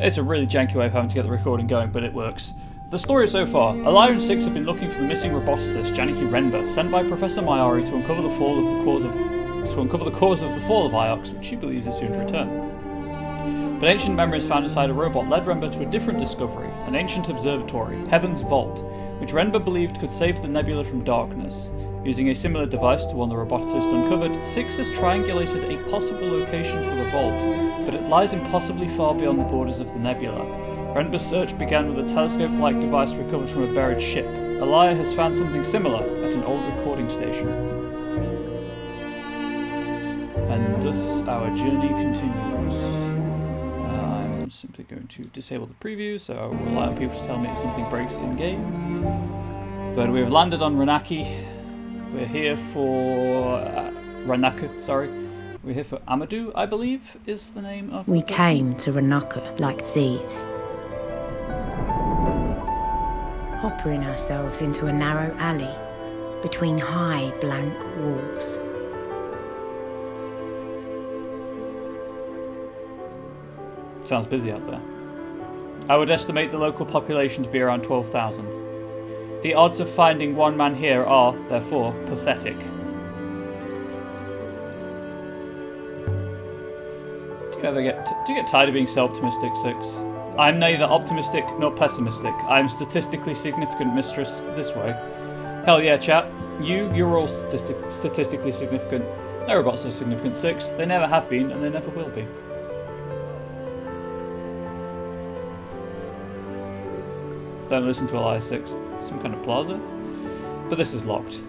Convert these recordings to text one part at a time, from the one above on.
It's a really janky way of having to get the recording going, but it works. The story so far. Alaya and Six have been looking for the missing roboticist, Janiki Renba, sent by Professor Mayari to uncover the cause of the fall of Iox, which she believes is soon to return. But ancient memories found inside a robot led Renba to a different discovery, an ancient observatory, Heaven's Vault, which Renba believed could save the nebula from darkness. Using a similar device to one the roboticist uncovered, Six has triangulated a possible location for the vault, but it lies impossibly far beyond the borders of the nebula. Renba's search began with a telescope-like device recovered from a buried ship. Alaya has found something similar at an old recording station. And thus our journey continues. I'm simply going to disable the preview, so I will rely on people to tell me if something breaks in-game. But we've landed on Ranaki. We're here for... Ranaka, sorry. We're here for Amadou, I believe, is the name of... We came to Ranaka like thieves. Hoppering ourselves into a narrow alley between high, blank walls. Sounds busy out there. I would estimate the local population to be around 12,000. The odds of finding one man here are, therefore, pathetic. Do you get tired of being so optimistic, Six? I'm neither optimistic nor pessimistic. I'm statistically significant, mistress, this way. Hell yeah, chap. You're all statistically significant. No robots are significant, Six. They never have been, and they never will be. Don't listen to Alaya 6. Some kind of plaza? But this is locked.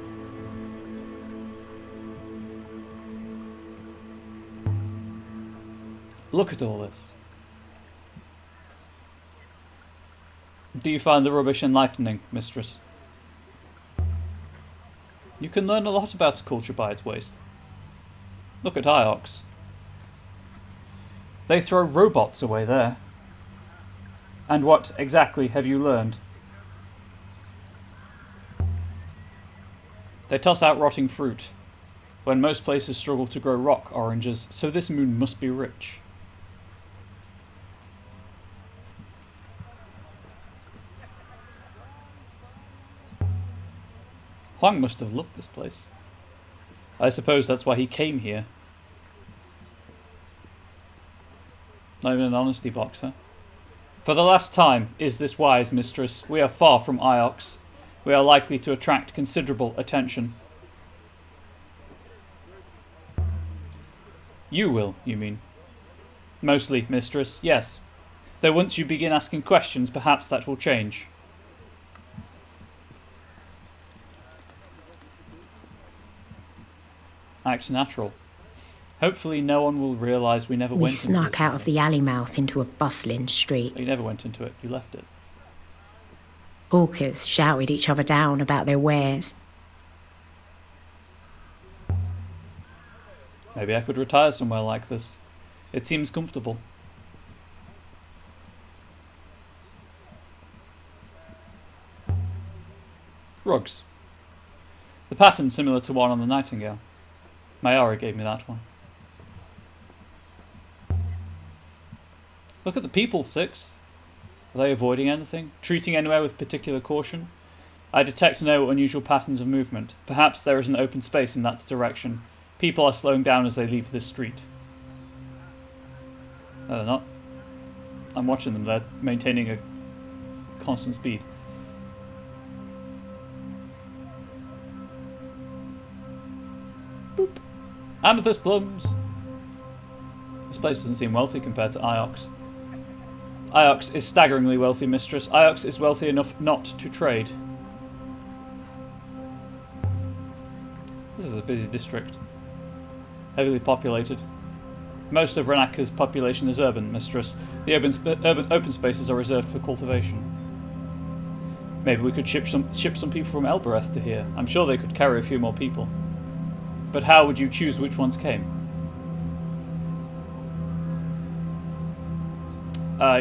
Look at all this. Do you find the rubbish enlightening, mistress? You can learn a lot about culture by its waste. Look at Iox. They throw robots away there. And what exactly have you learned? They toss out rotting fruit, when most places struggle to grow rock oranges, so this moon must be rich. Huang must have loved this place. I suppose that's why he came here. Not even an honesty box, huh? For the last time, is this wise, mistress? We are far from Iox. We are likely to attract considerable attention. You will, you mean? Mostly, mistress, yes. Though once you begin asking questions, perhaps that will change. Act natural. Hopefully no one will realise we never went into it. We snuck out of the alley mouth into a bustling street. You never went into it, you left it. Hawkers shouted each other down about their wares. Maybe I could retire somewhere like this. It seems comfortable. Rugs. The pattern's similar to one on the Nightingale. Mayara gave me that one. Look at the people, Six. Are they avoiding anything? Treating anywhere with particular caution? I detect no unusual patterns of movement. Perhaps there is an open space in that direction. People are slowing down as they leave this street. No, they're not. I'm watching them. They're maintaining a constant speed. Boop. Amethyst plums. This place doesn't seem wealthy compared to Iox. Iox is staggeringly wealthy, mistress. Iox is wealthy enough not to trade. This is a busy district. Heavily populated. Most of Ranaka's population is urban, mistress. The open spaces are reserved for cultivation. Maybe we could ship some people from Elbereth to here. I'm sure they could carry a few more people. But how would you choose which ones came?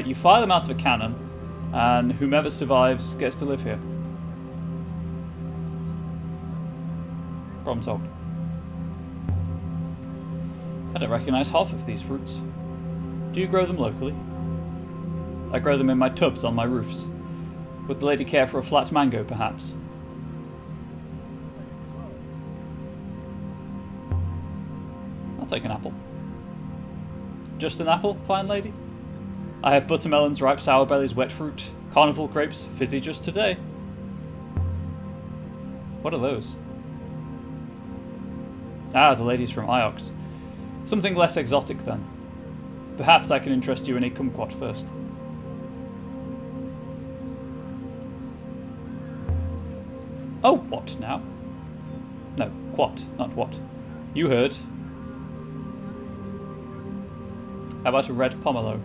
You fire them out of a cannon, and whomever survives gets to live here. Problem solved. I don't recognise half of these fruits. Do you grow them locally? I grow them in my tubs on my roofs. Would the lady care for a flat mango, perhaps? I'll take an apple. Just an apple, fine lady? I have buttermelons, ripe sour bellies, wet fruit, carnival grapes, fizzy just today. What are those? Ah, the ladies from Iox. Something less exotic then. Perhaps I can interest you in a kumquat first. Oh, what now? No, quat, not what. You heard. How about a red pomelo?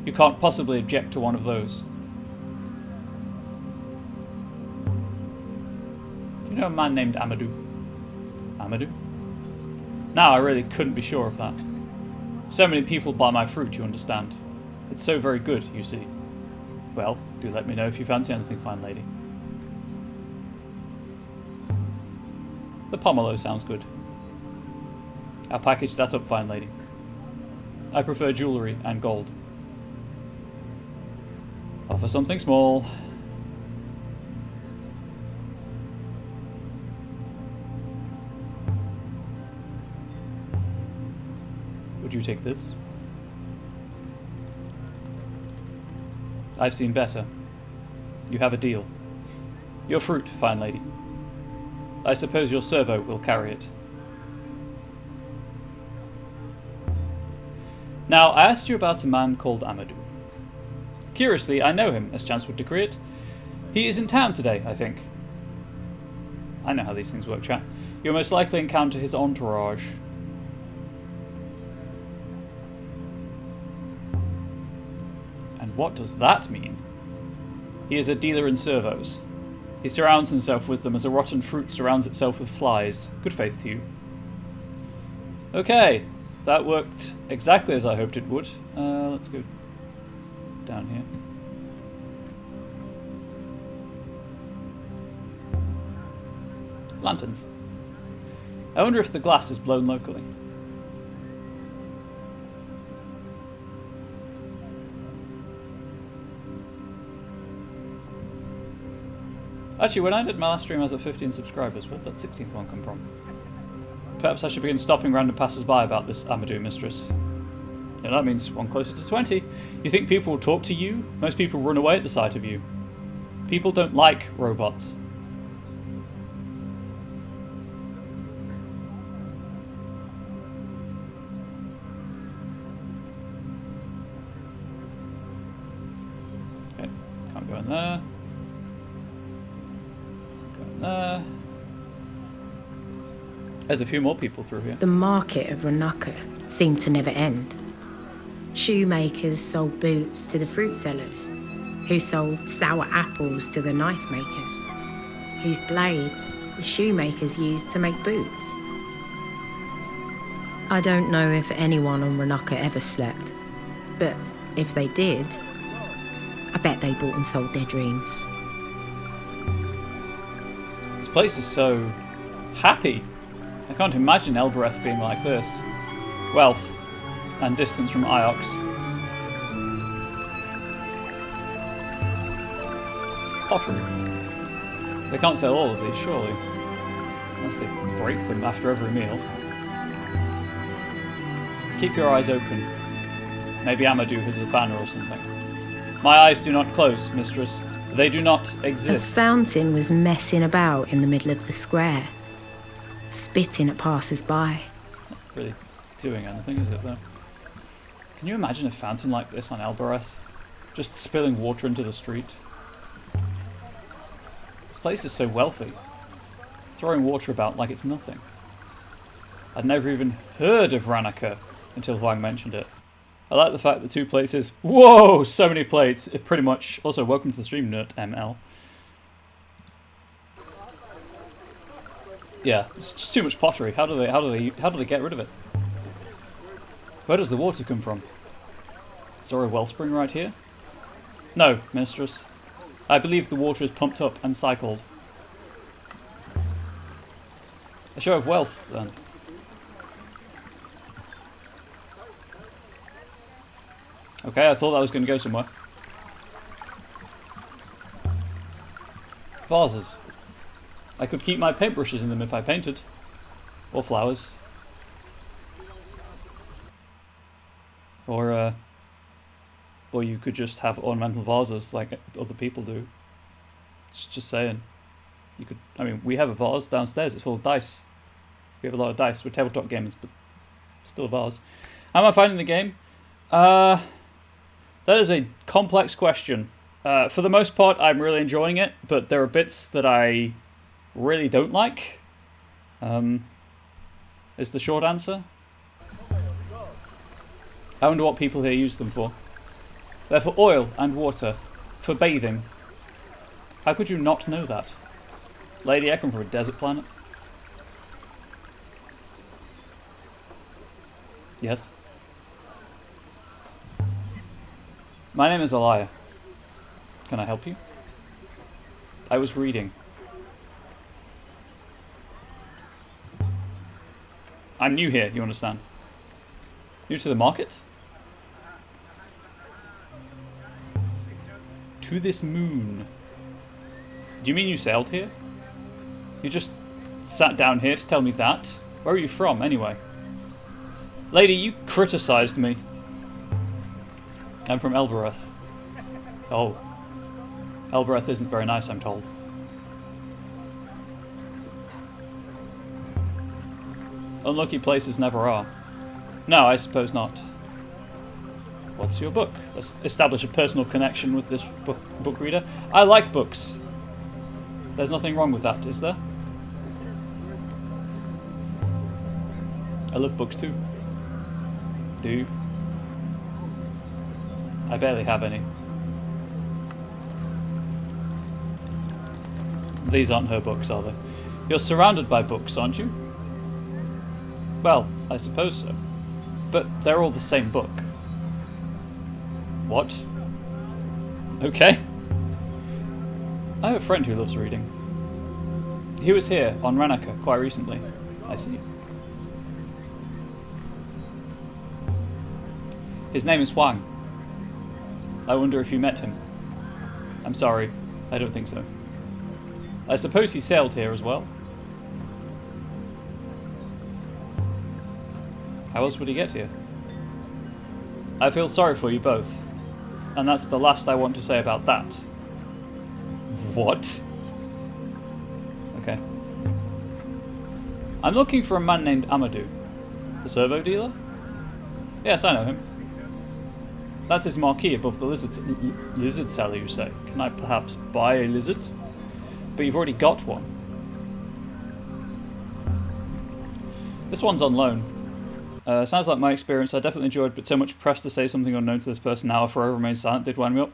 You can't possibly object to one of those. Do you know a man named Amadou? Amadou? Now I really couldn't be sure of that. So many people buy my fruit, you understand. It's so very good, you see. Well, do let me know if you fancy anything, fine lady. The pomelo sounds good. I'll package that up, fine lady. I prefer jewellery and gold. Offer something small. Would you take this? I've seen better. You have a deal. Your fruit, fine lady. I suppose your servo will carry it. Now, I asked you about a man called Amadou. Curiously, I know him, as chance would decree it. He is in town today, I think. I know how these things work, chat. You'll most likely encounter his entourage. And what does that mean? He is a dealer in servos. He surrounds himself with them as a rotten fruit surrounds itself with flies. Good faith to you. Okay, that worked exactly as I hoped it would. Let's go down here. Lanterns. I wonder if the glass is blown locally. Actually, when I did my last stream, I was at 15 subscribers. Where did that 16th one come from? Perhaps I should begin stopping random passers-by about this Amadou mistress. Yeah, that means one closer to 20. You think people will talk to you? Most people run away at the sight of you. People don't like robots. Okay, can't go in there. There's a few more people through here. The market of Ranaka seemed to never end. Shoemakers sold boots to the fruit sellers, who sold sour apples to the knife makers, whose blades the shoemakers used to make boots. I don't know if anyone on Ranaka ever slept, but if they did, I bet they bought and sold their dreams. This place is so happy. I can't imagine Elbereth being like this. Wealth and distance from Iox. Pottery. They can't sell all of these, surely. Unless they break them after every meal. Keep your eyes open. Maybe Amadou has a banner or something. My eyes do not close, mistress. They do not exist. A fountain was messing about in the middle of the square, spitting at passers-by. Not really doing anything, is it, though? Can you imagine a fountain like this on Elbereth? Just spilling water into the street? This place is so wealthy. Throwing water about like it's nothing. I'd never even heard of Ranaka until Huang mentioned it. I like the fact that 2 places... Whoa! So many plates! It pretty much... Also, welcome to the stream, Nert ML. Yeah, it's just too much pottery. How do they get rid of it? Where does the water come from? Is there a wellspring right here? No, mistress. I believe the water is pumped up and cycled. A show of wealth, then. Okay, I thought that was going to go somewhere. Vases. I could keep my paintbrushes in them if I painted. Or flowers. Or you could just have ornamental vases like other people do. Just saying. You could. I mean, we have a vase downstairs. It's full of dice. We have a lot of dice. We're tabletop gamers, but still a vase. How am I finding the game? That is a complex question. For the most part, I'm really enjoying it, but there are bits that I really don't like. Is the short answer. I wonder what people here use them for. They're for oil and water. For bathing. How could you not know that? Lady, I come from a desert planet. Yes. My name is Elia. Can I help you? I was reading. I'm new here, you understand? New to the market? To this moon. Do you mean you sailed here? You just sat down here to tell me that? Where are you from, anyway? Lady, you criticised me. I'm from Elbereth. Oh. Elbereth isn't very nice, I'm told. Unlucky places never are. No, I suppose not. What's your book? Let's establish a personal connection with this book reader. I like books. There's nothing wrong with that, is there? I love books too. Do you? I barely have any. These aren't her books, are they? You're surrounded by books, aren't you? Well, I suppose so. But they're all the same book. What? Okay. I have a friend who loves reading. He was here on Ranaka quite recently. I see. His name is Huang. I wonder if you met him. I'm sorry, I don't think so. I suppose he sailed here as well. How else would he get here? I feel sorry for you both. And that's the last I want to say about that. What? Okay. I'm looking for a man named Amadou. The servo dealer? Yes, I know him. That's his marquee above the lizard cellar, you say. Can I perhaps buy a lizard? But you've already got one. This one's on loan. Sounds like my experience I definitely enjoyed, but so much press to say something unknown to this person now or forever remain silent did wind me up.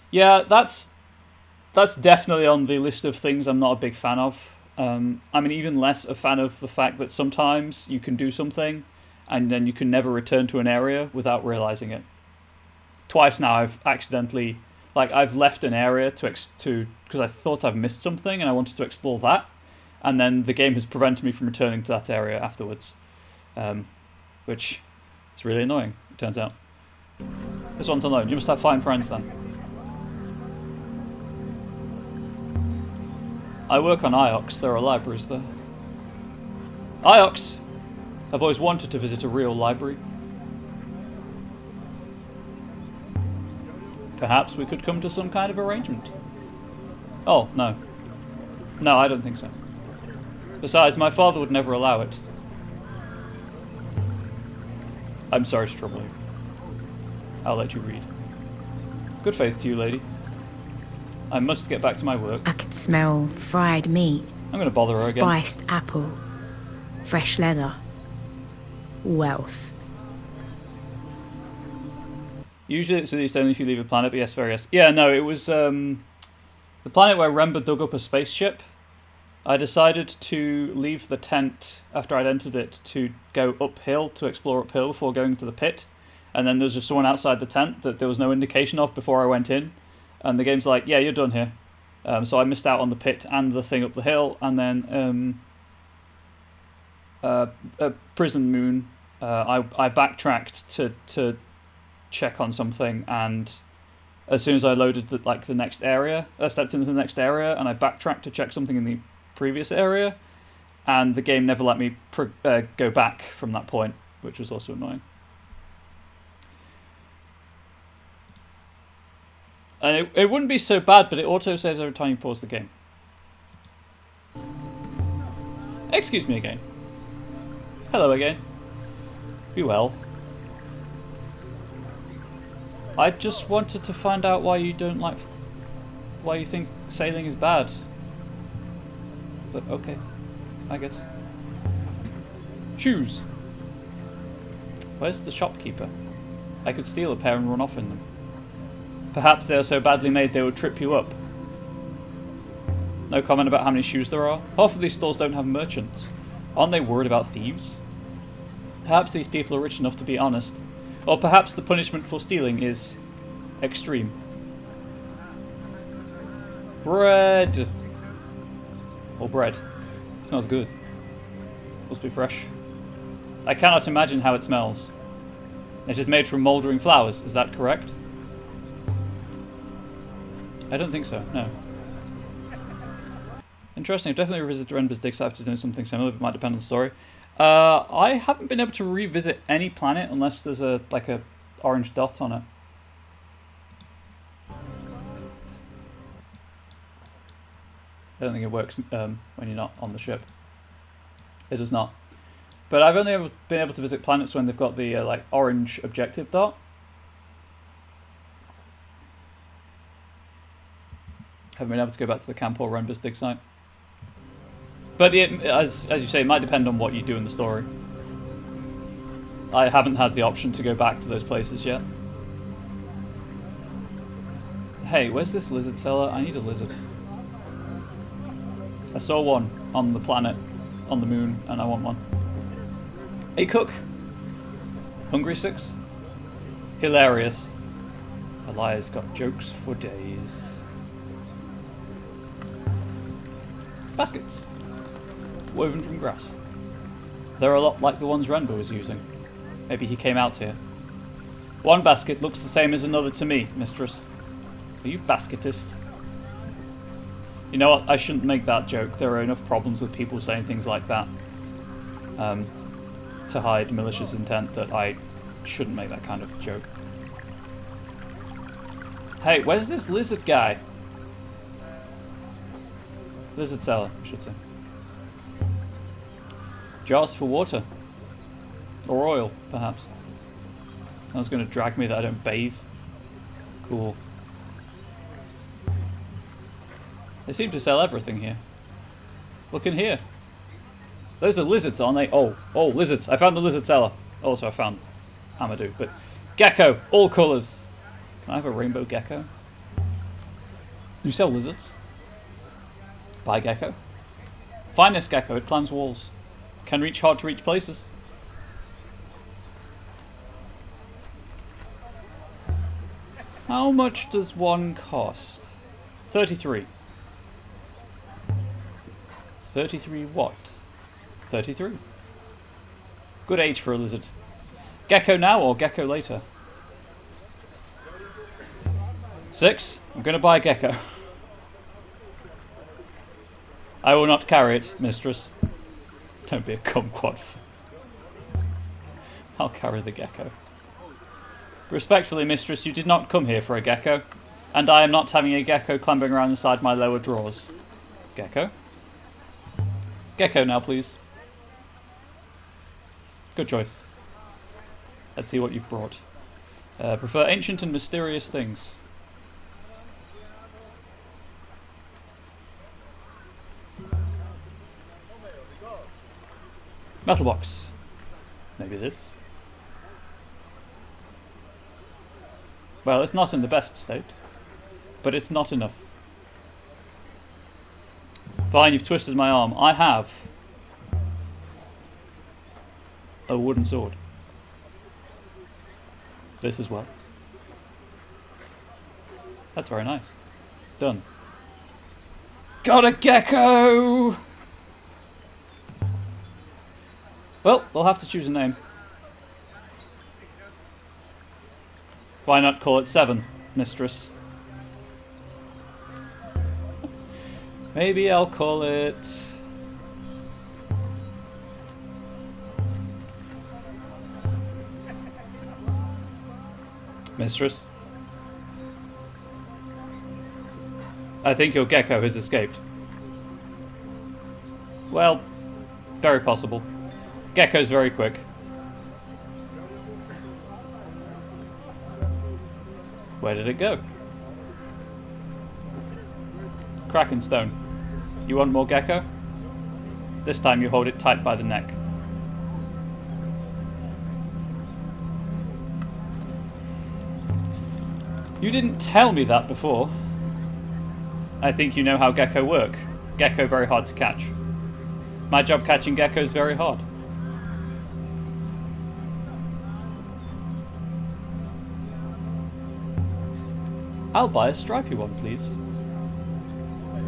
Yeah, that's definitely on the list of things I'm not a big fan of. I'm even less a fan of the fact that sometimes you can do something and then you can never return to an area without realizing it. Twice now I've accidentally, I've left an area because I thought I've missed something and I wanted to explore that, and then the game has prevented me from returning to that area afterwards, which is really annoying, it turns out. This one's alone. You must have fine friends then. I work on IOX. There are libraries there. IOX! I've always wanted to visit a real library. Perhaps we could come to some kind of arrangement. Oh, no. No, I don't think so. Besides, my father would never allow it. I'm sorry to trouble you. I'll let you read. Good faith to you, lady. I must get back to my work. I could smell fried meat. I'm going to bother her again. Spiced apple. Fresh leather. Wealth. Usually it's at least only if you leave a planet, but yes, very yes. Yeah, no, it was the planet where Remba dug up a spaceship. I decided to leave the tent after I'd entered it to go uphill, to explore uphill before going to the pit. And then there's just someone outside the tent that there was no indication of before I went in. And the game's like, yeah, you're done here. So I missed out on the pit and the thing up the hill. And then Prison Moon, I backtracked to check on something, and as soon as I loaded the next area, I stepped into the next area, and I backtracked to check something in the previous area, and the game never let me go back from that point, which was also annoying. And it wouldn't be so bad, but it auto-saves every time you pause the game. Excuse me again. Hello again. Be well. I just wanted to find out why you don't like... why you think sailing is bad. But okay, I guess. Shoes. Where's the shopkeeper? I could steal a pair and run off in them. Perhaps they are so badly made they would trip you up. No comment about how many shoes there are. Half of these stores don't have merchants. Aren't they worried about thieves? Perhaps these people are rich enough to be honest. Or perhaps the punishment for stealing is extreme. Bread! Or bread. It smells good. Must be fresh. I cannot imagine how it smells. It is made from mouldering flowers, is that correct? I don't think so, no. Interesting, I've definitely revisited Renber's dig site after doing something similar, but it might depend on the story. I haven't been able to revisit any planet unless there's a orange dot on it. I don't think it works when you're not on the ship. It does not. But I've only been able to visit planets when they've got the orange objective dot. Haven't been able to go back to the camp or Renber's dig site. But as you say, it might depend on what you do in the story. I haven't had the option to go back to those places yet. Hey, where's this lizard seller? I need a lizard. I saw one on the planet, on the moon, and I want one. Hey, cook! Hungry 6? Hilarious. Elias got jokes for days. Baskets. Woven from grass. They're a lot like the ones Renber was using. Maybe he came out here. One basket looks the same as another to me, mistress. Are you basketist? You know what? I shouldn't make that joke. There are enough problems with people saying things like that to hide malicious intent that I shouldn't make that kind of joke. Hey, where's this lizard guy? Lizard seller, I should say. Jars for water. Or oil, perhaps. That was going to drag me that I don't bathe. Cool. They seem to sell everything here. Look in here. Those are lizards, aren't they? Oh, lizards. I found the lizard seller. Also, I found Amadou. But gecko, all colours. Can I have a rainbow gecko? You sell lizards? Buy gecko. Finest gecko, it climbs walls. Can reach hard to reach places. How much does one cost? 33. 33 what? 33. Good age for a lizard. Gecko now or gecko later? 6. I'm going to buy a gecko. I will not carry it, mistress. Don't be a kumquat. I'll carry the gecko. Respectfully, mistress, you did not come here for a gecko, and I am not having a gecko clambering around inside my lower drawers. Gecko? Gecko now, please. Good choice. Let's see what you've brought. Prefer ancient and mysterious things. Metal box. Maybe this. Well, it's not in the best state, but it's not enough. Fine, you've twisted my arm. I have a wooden sword. This as well. That's very nice. Done. Got a gecko! Well, we'll have to choose a name. Why not call it 7, mistress? Maybe I'll call it... Mistress? I think your gecko has escaped. Well, very possible. Gecko's very quick. Where did it go? Krakenstone. You want more gecko? This time you hold it tight by the neck. You didn't tell me that before. I think you know how gecko work. Gecko very hard to catch. My job catching gecko is very hard. I'll buy a stripy one, please.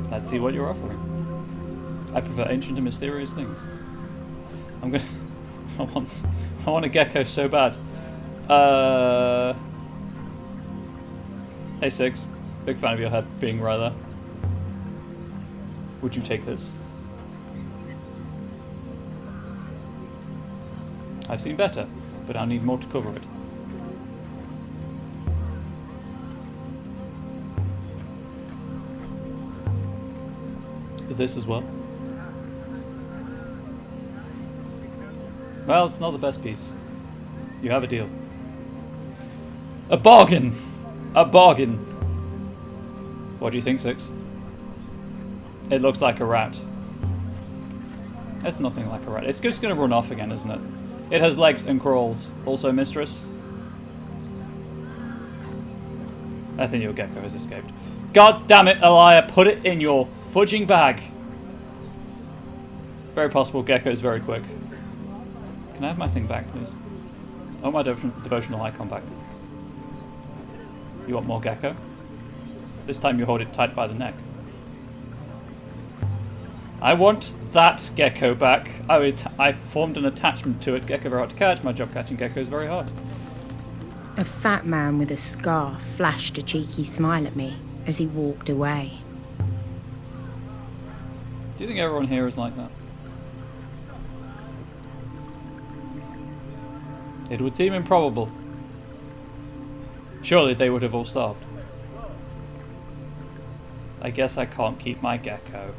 Let's see what you're offering. I prefer ancient and mysterious things. I'm gonna... I want a gecko so bad. Hey Six, big fan of your head being right there. Would you take this? I've seen better, but I'll need more to cover it. This as well? Well, it's not the best piece. You have a deal. A bargain! A bargain! What do you think, Six? It looks like a rat. It's nothing like a rat. It's just going to run off again, isn't it? It has legs and crawls. Also, Mistress? I think your gecko has escaped. God damn it, Elia! Put it in your fudging bag! Very possible gecko is very quick. Can I have my thing back, please? I want my devotional icon back. You want more gecko? This time you hold it tight by the neck. I want that gecko back. I formed an attachment to it. Gecko very hard to catch. My job catching gecko is very hard. A fat man with a scarf flashed a cheeky smile at me as he walked away. Do you think everyone here is like that? It would seem improbable. Surely they would have all starved. I guess I can't keep my gecko.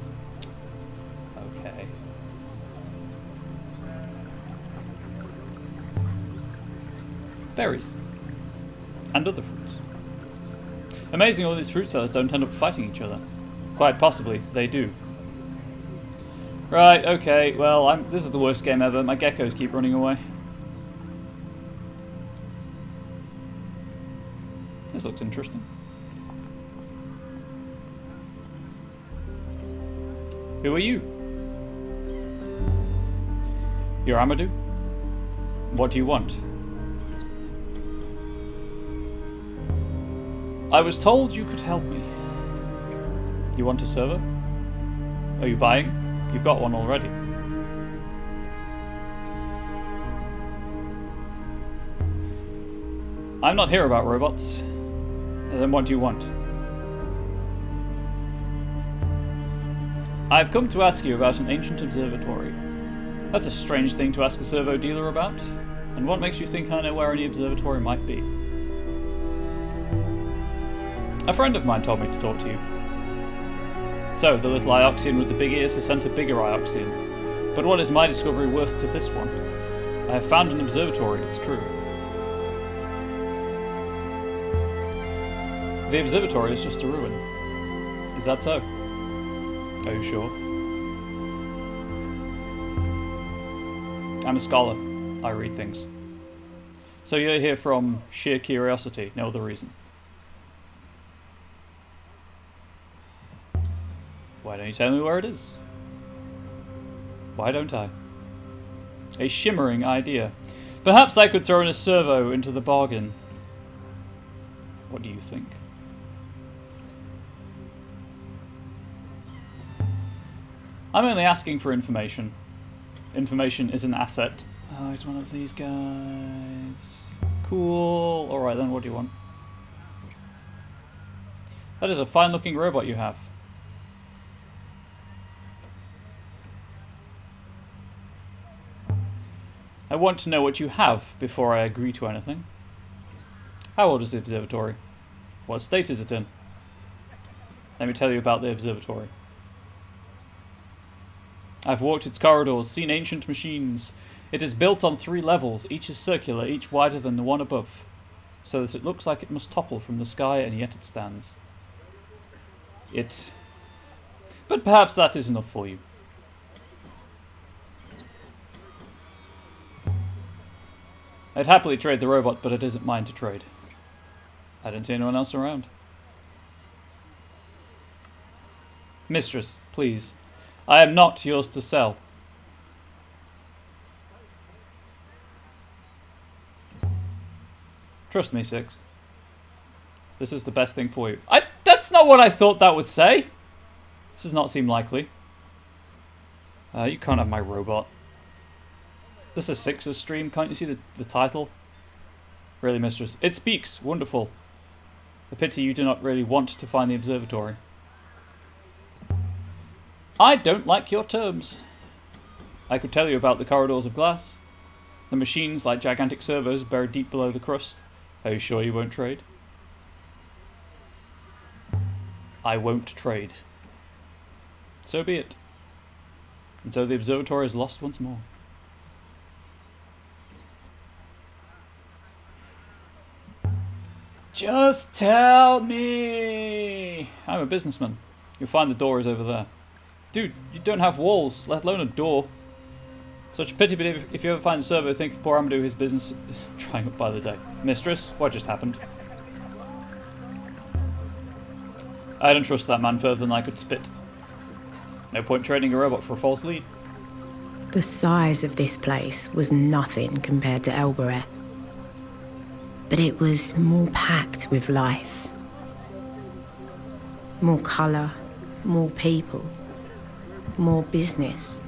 Okay. Berries. And other fruits. Amazing all these fruit sellers don't end up fighting each other. Quite possibly, they do. Right, okay, well, this is the worst game ever. My geckos keep running away. This looks interesting. Who are you? You're Amadou? What do you want? I was told you could help me. You want a server? Are you buying? You've got one already. I'm not here about robots. Then what do you want? I've come to ask you about an ancient observatory. That's a strange thing to ask a servo dealer about. And what makes you think I know where any observatory might be? A friend of mine told me to talk to you. So, the little Ioxian with the big ears has sent a bigger Ioxian. But what is my discovery worth to this one? I have found an observatory, it's true. The observatory is just a ruin. Is that so? Are you sure? I'm a scholar. I read things. So you're here from sheer curiosity, no other reason. Why don't you tell me where it is? Why don't I? A shimmering idea. Perhaps I could throw in a servo into the bargain. What do you think? I'm only asking for information. Information is an asset. Oh, he's one of these guys. Cool. Alright then, what do you want? That is a fine looking robot you have. want to know what you have before I agree to anything. How old is the observatory? What state is it in? Let me tell you about the observatory. I've walked its corridors, seen ancient machines. It is built on 3 levels, each is circular, each wider than the one above, so that it looks like it must topple from the sky, and yet it stands. But perhaps that is enough for you. I'd happily trade the robot, but it isn't mine to trade. I don't see anyone else around. Mistress, please. I am not yours to sell. Trust me, Six. This is the best thing for you. That's not what I thought that would say. This does not seem likely. You can't have my robot. This is Six's stream. Can't you see the title? Really, Mistress. It speaks. Wonderful. A pity you do not really want to find the observatory. I don't like your terms. I could tell you about the corridors of glass. The machines like gigantic servos buried deep below the crust. Are you sure you won't trade? I won't trade. So be it. And so the observatory is lost once more. Just tell me! I'm a businessman. You'll find the door is over there. Dude, you don't have walls, let alone a door. Such a pity, but if you ever find a servo, think of poor Amadou, his business trying up by the day. Mistress, what just happened? I don't trust that man further than I could spit. No point trading a robot for a false lead. The size of this place was nothing compared to Elbereth. But it was more packed with life. More colour, more people, more business,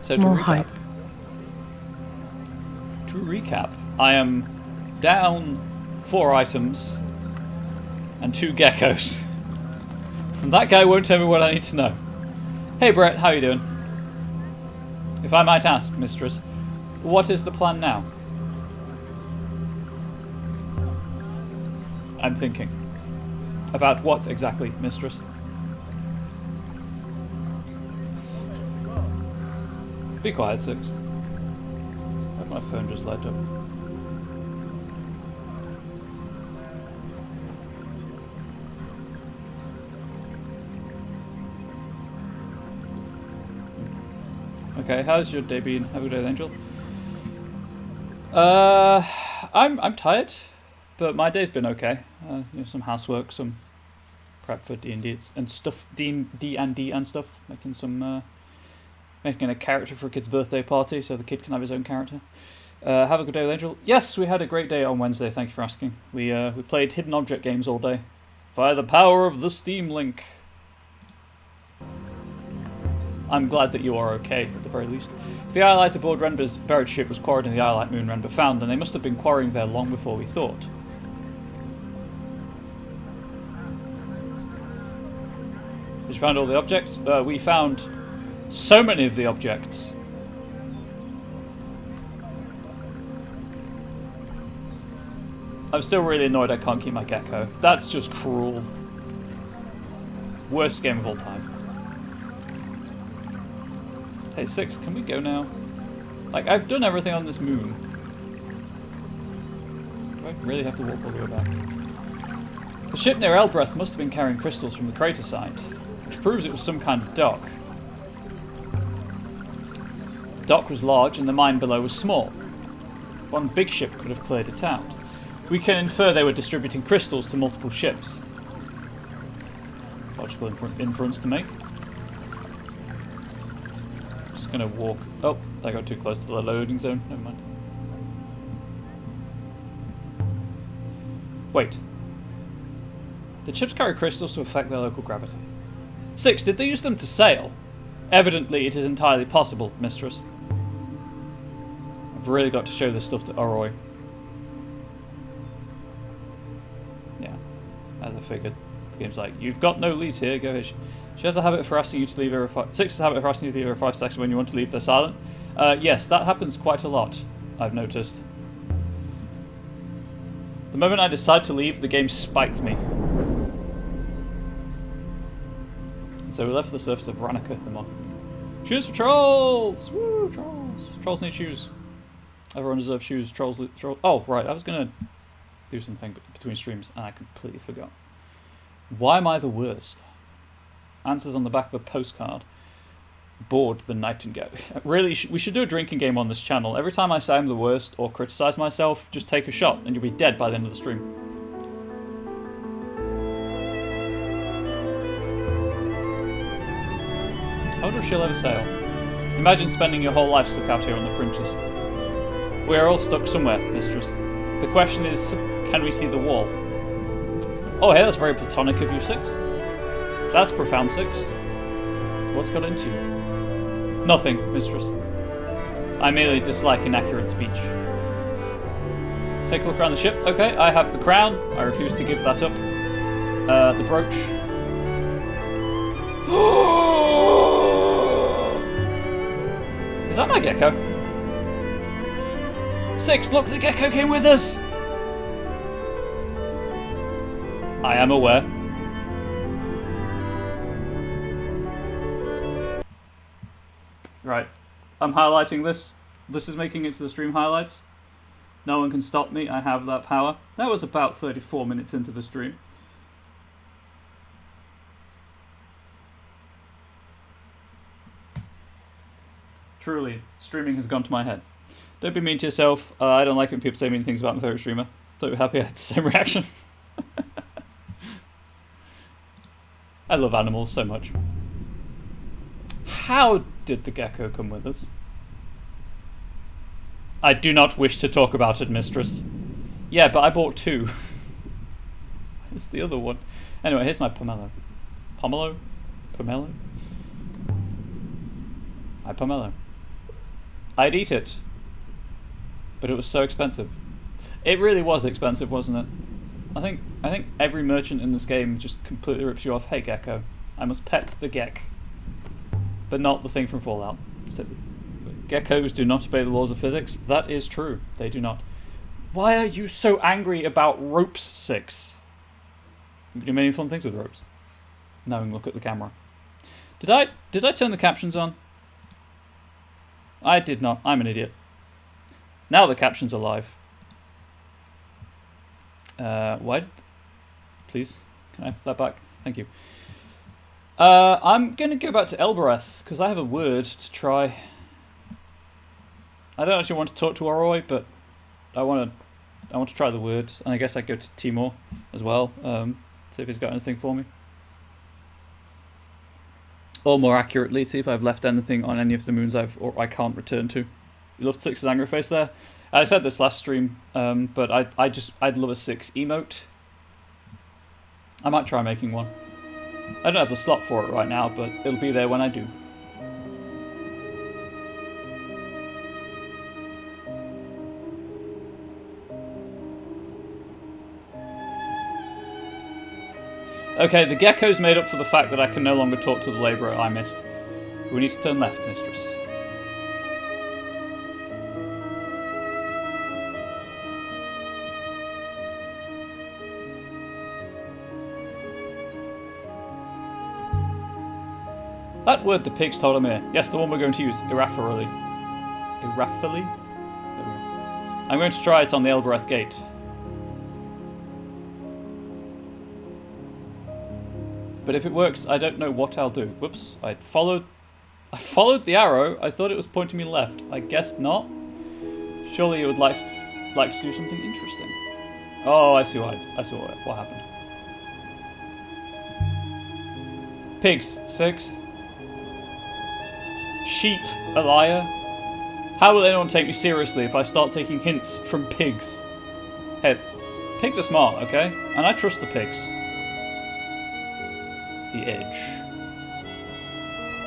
So more hope. To recap, I am down 4 items and 2 geckos. And that guy won't tell me what I need to know. Hey Brett, how you doing? If I might ask, Mistress, what is the plan now? I'm thinking. About what exactly, Mistress? Be quiet, Six. Why did my phone just light up? Okay, how's your day been? Have a good day, Angel. I'm tired, but my day's been okay. Some housework, some prep for D&D and stuff, D&D and stuff. Making a character for a kid's birthday party, so the kid can have his own character. Have a good day, Angel. Yes, we had a great day on Wednesday. Thank you for asking. We played hidden object games all day, via the power of the Steam Link. I'm glad that you are okay, at the very least. If the Iolite aboard Renber's buried ship was quarried in the Iolite moon Renber found, then they must have been quarrying there long before we thought. Did you find all the objects? We found so many of the objects. I'm still really annoyed I can't keep my gecko. That's just cruel. Worst game of all time. Hey, Six, can we go now? Like, I've done everything on this moon. Do I really have to walk all the way back? The ship near Elbreth must have been carrying crystals from the crater site, which proves it was some kind of dock. The dock was large and the mine below was small. One big ship could have cleared it out. We can infer they were distributing crystals to multiple ships. Logical inference to make. Just gonna walk. Oh, I got too close to the loading zone. Never mind. Wait. Did ships carry crystals to affect their local gravity? 6. Did they use them to sail? Evidently, it is entirely possible, Mistress. I've really got to show this stuff to Oroi. Yeah, as I figured. The game's like, you've got no leads here, go ahead. She has a habit for asking you to leave her 6 has a habit for asking you to leave her 5 seconds when you want to leave. They're silent. Yes, that happens quite a lot. I've noticed. The moment I decide to leave, the game spiked me. So we left the surface of Ranaka, the mod. Shoes for trolls! Woo, trolls. Trolls need shoes. Everyone deserves shoes. Trolls. Oh, right. I was going to do something between streams and I completely forgot. Why am I the worst? Answers on the back of a postcard. Bored the nightingale. Really, we should do a drinking game on this channel. Every time I say I'm the worst or criticize myself, just take a shot and you'll be dead by the end of the stream. I wonder if she'll ever sail. Imagine spending your whole life stuck out here on the fringes. We are all stuck somewhere, mistress. The question is, can we see the wall? Oh, hey, that's very platonic of you, Six. That's profound, Six. What's got into you? Nothing, mistress. I merely dislike inaccurate speech. Take a look around the ship. Okay, I have the crown. I refuse to give that up. The brooch. Is that my gecko? Six, look, the gecko came with us! I am aware. Right, I'm highlighting this. This is making it to the stream highlights. No one can stop me, I have that power. That was about 34 minutes into the stream. Truly, streaming has gone to my head. Don't be mean to yourself. I don't like when people say mean things about my favourite streamer. Thought you were happy I had the same reaction. I love animals so much. How did the gecko come with us? I do not wish to talk about it, mistress. Yeah, but I bought two. It's the other one. Anyway, here's my pomelo. Pomelo? Pomelo? My pomelo. I'd eat it. But it was so expensive. It really was expensive, wasn't it? I think every merchant in this game just completely rips you off. Hey, gecko. I must pet the gek. But not the thing from Fallout. Geckos do not obey the laws of physics. That is true. They do not. Why are you so angry about ropes, Six? You can do many fun things with ropes. Now we can look at the camera. Did I turn the captions on? I did not. I'm an idiot. Now the captions are live. Please, can I have that back? Thank you. I'm going to go back to Elbereth, because I have a word to try. I don't actually want to talk to Oroi, but I want to try the word. And I guess I go to Timor as well, see if he's got anything for me. Or more accurately, see if I've left anything on any of the moons I can't return to. You loved Six's angry face there. I said this last stream, but I'd love a Six emote. I might try making one. I don't have the slot for it right now, but it'll be there when I do. Okay, the gecko's made up for the fact that I can no longer talk to the labourer I missed. We need to turn left, mistress. That word the pigs told him here. Yes, the one we're going to use. Irafili. Irafili? I'm going to try it on the Elbereth gate. But if it works, I don't know what I'll do. Whoops. I followed the arrow. I thought it was pointing me left. I guess not. Surely you would like to do something interesting. Oh, I see what happened. Pigs. 6. Sheep, a liar. How will anyone take me seriously if I start taking hints from pigs? Hey, pigs are smart, okay? And I trust the pigs. The edge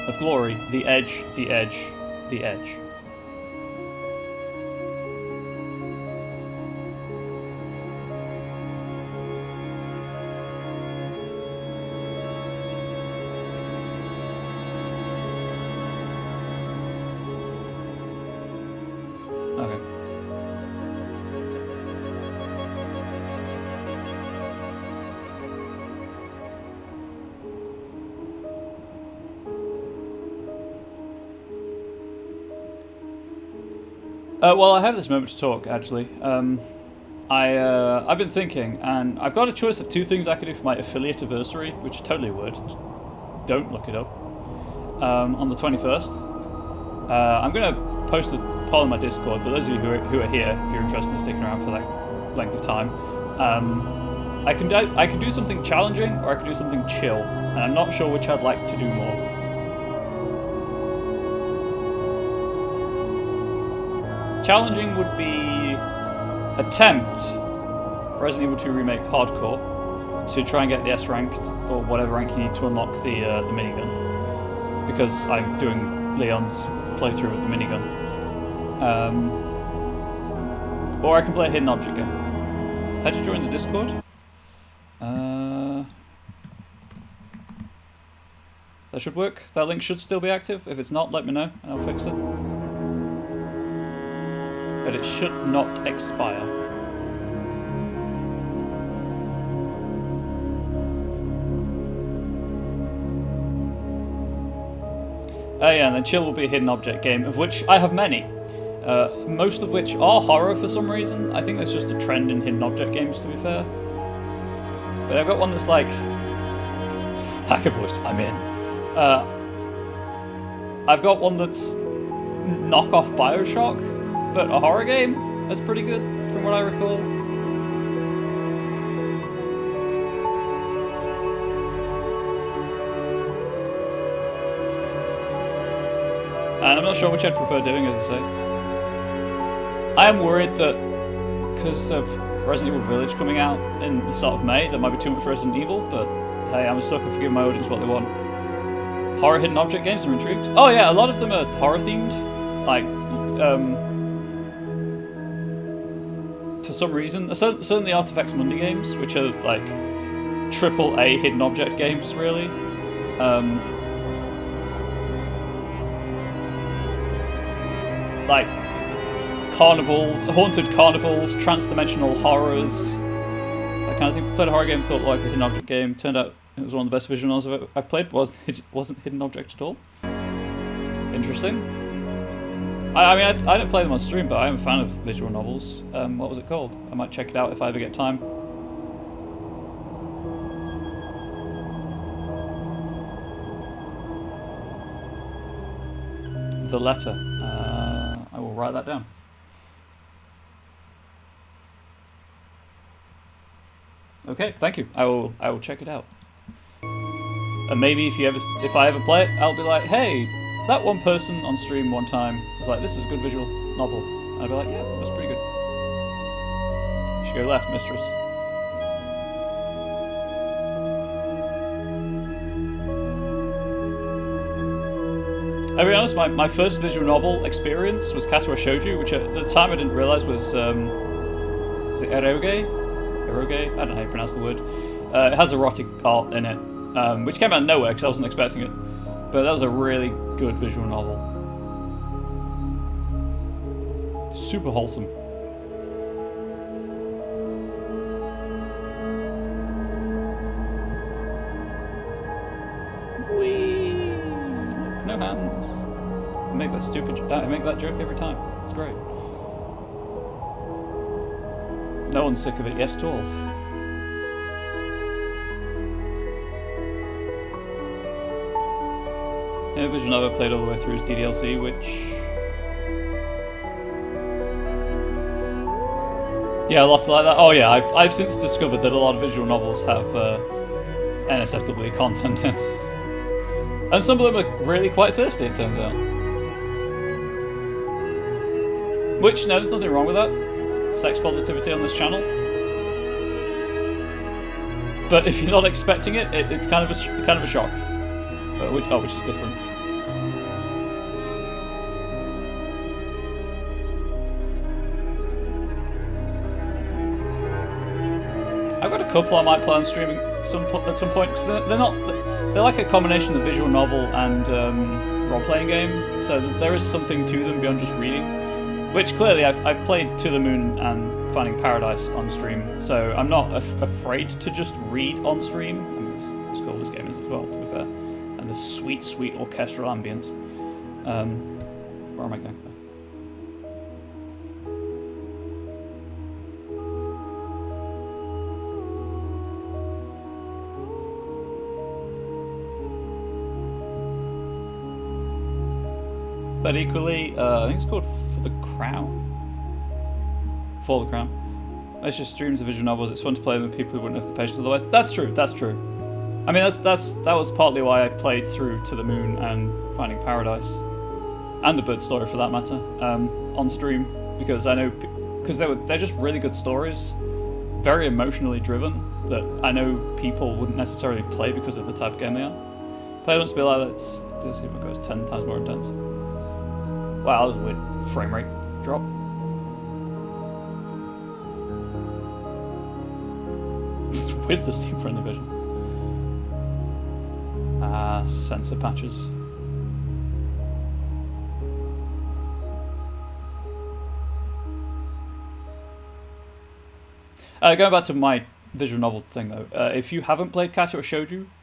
of glory. The edge, the edge, the edge. Okay. Well, I have this moment to talk, actually. I've been thinking, and I've got a choice of 2 things I could do for my affiliate anniversary, which totally would. Don't look it up. On the 21st. I'm going to post a poll in my Discord, but those of you who are here, if you're interested in sticking around for that length of time, I can do something challenging, or I can do something chill, and I'm not sure which I'd like to do more. Challenging would be attempt Resident Evil 2 Remake Hardcore to try and get the S rank, or whatever rank you need to unlock the minigun, because I'm doing Leon's playthrough with the minigun. Or I can play a hidden object game. How'd you join the Discord? That should work. That link should still be active. If it's not, let me know and I'll fix it. But it should not expire. Oh yeah, and then chill will be a hidden object game, of which I have many. Most of which are horror for some reason. I think that's just a trend in hidden object games, to be fair. But I've got one that's like... Hacker voice, I'm in. I've got one that's knockoff Bioshock, but a horror game. That's pretty good, from what I recall. And I'm not sure which I'd prefer doing, as I say. I am worried that, because of Resident Evil Village coming out in the start of May, there might be too much Resident Evil, but hey, I'm a sucker for giving my audience what they want. Horror hidden object games, I'm intrigued. Oh yeah, a lot of them are horror themed. Like, for some reason, certainly Artifacts Mundi games, which are like AAA hidden object games, really. Like carnivals, haunted carnivals, trans-dimensional horrors, that kind of thing. Played a horror game, thought like a hidden object game. Turned out it was one of the best visual novels I've played. It wasn't hidden object at all. Interesting. I mean, I don't play them on stream, but I am a fan of visual novels. What was it called? I might check it out if I ever get time. The Letter. I will write that down. Okay, thank you. I will check it out. And maybe if I ever play it, I'll be like, hey, that one person on stream one time was like, this is a good visual novel. And I'll be like, yeah, that's pretty good. You should go left, mistress. I'll be honest, my first visual novel experience was Kato Shouju, which at the time I didn't realise was it eroge? Eroge? I don't know how you pronounce the word. It has erotic art in it, which came out of nowhere because I wasn't expecting it. But that was a really good visual novel. Super wholesome. Whee! No hands. I make that I make that joke every time. It's great. No one's sick of it yet at all. Yeah, Vision Nova played all the way through his DDLC, which... Yeah, lots like that. Oh yeah, I've since discovered that a lot of visual novels have NSFW content in. And some of them are really quite thirsty, it turns out. Which, no, there's nothing wrong with that. Sex positivity on this channel. But if you're not expecting it, it's kind of a shock. Which is different. I've got a couple I might play on streaming at some point because they're like a combination of visual novel and role-playing game. So there is something to them beyond just reading. Which clearly I've played To the Moon and Finding Paradise on stream, so I'm not afraid to just read on stream. I mean, it's cool this game is as well, to be fair. And the sweet, sweet orchestral ambience. Where am I going? But equally, I think it's called For the Crown. For the Crown. It's just streams of visual novels. It's fun to play with people who wouldn't have the patience otherwise. That's true. That's true. I mean, that was partly why I played through To the Moon and Finding Paradise, and The Bird Story for that matter, on stream, because I know they're just really good stories, very emotionally driven, that I know people wouldn't necessarily play because of the type of game they are. Play once be like let's see if it goes 10 times more intense. Wow, that was a weird frame rate drop. With the Steam Friendly Vision. Sensor patches. Going back to my visual novel thing though, if you haven't played Kato or Shujo,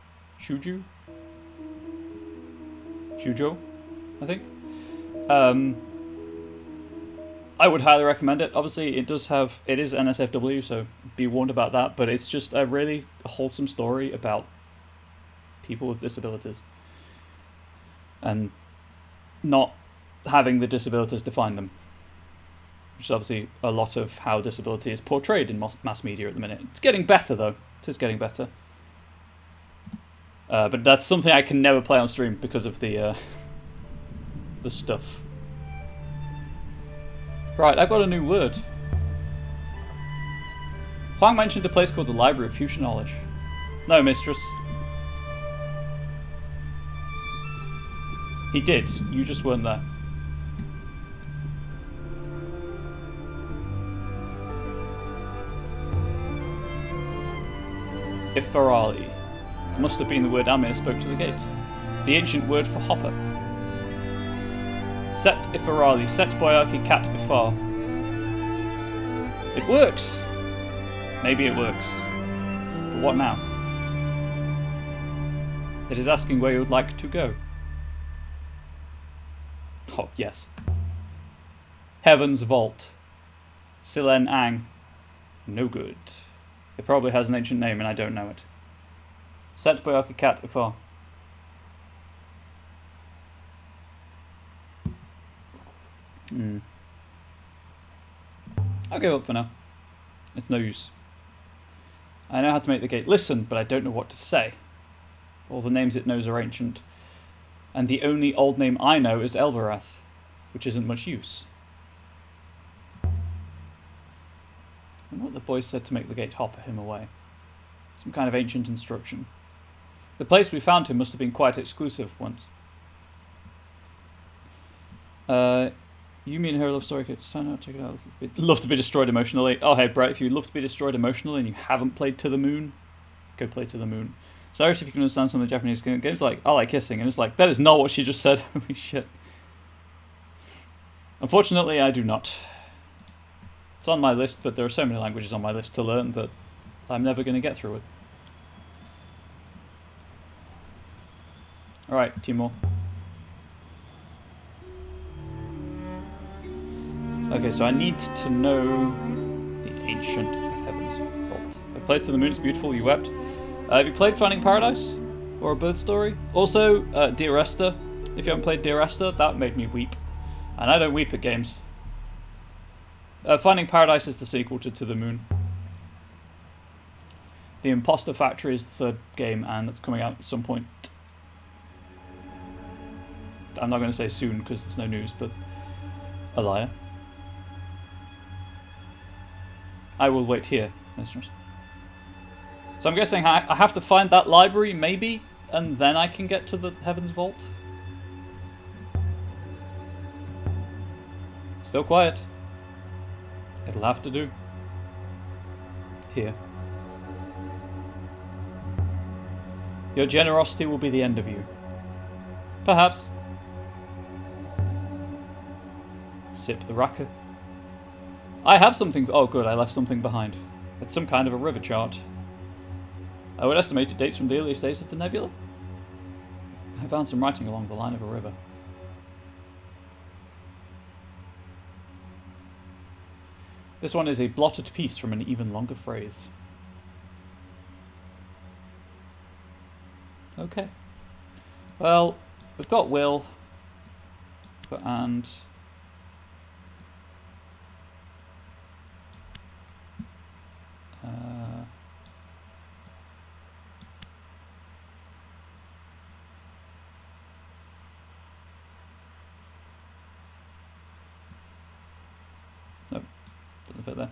I think, I would highly recommend it. Obviously, it is NSFW, so be warned about that. But it's just a really wholesome story about people with disabilities, and not having the disabilities define them, which is obviously a lot of how disability is portrayed in mass media at the minute. It's getting better though. It is getting better. But that's something I can never play on stream because of the stuff. Right, I've got a new word. Huang mentioned a place called the Library of Future Knowledge. No, mistress. He did. You just weren't there. Ifarali. Must have been the word Amir spoke to the gate. The ancient word for hopper. Set Ifarali, set Boyarki cat Ifar. It works! Maybe it works. But what now? It is asking where you would like to go. Oh, yes. Heaven's Vault. Silen Ang. No good. It probably has an ancient name and I don't know it. Set Boyarki cat Ifar. I'll give up for now. It's no use. I know how to make the gate listen, but I don't know what to say. All the names it knows are ancient. And the only old name I know is Elbarath, which isn't much use. And what the boy said to make the gate hopper him away. Some kind of ancient instruction. The place we found him must have been quite exclusive once. You mean her love story kids? Turn out, check it out. Love to be destroyed emotionally. Oh hey Brett, if you love to be destroyed emotionally and you haven't played To the Moon, go play To the Moon. Cyrus, if you can understand some of the Japanese games, like I like kissing, and it's like that is not what she just said. Holy shit. Unfortunately, I do not. It's on my list, but there are so many languages on my list to learn that I'm never going to get through it. Alright, Timor. Okay, so I need to know the ancient Heaven's Vault. I played To the Moon, it's beautiful, you wept. Have you played Finding Paradise? Or A Bird Story? Also, Dear Esther. If you haven't played Dear Esther, that made me weep. And I don't weep at games. Finding Paradise is the sequel to the Moon. The Imposter Factory is the third game, and it's coming out at some point. I'm not going to say soon because there's no news, but a liar. I will wait here, listeners. So I'm guessing I have to find that library, maybe, and then I can get to the Heaven's Vault. Still quiet. It'll have to do. Here. Your generosity will be the end of you. Perhaps. Sip the raka. I have something. Oh, good, I left something behind. It's some kind of a river chart. I would estimate it dates from the earliest days of the nebula. I found some writing along the line of a river. This one is a blotted piece from an even longer phrase. Okay. Well, we've got Will. and nope, doesn't fit there.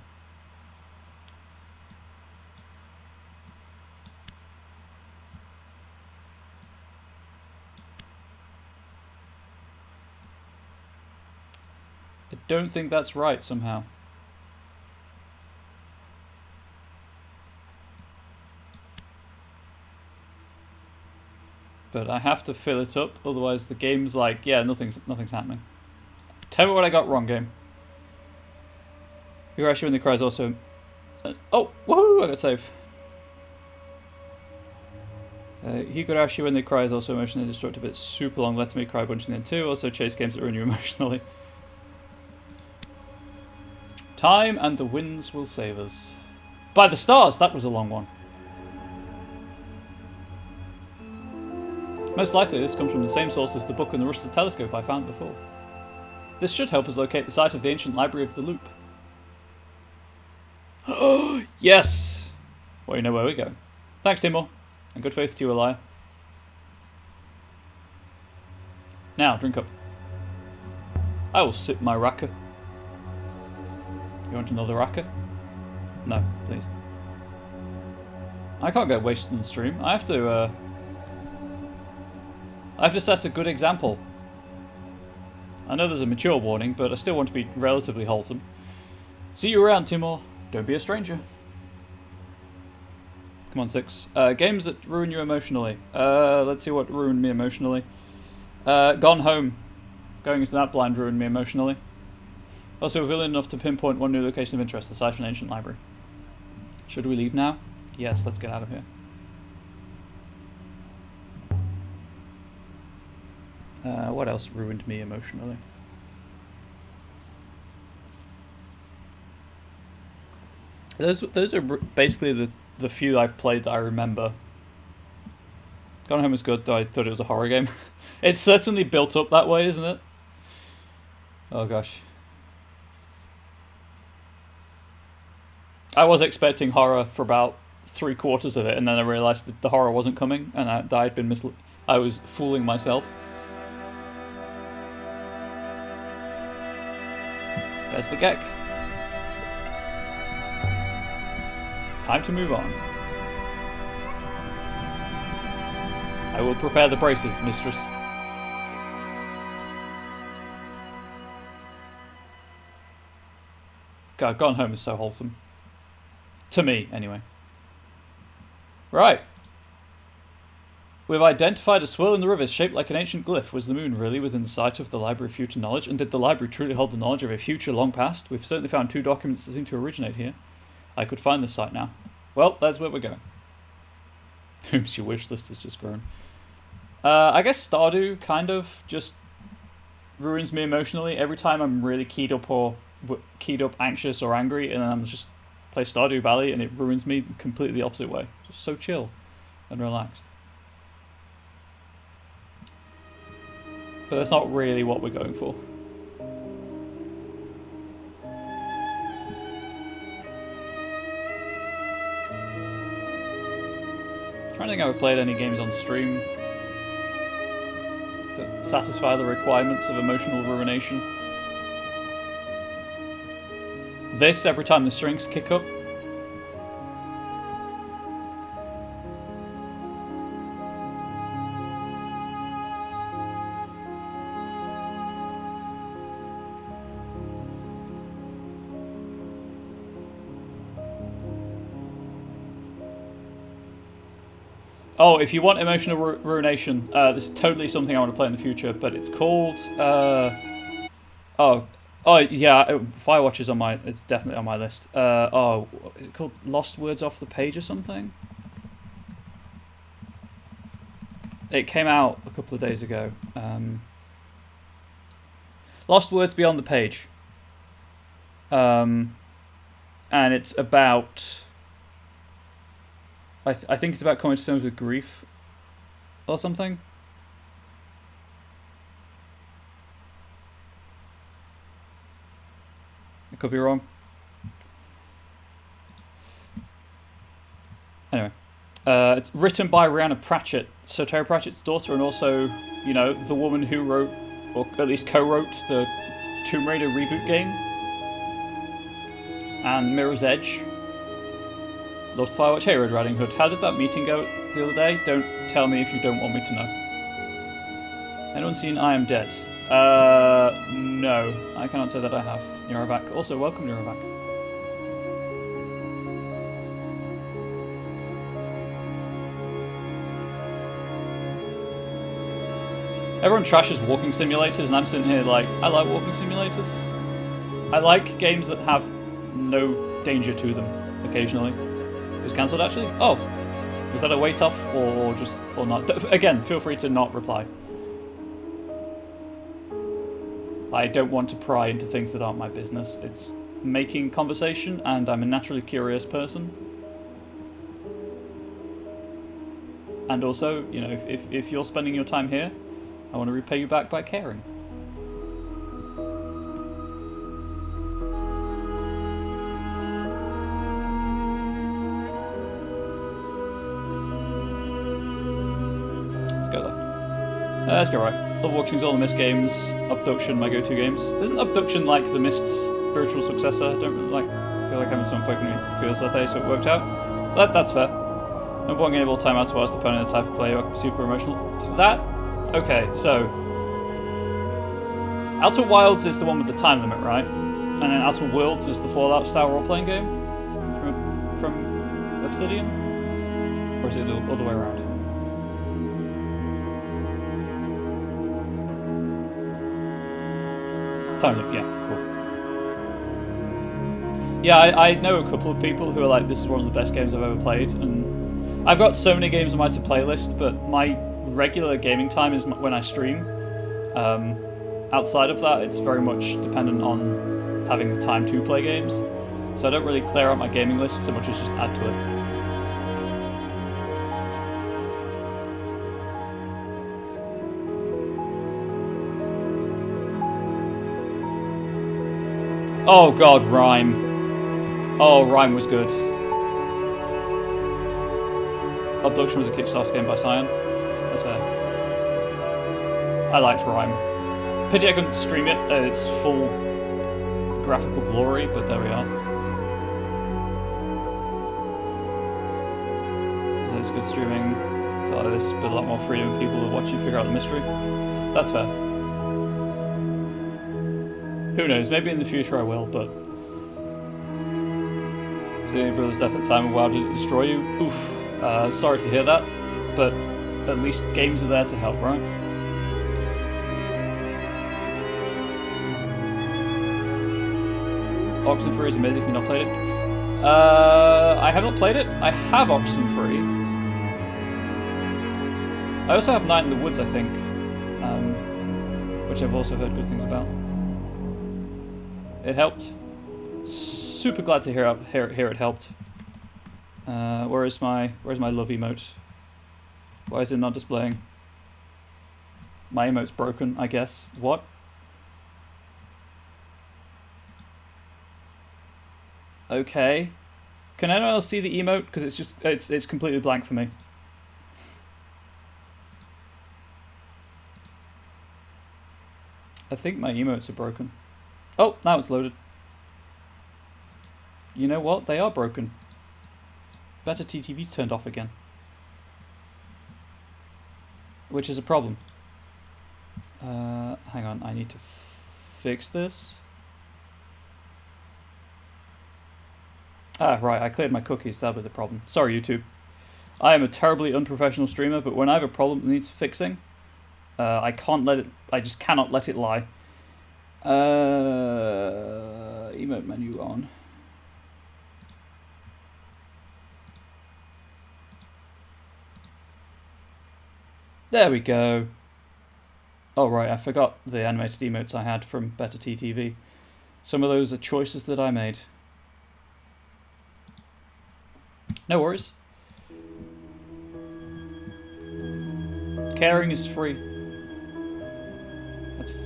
I don't think that's right somehow. But I have to fill it up, otherwise the game's like, yeah, nothing's happening. Tell me what I got wrong, game. Higurashi when they cry is also... oh, woohoo! I got save. Higurashi when they cry is also emotionally destructive. It's super long. Let Me Cry a bunch in the end too. Also chase games that ruin you emotionally. Time and the winds will save us. By the stars! That was a long one. Most likely this comes from the same source as the book and the rusted telescope I found before. This should help us locate the site of the ancient library of the loop. Oh, yes! Well, you know where we go. Thanks, Timor. And good faith to you, Elia. Now, drink up. I will sip my raka. You want another raka? No, please. I can't get wasted on the stream. I have to set a good example. I know there's a mature warning, but I still want to be relatively wholesome. See you around, Timor. Don't be a stranger. Come on, 6. Games that ruin you emotionally. Let's see what ruined me emotionally. Gone Home. Going into that blind ruined me emotionally. Also, villain enough to pinpoint one new location of interest, the site of an ancient library. Should we leave now? Yes, let's get out of here. What else ruined me emotionally? Those are basically the few I've played that I remember. Gone Home is good, though I thought it was a horror game. It's certainly built up that way, isn't it? Oh gosh. I was expecting horror for about 3/4 of it, and then I realised that the horror wasn't coming, and I was fooling myself. There's the Gek. Time to move on. I will prepare the braces, mistress. God, Gone Home is so wholesome. To me, anyway. Right. We've identified a swirl in the river shaped like an ancient glyph. Was the moon really within sight of the Library of Future Knowledge? And did the library truly hold the knowledge of a future long past? We've certainly found 2 documents that seem to originate here. I could find this site now. Well, that's where we're going. Oops, your wish list has just grown. I guess Stardew kind of just ruins me emotionally. Every time I'm really keyed up, anxious, or angry, and then I'm just play Stardew Valley, and it ruins me completely the opposite way. Just so chill and relaxed. But that's not really what we're going for. I'm trying to think if I've played any games on stream that satisfy the requirements of emotional ruination. This, every time the strings kick up. Oh, if you want emotional ruination, this is totally something I want to play in the future, but it's called... Oh, yeah, Firewatch is on my... It's definitely on my list. Is it called Lost Words Off the Page or something? It came out a couple of days ago. Lost Words Beyond the Page. And it's about... I think it's about coming to terms with grief or something. Could be wrong. Anyway. It's written by Rhianna Pratchett, so Terry Pratchett's daughter, and also, you know, the woman who wrote, or at least co-wrote, the Tomb Raider reboot game. And Mirror's Edge. Loved Firewatch. Hey, Red Riding Hood. How did that meeting go the other day? Don't tell me if you don't want me to know. Anyone seen I Am Dead? No. I cannot say that I have. Neurovac. Also, welcome, Neurovac. Everyone trashes walking simulators, and I'm sitting here like, I like walking simulators. I like games that have no danger to them, occasionally. It was cancelled, actually? Oh. Was that a wait off, or just, or not? Again, feel free to not reply. I don't want to pry into things that aren't my business. It's making conversation, and I'm a naturally curious person. And also, you know, if you're spending your time here, I want to repay you back by caring. Let's go left. Let's go right. Love Walking's all the Mist games. Abduction, my go-to games. Isn't Abduction like the Mist's spiritual successor? I don't really feel like having someone poking me feels that day, so it worked out. That's fair. No one game all time out to watch the opponent, the type of player super emotional. That. Okay, so Outer Wilds is the one with the time limit, right? And then Outer Worlds is the Fallout style role-playing game from Obsidian, or is it the other way around? Time limit, yeah, cool. Yeah, I know a couple of people who are like, this is one of the best games I've ever played, and I've got so many games on my to-play list, but my regular gaming time is when I stream. Outside of that, it's very much dependent on having the time to play games. So I don't really clear out my gaming list so much as just add to it. Oh god, Rhyme. Oh, Rhyme was good. Abduction was a Kickstarter game by Cyan. That's fair. I liked Rhyme. Pity I couldn't stream it at its full graphical glory, but there we are. There's good streaming. So there's a lot more freedom of people to watch you figure out the mystery. That's fair. Who knows? Maybe in the future I will, but... Seeing your brother's death at the time of WoW did it destroy you? Oof. Sorry to hear that, but at least games are there to help, right? Oxenfree is amazing if you've not played it. I have not played it. I have Oxenfree. I also have Night in the Woods, I think, which I've also heard good things about. It helped. Super glad to hear it helped. Where's my love emote? Why is it not displaying? My emote's broken, I guess. What? Okay. Can anyone else see the emote? Because it's completely blank for me. I think my emotes are broken. Oh, now it's loaded. You know what? They are broken. Better TTV turned off again. Which is a problem. Hang on, I need to fix this. Ah, right, I cleared my cookies, that'll be the problem. Sorry, YouTube. I am a terribly unprofessional streamer, but when I have a problem that needs fixing, I just cannot let it lie. Emote menu on. There we go. Oh right, I forgot the animated emotes I had from Better TTV. Some of those are choices that I made. No worries. Caring is free. That's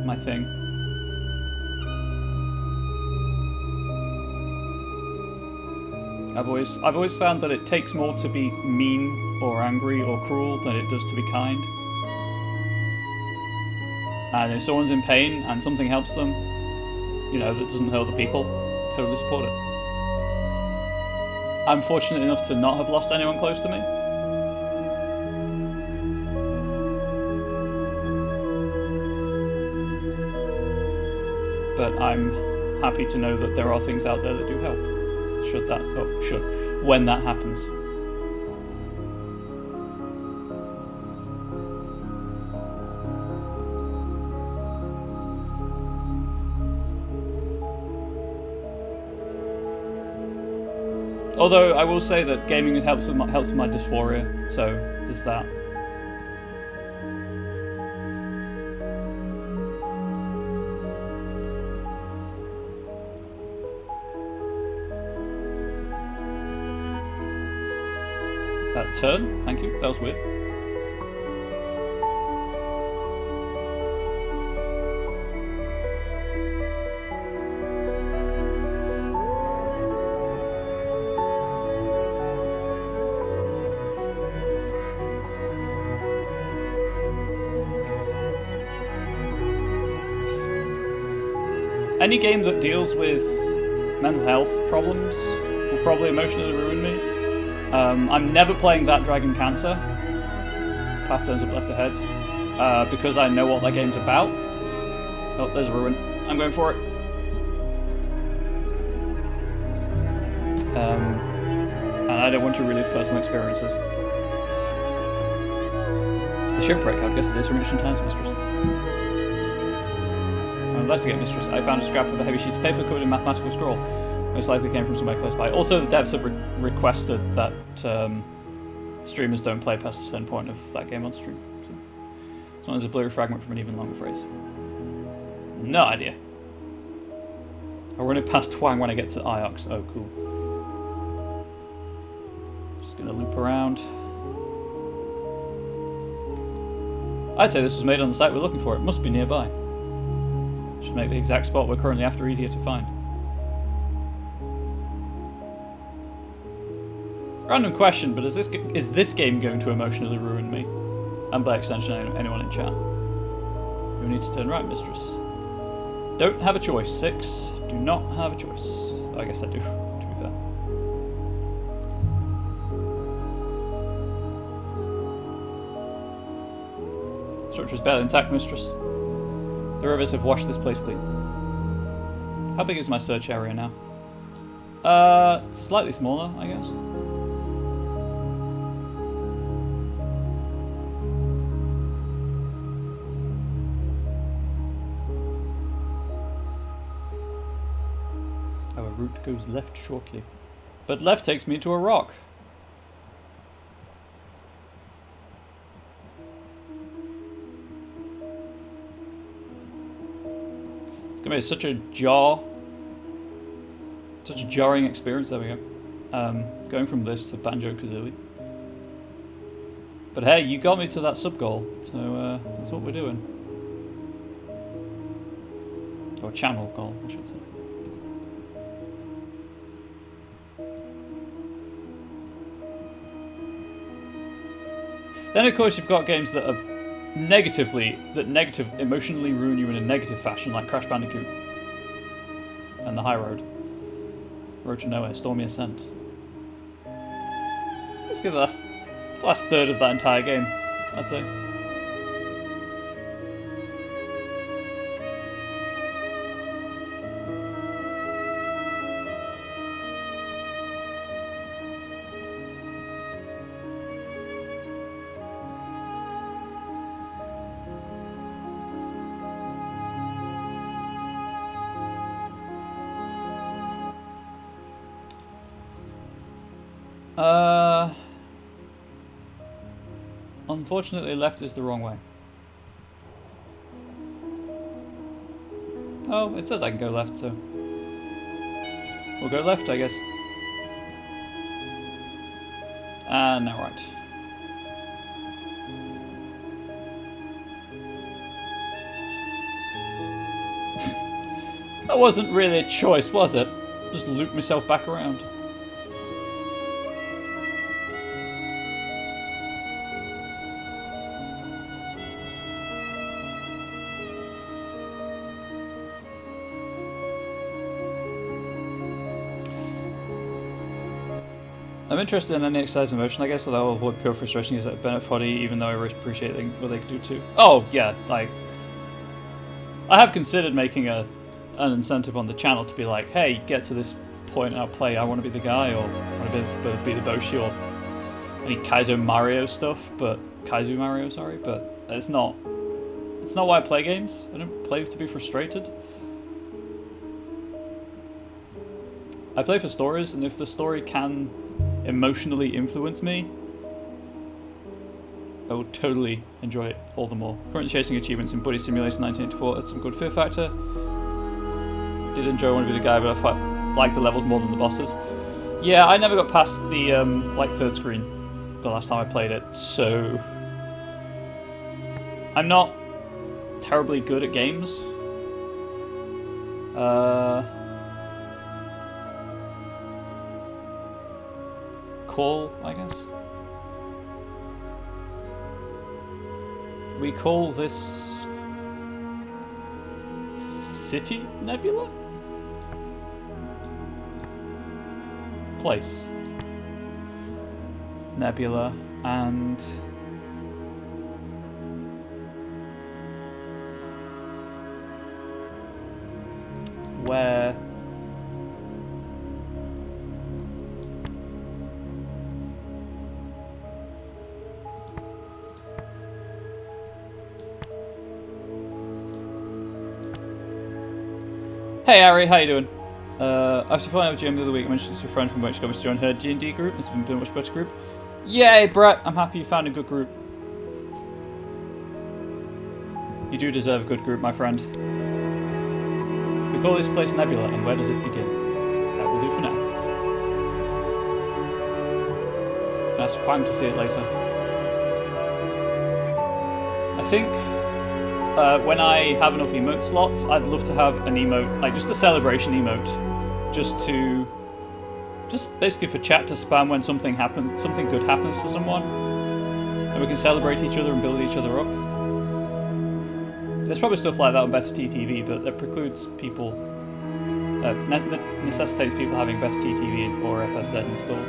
my thing. I've always found that it takes more to be mean or angry or cruel than it does to be kind. And if someone's in pain and something helps them, you know, that doesn't hurt the people, totally support it. I'm fortunate enough to not have lost anyone close to me. But I'm happy to know that there are things out there that do help. When that happens. Although I will say that gaming helps with my dysphoria, so there's that. Turn? Thank you. That was weird. Any game that deals with mental health problems will probably emotionally ruin me. I'm never playing That Dragon Cancer. Path turns up left ahead. Because I know what that game's about. Oh, there's a ruin. I'm going for it. And I don't want to relive personal experiences. The shipwreck, I guess it is from Ancient Times, Mistress. Investigate, Mistress. I found a scrap of a heavy sheet of paper covered in mathematical scroll. Most likely came from somewhere close by. Also, the devs have requested that streamers don't play past a certain point of that game on stream. So, as long as a blurry fragment from an even longer phrase. No idea. I'll run it past Huang when I get to Iox. Oh, cool. Just gonna loop around. I'd say this was made on the site we're looking for. It must be nearby. Should make the exact spot we're currently after easier to find. Random question, but is this game going to emotionally ruin me? And by extension, anyone in chat? You need to turn right, Mistress. Don't have a choice. 6. Do not have a choice. I guess I do, to be fair. Structure is barely intact, Mistress. The rivers have washed this place clean. How big is my search area now? Slightly smaller, I guess. Our route goes left shortly. But left takes me to a rock. It's gonna be such a jarring experience. There we go. Going from this to Banjo-Kazooie. But hey, you got me to that sub goal, so that's what we're doing. Or channel goal, I should say. Then of course you've got games that are emotionally ruin you in a negative fashion, like Crash Bandicoot and The High Road. Road to Nowhere, Stormy Ascent. Let's give the last third of that entire game, I'd say. Unfortunately, left is the wrong way. Oh, it says I can go left, so we'll go left, I guess. And now right. That wasn't really a choice, was it? Just loop myself back around. I'm interested in any exercise emotion, I guess, although I'll avoid pure frustration because I've been at foddy, even though I really appreciate what they can do too. Oh, yeah, like... I have considered making an incentive on the channel to be like, hey, get to this point and I'll play I Want to Be the Guy, or I Want to be the Boshi, or any Kaizo Mario stuff, but... Kaizo Mario, sorry, but it's not why I play games. I don't play to be frustrated. I play for stories, and if the story can emotionally influence me, I will totally enjoy it all the more. Currently chasing achievements in Buddy Simulator 1984 had some good fear factor. Did enjoy I Want to Be the Guy, but I like the levels more than the bosses. Yeah, I never got past the like third screen the last time I played it, so I'm not terribly good at games. Call, I guess. We call this City Nebula? Place. Nebula, and where Hey Ari, how you doing? After finding out GM the other week, I mentioned to a friend from which got me to join her D&D group. It's been a much better group. Yay, Brett! I'm happy you found a good group. You do deserve a good group, my friend. We call this place Nebula, and where does it begin? That will do for now. Can ask Huang to see it later. I think when I have enough emote slots, I'd love to have an emote, like just a celebration emote, just basically for chat to spam when something good happens for someone, and we can celebrate each other and build each other up. There's probably stuff like that on Best TTV, but that precludes people, necessitates people having Best TTV or FSZ installed.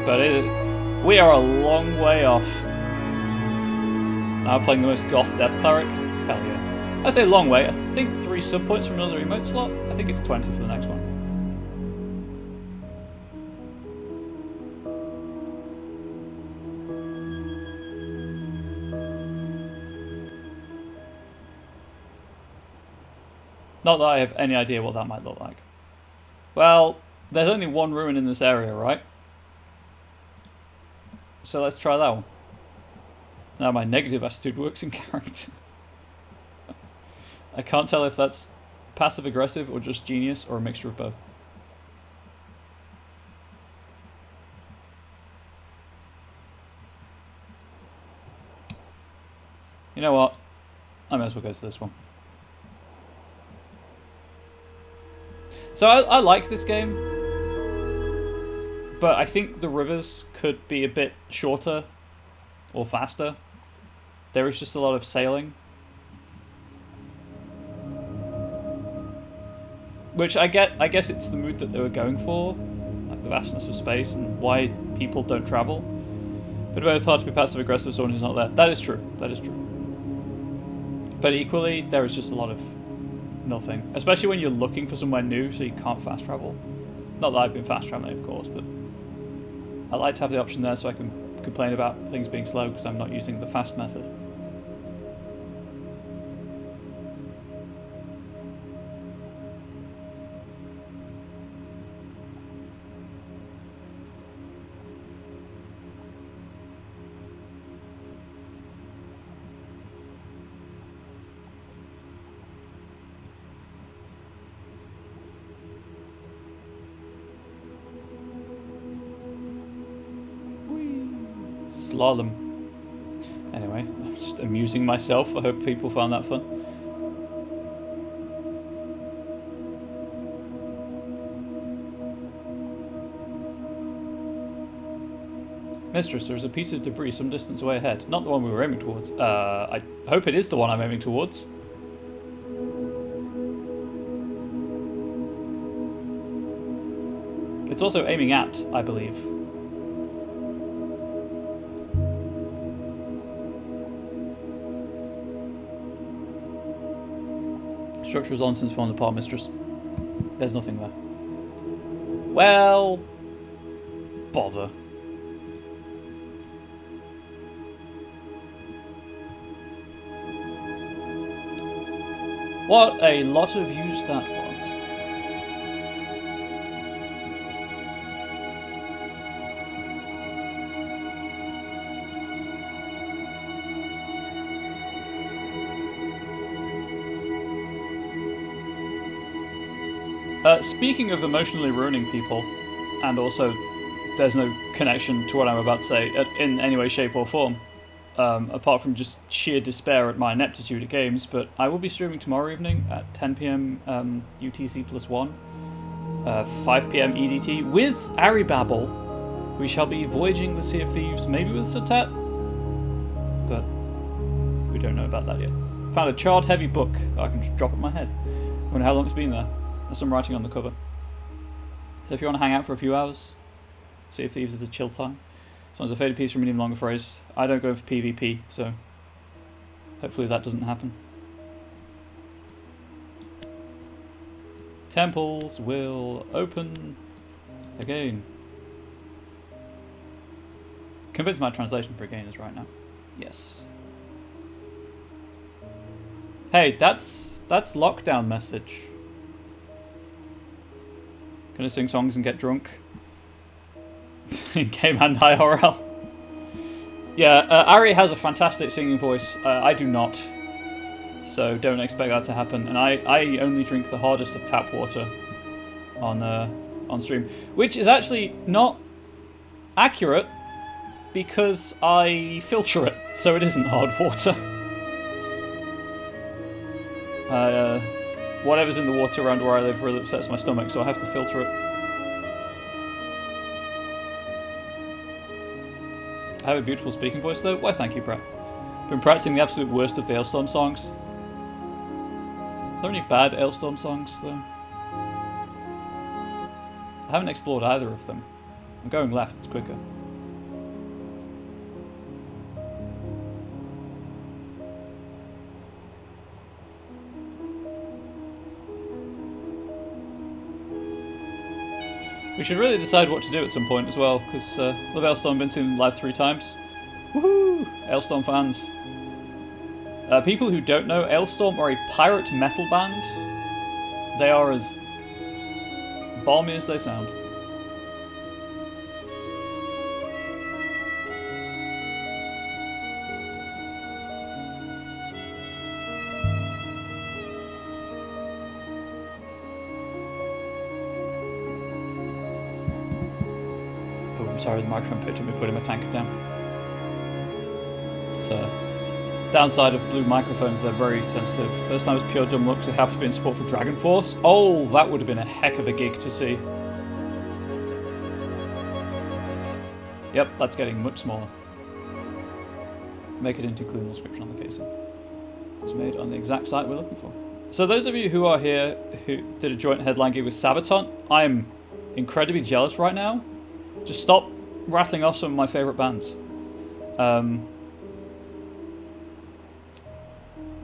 But we are a long way off. Now playing the most goth death cleric? Hell yeah. I say long way, I think 3 sub points from another emote slot. I think it's 20 for the next one. Not that I have any idea what that might look like. Well, there's only one ruin in this area, right? So let's try that one. Now my negative attitude works in character. I can't tell if that's passive aggressive or just genius or a mixture of both. You know what? I may as well go to this one. So I like this game, but I think the rivers could be a bit shorter or faster. There is just a lot of sailing. Which I guess it's the mood that they were going for, like the vastness of space and why people don't travel. But it's both hard to be passive aggressive with someone who's not there. That is true. That is true. But equally, there is just a lot of nothing. Especially when you're looking for somewhere new, so you can't fast travel. Not that I've been fast traveling, of course, but I like to have the option there so I can complain about things being slow because I'm not using the fast method. Slalom. Anyway, I'm just amusing myself. I hope people found that fun. Mistress, there is a piece of debris some distance away ahead. Not the one we were aiming towards. I hope it is the one I'm aiming towards. It's also aiming at, I believe. Structure is on since falling apart, Mistress. There's nothing there. Well... bother. What a lot of use that was. Speaking of emotionally ruining people, and also there's no connection to what I'm about to say in any way, shape or form, apart from just sheer despair at my ineptitude at games, but I will be streaming tomorrow evening at 10 PM UTC +1, 5 PM EDT, with Aribabble. We shall be voyaging the Sea of Thieves, maybe with Satet, but we don't know about that yet. Found a charred heavy book I can just drop at my head. I wonder how long it's been there. There's some writing on the cover. So if you want to hang out for a few hours, Sea of Thieves is a chill time. As long as a faded piece from medium longer phrase. I don't go for PvP, so hopefully that doesn't happen. Temples will open again. Convinced my translation for again is right now. Yes. Hey, that's lockdown message. Gonna sing songs and get drunk. In game and IRL. Yeah, Ari has a fantastic singing voice. I do not. So don't expect that to happen. And I only drink the hardest of tap water on stream. Which is actually not accurate because I filter it, so it isn't hard water. Whatever's in the water around where I live really upsets my stomach, so I have to filter it. I have a beautiful speaking voice though. Why, thank you, Brett. Been practicing the absolute worst of the Ailstorm songs. Are there any bad Ailstorm songs though? I haven't explored either of them. I'm going left, it's quicker. We should really decide what to do at some point as well, because love Ailstorm, been seen live 3 times. Woohoo! Ailstorm fans. People who don't know, Ailstorm are a pirate metal band. They are as balmy as they sound. Sorry, the microphone picked up me putting my tank down. So, downside of blue microphones, they're very sensitive. First time was pure dumb luck because it happened to be in support for Dragon Force. Oh, that would have been a heck of a gig to see. Yep, that's getting much smaller. Make it into include inscription on the casing. It's made on the exact site we're looking for. So those of you who are here who did a joint headline gig with Sabaton, I'm incredibly jealous right now. Just stop rattling off some of my favourite bands.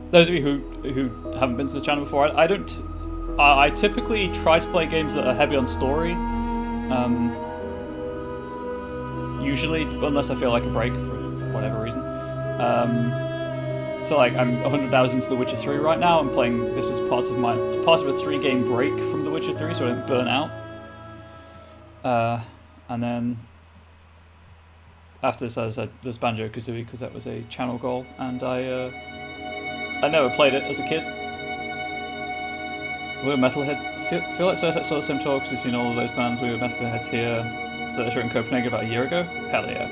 Those of you who haven't been to the channel before, I typically try to play games that are heavy on story. Usually, unless I feel like a break for whatever reason. So like I'm 100 hours into The Witcher 3 right now. I'm playing this as part of a 3-game break from The Witcher 3, so I don't burn out. And then after this, as I said, there's Banjo-Kazooie because that was a channel goal, and I never played it as a kid. We were metalheads. I feel like Saw the same talks. I've seen all of those bands. We were metalheads here. So they were in Copenhagen about a year ago. Hell yeah!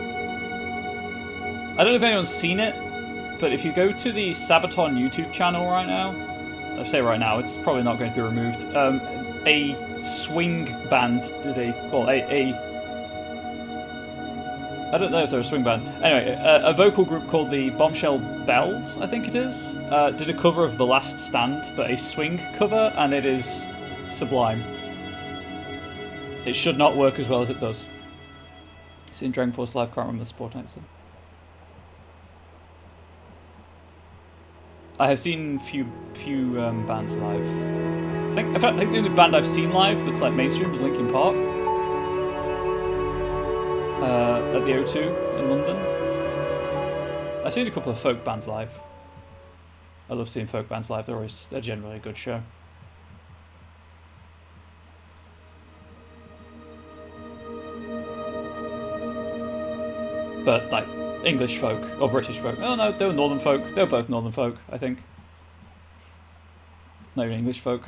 I don't know if anyone's seen it, but if you go to the Sabaton YouTube channel right now, I say right now, it's probably not going to be removed. A swing band did a I don't know if they're a swing band. Anyway, a vocal group called the Bombshell Bells, I think it is, did a cover of The Last Stand, but a swing cover, and it is sublime. It should not work as well as it does. Seen Dragon Force live, can't remember the sport actually. I have seen few bands live. I think the only band I've seen live that's like mainstream is Linkin Park. At the O2 in London. I've seen a couple of folk bands live. I love seeing folk bands live. They're generally a good show. But like English folk or British folk. Oh no, they were Northern folk. They were both Northern folk, I think. No English folk.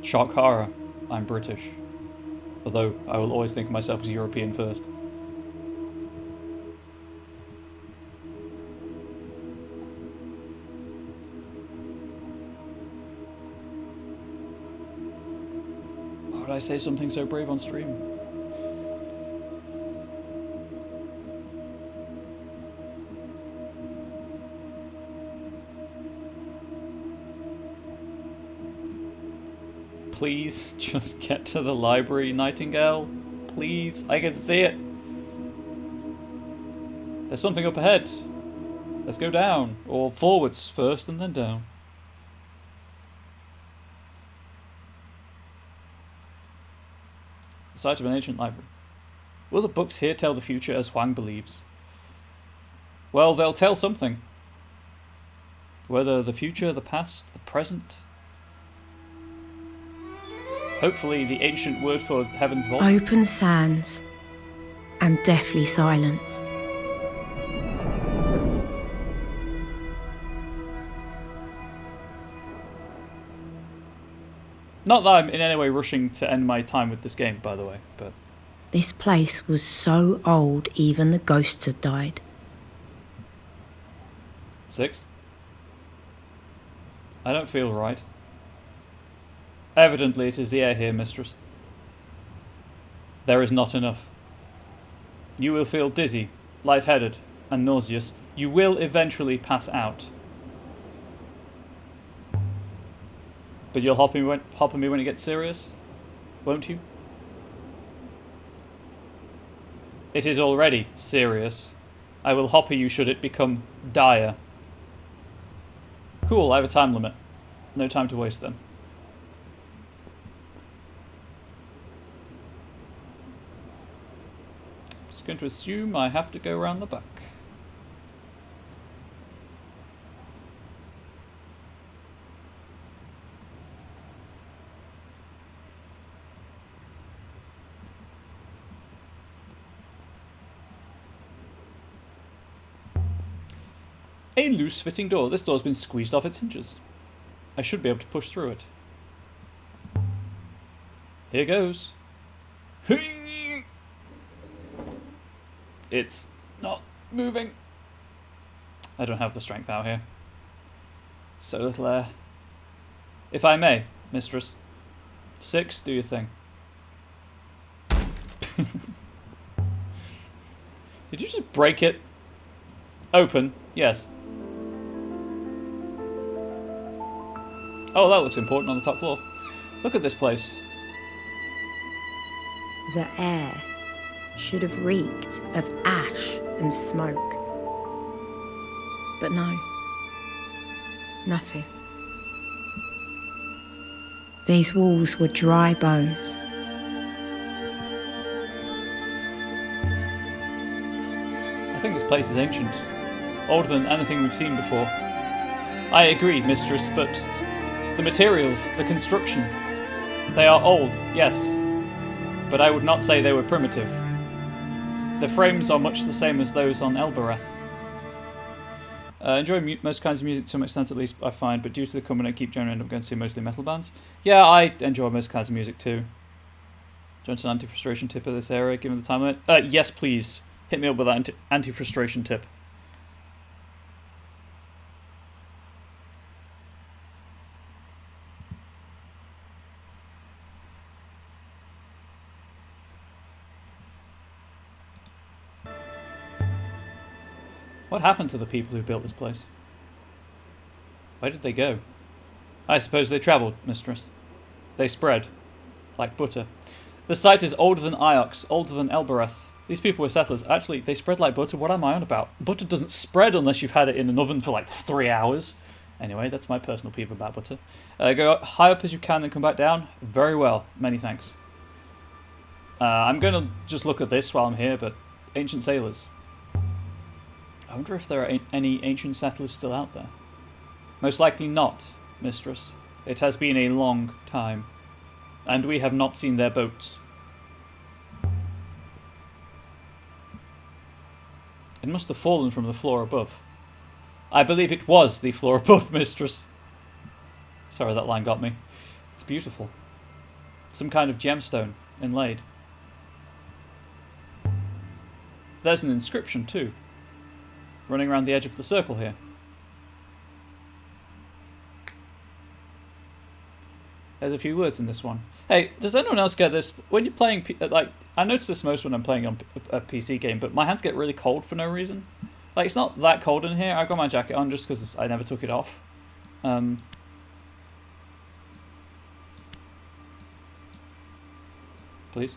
Shock horror. I'm British. Although I will always think of myself as European first. Why would I say something so brave on stream? Please, just get to the library, Nightingale. Please, I can see it. There's something up ahead. Let's go down. Or forwards first and then down. The site of an ancient library. Will the books here tell the future as Huang believes? Well, they'll tell something. Whether the future, the past, the present... Hopefully the ancient word for heaven's vault. Open sands and deathly silence. Not that I'm in any way rushing to end my time with this game, by the way, but... This place was so old even the ghosts had died. 6? I don't feel right. Evidently it is the air here, mistress. There is not enough. You will feel dizzy, lightheaded, and nauseous. You will eventually pass out. But you'll hop on me when it gets serious, won't you? It is already serious. I will hopper you should it become dire. Cool, I have a time limit. No time to waste then. Just going to assume I have to go around the back. A loose-fitting door. This door's been squeezed off its hinges. I should be able to push through it. Here goes. It's not moving. I don't have the strength out here. So little air. If I may, mistress. 6, do your thing. Did you just break it? Open, yes. Oh, that looks important on the top floor. Look at this place. The air should have reeked of ash and smoke. But no. Nothing. These walls were dry bones. I think this place is ancient. Older than anything we've seen before. I agree, mistress, but the materials, the construction, they are old, yes. But I would not say they were primitive. The frames are much the same as those on Elbereth. Enjoy most kinds of music to some extent at least, I find, but due to the company I keep generally end up going to see mostly metal bands. Yeah, I enjoy most kinds of music too. Do you want an anti-frustration tip of this area, given the time limit? Yes, please. Hit me up with that anti-frustration tip. What happened to the people who built this place? Where did they go? I suppose they travelled, mistress. They spread. Like butter. The site is older than Iox, older than Elbereth. These people were settlers. Actually, they spread like butter. What am I on about? Butter doesn't spread unless you've had it in an oven for like 3 hours. Anyway, that's my personal peeve about butter. Go high up as you can and come back down. Very well. Many thanks. I'm going to just look at this while I'm here, but ancient sailors. I wonder if there are any ancient settlers still out there. Most likely not, mistress. It has been a long time, and we have not seen their boats. It must have fallen from the floor above. I believe it was the floor above, mistress. Sorry, that line got me. It's beautiful. Some kind of gemstone inlaid. There's an inscription too, running around the edge of the circle here. There's a few words in this one. Hey, does anyone else get this? When you're playing, like, I notice this most when I'm playing on a PC game, but my hands get really cold for no reason. Like, it's not that cold in here. I've got my jacket on just because I never took it off. Please?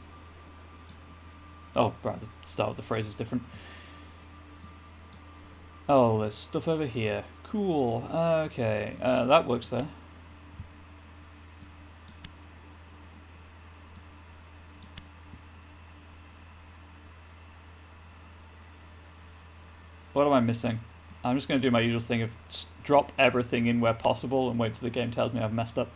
Oh, right, the start of the phrase is different. Oh, there's stuff over here. Cool. Okay, that works there. What am I missing? I'm just going to do my usual thing of drop everything in where possible and wait till the game tells me I've messed up.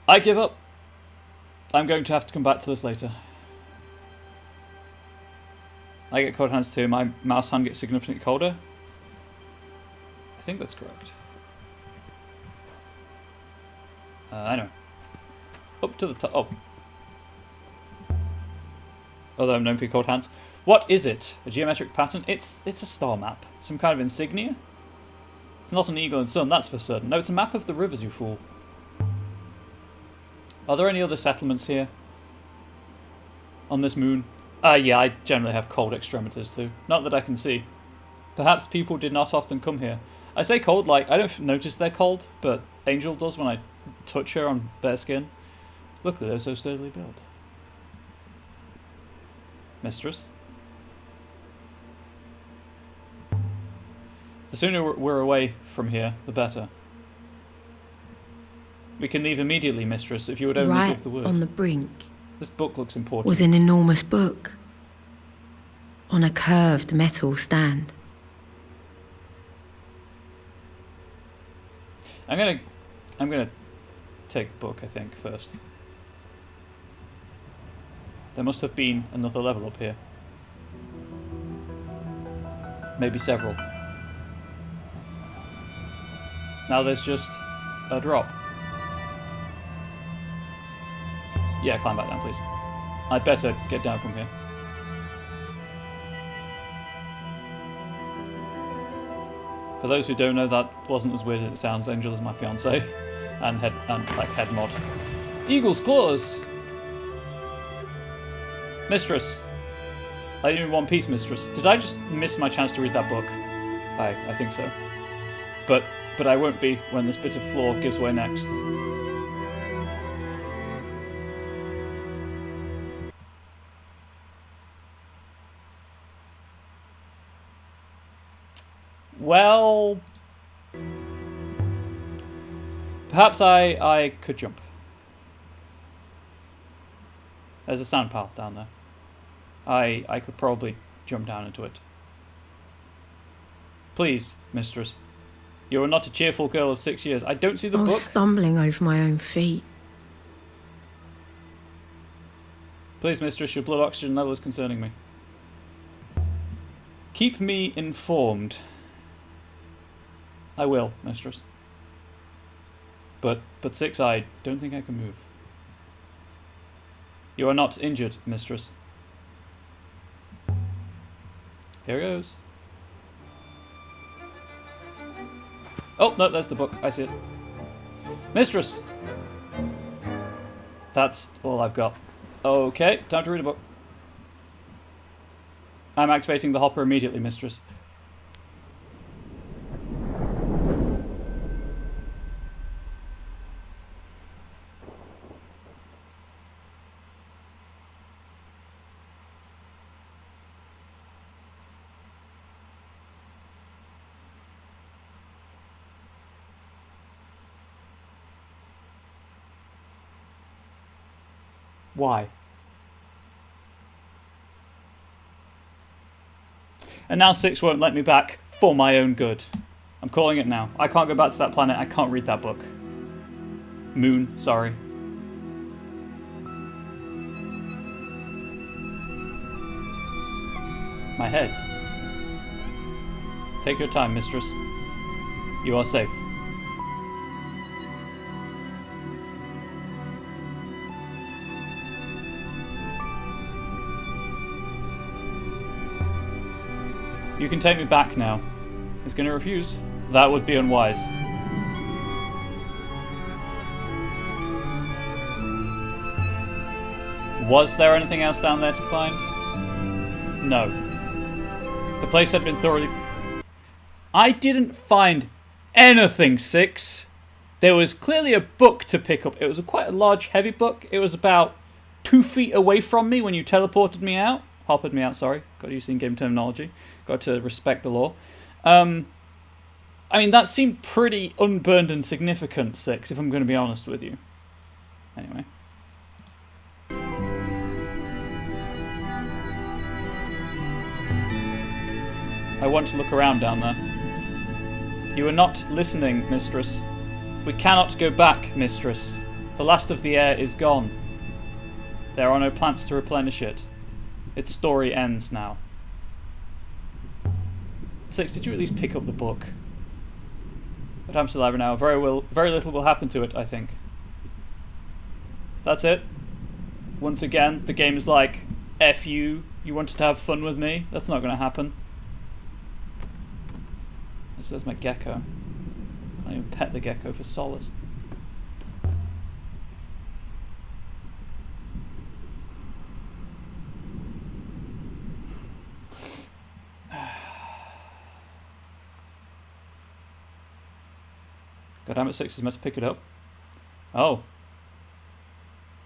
I give up. I'm going to have to come back to this later. I get cold hands too. My mouse hand gets significantly colder. I think that's correct. I know. Up to the top. Oh. Although I'm known for cold hands. What is it? A geometric pattern? It's a star map. Some kind of insignia? It's not an eagle and sun, that's for certain. No, it's a map of the rivers, you fool. Are there any other settlements here? On this moon? Yeah, I generally have cold extremities too. Not that I can see. Perhaps people did not often come here. I say cold like, I don't notice they're cold, but Angel does when I touch her on bare skin. Look, they're so sturdily built. Mistress? The sooner we're away from here, the better. We can leave immediately, mistress, if you would only give the word. Right on the brink. This book looks important. Was an enormous book on a curved metal stand. I'm gonna take the book, I think, first. There must have been another level up here. Maybe several. Now there's just a drop. Yeah, climb back down, please. I'd better get down from here. For those who don't know, that wasn't as weird as it sounds. Angel is my fiance, and head mod. Eagle's claws. Mistress. I didn't even want peace, mistress. Did I just miss my chance to read that book? I think so. But I won't be when this bit of floor gives way next. Well, perhaps I could jump. There's a sand pile down there. I could probably jump down into it. Please, mistress. You are not a cheerful girl of 6 years. I don't see the book. I was stumbling over my own feet. Please, mistress, your blood oxygen level is concerning me. Keep me informed. I will, mistress. But 6, I don't think I can move. You are not injured, mistress. Here goes. Oh, no, there's the book. I see it. Mistress! That's all I've got. Okay, time to read a book. I'm activating the hopper immediately, mistress. Why? And now 6 won't let me back for my own good. I'm calling it now. I can't go back to that planet. I can't read that book. Moon, sorry. My head. Take your time, mistress. You are safe. You can take me back now. He's going to refuse. That would be unwise. Was there anything else down there to find? No. The place had been thoroughly... I didn't find anything, 6. There was clearly a book to pick up. It was quite a large, heavy book. It was about 2 feet away from me when you teleported me out. Hoppered me out, sorry. Got to use in-game terminology. Got to respect the law. I mean, that seemed pretty unburned and significant, 6, if I'm going to be honest with you. Anyway. I want to look around down there. You are not listening, mistress. We cannot go back, mistress. The last of the air is gone. There are no plants to replenish it. Its story ends now. 6, did you at least pick up the book? What happens to the library now? Very little will happen to it, I think. That's it. Once again, the game is like, F you. You wanted to have fun with me? That's not going to happen. There's my gecko. Can't even pet the gecko for solace. Goddammit, 6 is meant to pick it up. Oh.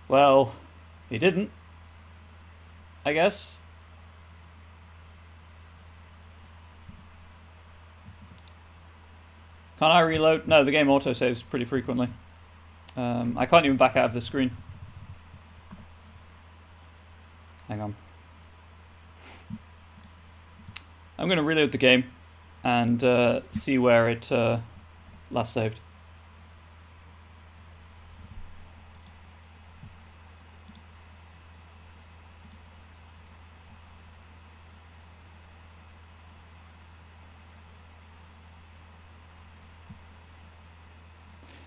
Well, he didn't. I guess. Can't I reload? No, the game autosaves pretty frequently. I can't even back out of the screen. Hang on. I'm going to reload the game and see where it last saved.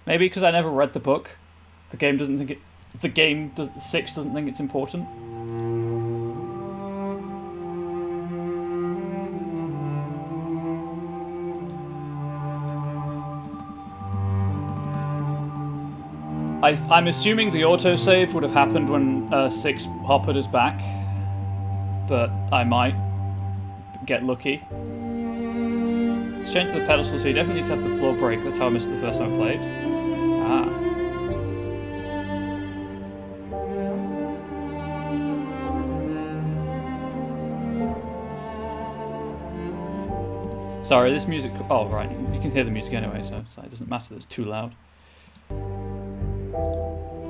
Maybe because I never read the book, the game doesn't think it. The game does. 6 doesn't think it's important. I'm assuming the autosave would have happened when 6 hoppered us back, but I might get lucky. Change to the pedestal, so you definitely need to have the floor break. That's how I missed it the first time I played. Ah. Sorry, this music... Oh, right. You can hear the music anyway, so it doesn't matter that it's too loud.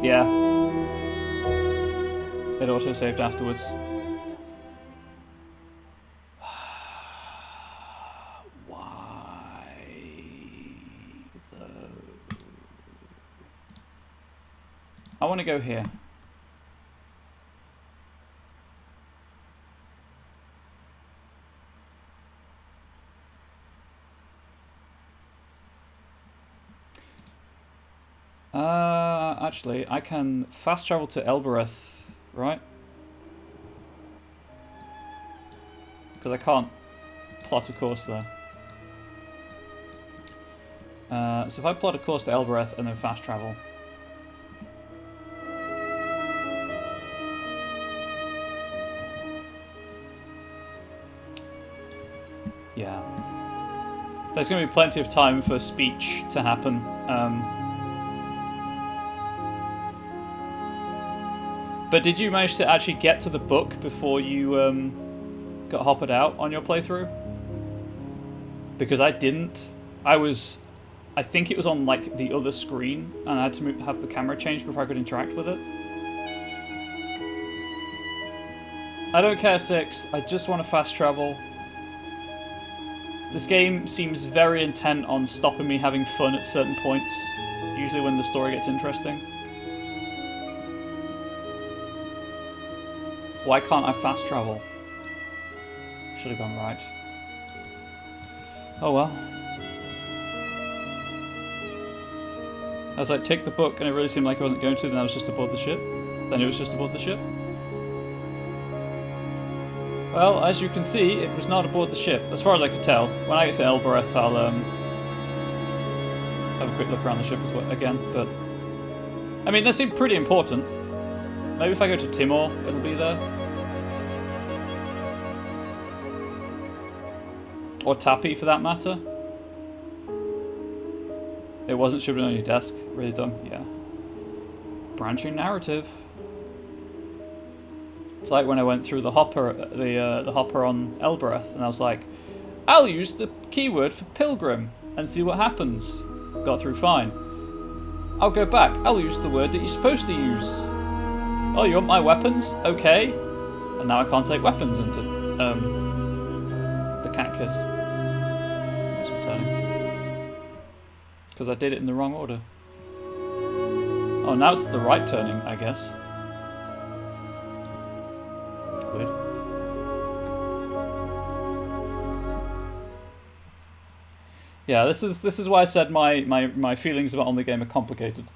Yeah. It auto-saved afterwards. I want to go here. Actually, I can fast travel to Elbereth, right? Because I can't plot a course there. So if I plot a course to Elbereth and then fast travel. Yeah. There's going to be plenty of time for speech to happen. But did you manage to actually get to the book before you got hoppered out on your playthrough? Because I didn't. I think it was on like the other screen, and I had to have the camera changed before I could interact with it. I don't care, 6. I just want to fast travel. This game seems very intent on stopping me having fun at certain points, usually when the story gets interesting. Why can't I fast travel? Should have gone right. Oh well. I was like, take the book, and it really seemed like I wasn't going to, then I was just aboard the ship. Then it was just aboard the ship. Well, as you can see, it was not aboard the ship, as far as I could tell. When I get to Elbereth, I'll have a quick look around the ship as well, again, but... I mean, they seem pretty important. Maybe if I go to Timor, it'll be there. Or Tappy, for that matter. It wasn't, should have been on your desk. Really dumb, yeah. Branching narrative. It's like when I went through the hopper, the hopper on Elbereth, and I was like, I'll use the keyword for pilgrim and see what happens. Got through fine. I'll go back. I'll use the word that you're supposed to use. Oh, you want my weapons? Okay. And now I can't take weapons into the cat kiss. That's returning. Because I did it in the wrong order. Oh, now it's the right turning, I guess. Weird. Yeah, this is why I said my feelings about on the game are complicated.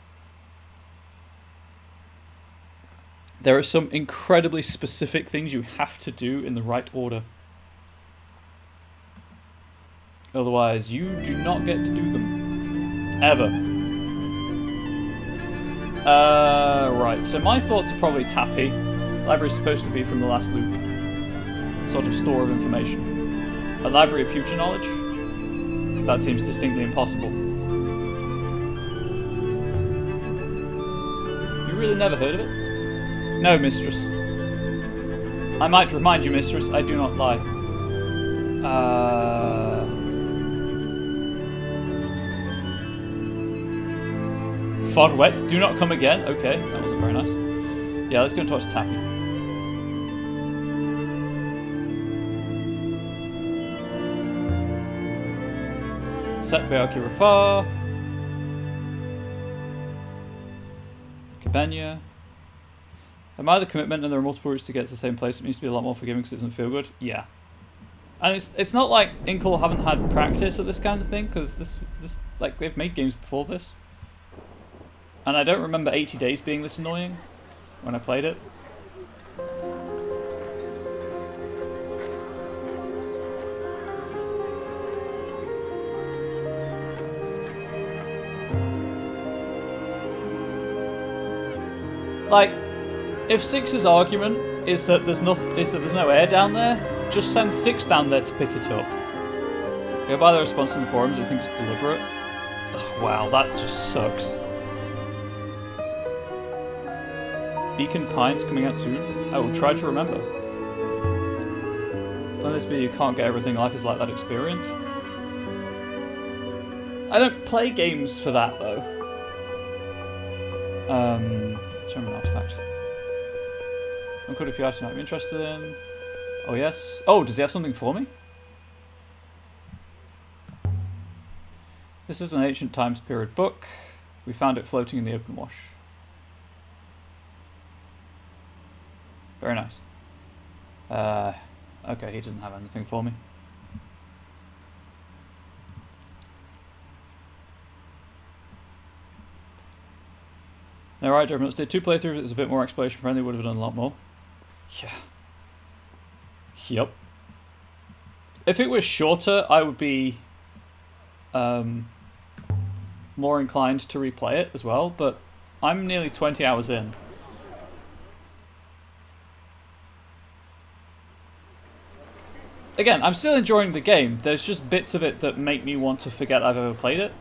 There are some incredibly specific things you have to do in the right order. Otherwise, you do not get to do them. Ever. Right, so my thoughts are probably Tappy. Library's supposed to be from the last loop. Sort of store of information. A library of future knowledge? That seems distinctly impossible. You really never heard of it? No, mistress. I might remind you, mistress, I do not lie. Fod wet, do not come again. Okay, that wasn't very nice. Yeah, let's go and talk to Tappy. Set Beaki Rafar. Cabana. Admire the commitment, and there are multiple routes to get to the same place. It needs to be a lot more forgiving because it doesn't feel good. Yeah. And it's not like Inkle haven't had practice at this kind of thing, because this like they've made games before this. And I don't remember 80 Days being this annoying when I played it. Like, if 6's argument is that there's no air down there, just send 6 down there to pick it up. Go by the response in the forums, I think it's deliberate. Ugh, wow, that just sucks. Beacon Pines coming out soon. I will try to remember. Don't this be you can't get everything, life is like that experience? I don't play games for that though. Show me an artifact. I'm good if you actually might be interested in. Oh yes. Oh, does he have something for me? This is an ancient times period book. We found it floating in the open wash. Very nice. Okay, he doesn't have anything for me. Alright, let's do 2 playthroughs. It's a bit more exploration friendly, would have done a lot more. Yeah. Yup. If it was shorter, I would be more inclined to replay it as well, but I'm nearly 20 hours in. Again, I'm still enjoying the game. There's just bits of it that make me want to forget I've ever played it.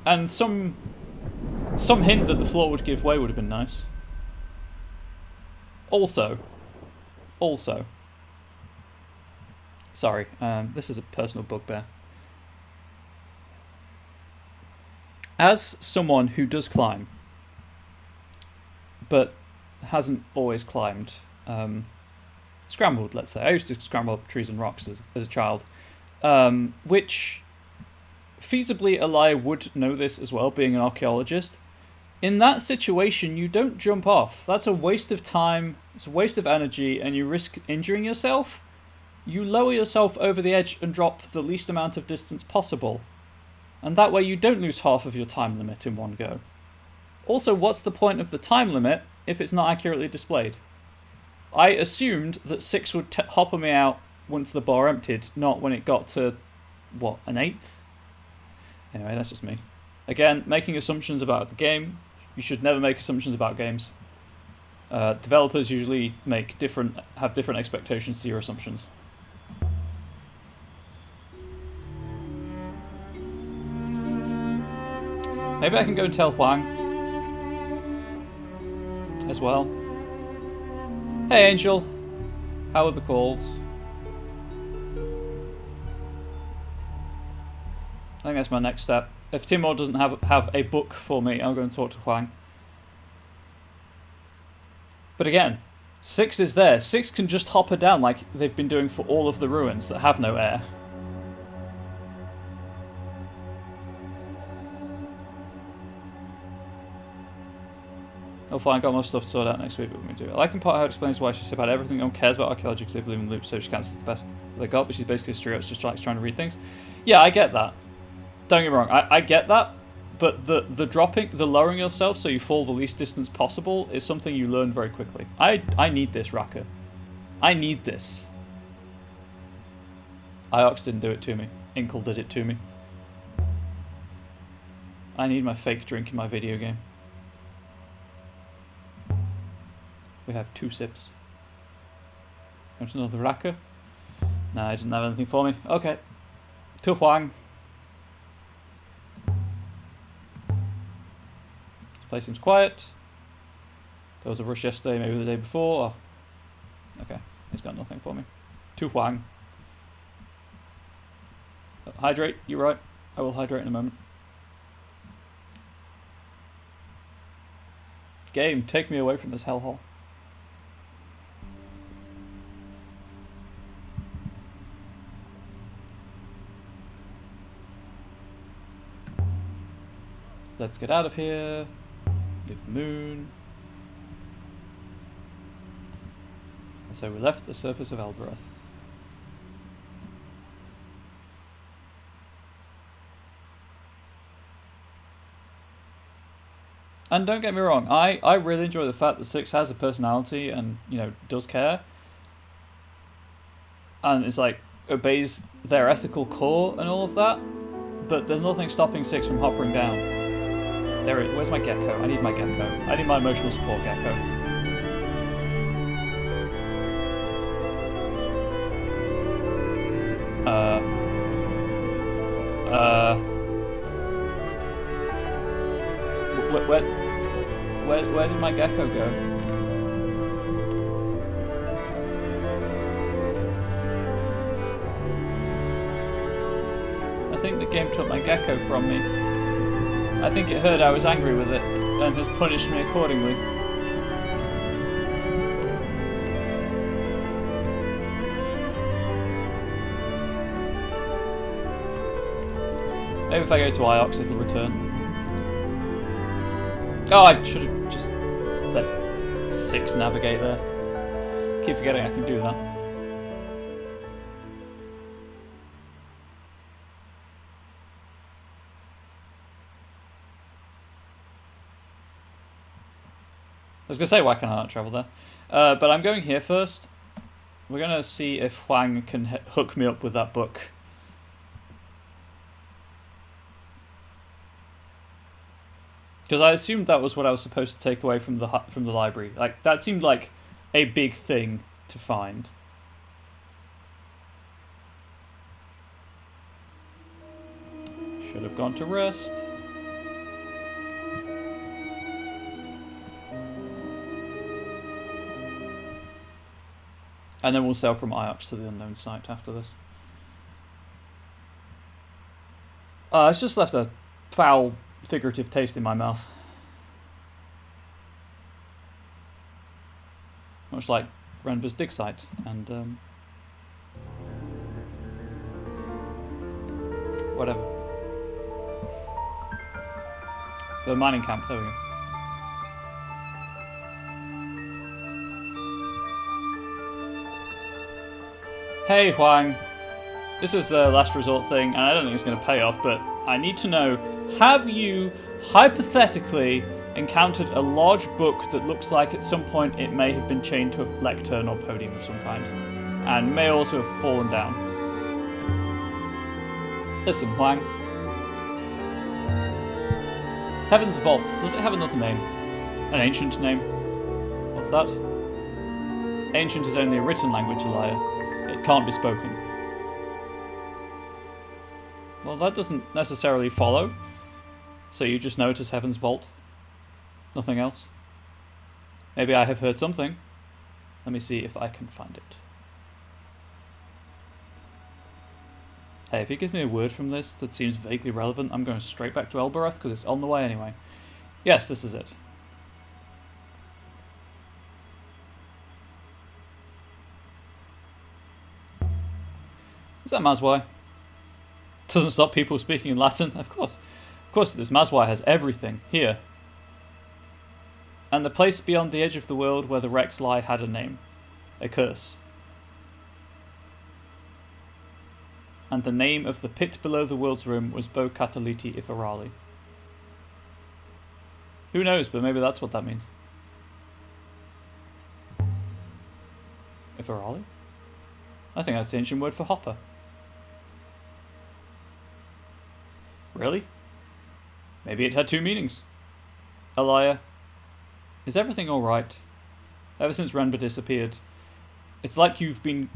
And some hint that the floor would give way would have been nice. Also, sorry, this is a personal bugbear. As someone who does climb, but hasn't always climbed, scrambled, let's say. I used to scramble up trees and rocks as a child, which feasibly Elia would know this as well, being an archaeologist. In that situation, you don't jump off. That's a waste of time, it's a waste of energy, and you risk injuring yourself. You lower yourself over the edge and drop the least amount of distance possible. And that way you don't lose half of your time limit in one go. Also, what's the point of the time limit if it's not accurately displayed? I assumed that 6 would hopper me out once the bar emptied, not when it got to, what, an 8th? Anyway, that's just me. Again, making assumptions about the game. You should never make assumptions about games. Developers usually have different expectations to your assumptions. Maybe I can go and tell Huang as well. Hey Angel, how are the calls? I think that's my next step. If Timur doesn't have a book for me, I'm going to talk to Huang. But again, 6 is there. 6 can just hopper down like they've been doing for all of the ruins that have no air. Oh fine, got more stuff to sort out next week, but when we do it. I like in part how it explains why she said about everything. No one cares about archaeology because they believe in loops, so she cancels the best they got, but she's basically a straight up just likes trying to read things. Yeah, I get that. Don't get me wrong, I get that, but the lowering yourself so you fall the least distance possible is something you learn very quickly. I need this, Raka. I need this. Iox didn't do it to me. Inkle did it to me. I need my fake drink in my video game. We have 2 sips. Want another Raka? Nah, he doesn't have anything for me. Okay. To Huang. This place seems quiet. There was a rush yesterday, maybe the day before. Oh. Okay, he's got nothing for me. To Huang. Hydrate, you're right. I will hydrate in a moment. Game, take me away from this hellhole. Let's get out of here. Leave the moon. And so we left the surface of Elbereth. And don't get me wrong, I really enjoy the fact that 6 has a personality and, you know, does care. And it's like, obeys their ethical core and all of that. But there's nothing stopping 6 from hoppering down. There it is. Where's my gecko? I need my gecko. I need my emotional support gecko. Where did my gecko go? I think the game took my gecko from me. I think it heard I was angry with it and has punished me accordingly. Maybe if I go to Iox it'll return. Oh, I should have just let 6 navigate there. Keep forgetting I can do that. was going to say, why can I not travel there? But I'm going here first. We're going to see if Huang can hook me up with that book. Because I assumed that was what I was supposed to take away from the library. Like, that seemed like a big thing to find. Should have gone to rest. And then we'll sail from Iox to the unknown site after this. It's just left a foul, figurative taste in my mouth. Much like Renber's dig site. And, whatever. The mining camp, there we go. Hey Huang, this is the last resort thing, and I don't think it's going to pay off, but I need to know, have you hypothetically encountered a large book that looks like at some point it may have been chained to a lectern or podium of some kind, and may also have fallen down? Listen, Huang. Heaven's Vault, does it have another name? An ancient name? What's that? Ancient is only a written language, Elia. It can't be spoken. Well, that doesn't necessarily follow. So you just know it as Heaven's Vault? Nothing else? Maybe I have heard something. Let me see if I can find it. Hey, if he gives me a word from this that seems vaguely relevant, I'm going straight back to Elbereth because it's on the way anyway. Yes, this is it. Is that Mazwai? Doesn't stop people speaking in Latin? Of course. Of course, this Mazwai has everything. Here. And the place beyond the edge of the world where the wrecks lie had a name. A curse. And the name of the pit below the world's rim was Bo Cataliti Iferali. Who knows, but maybe that's what that means. Iferali? I think that's the ancient word for hopper. Really? Maybe it had two meanings. Elia, is everything alright? Ever since Renber disappeared, it's like you've been...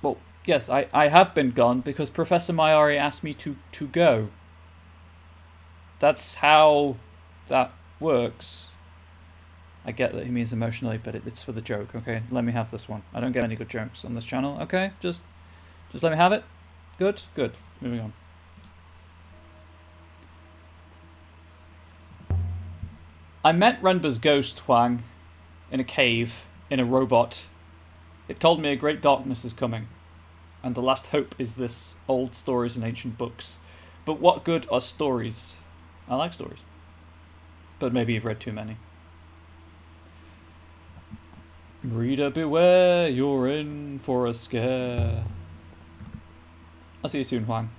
Well, yes, I have been gone because Professor Mayari asked me to go. That's how that works. I get that he means emotionally, but it's for the joke, okay? Let me have this one. I don't get any good jokes on this channel, okay? Just let me have it. Good? Good. Moving on. I met Renber's ghost, Huang, in a cave, in a robot. It told me a great darkness is coming, and the last hope is this, old stories and ancient books. But what good are stories? I like stories. But maybe you've read too many. Reader beware, you're in for a scare. I'll see you soon, Huang.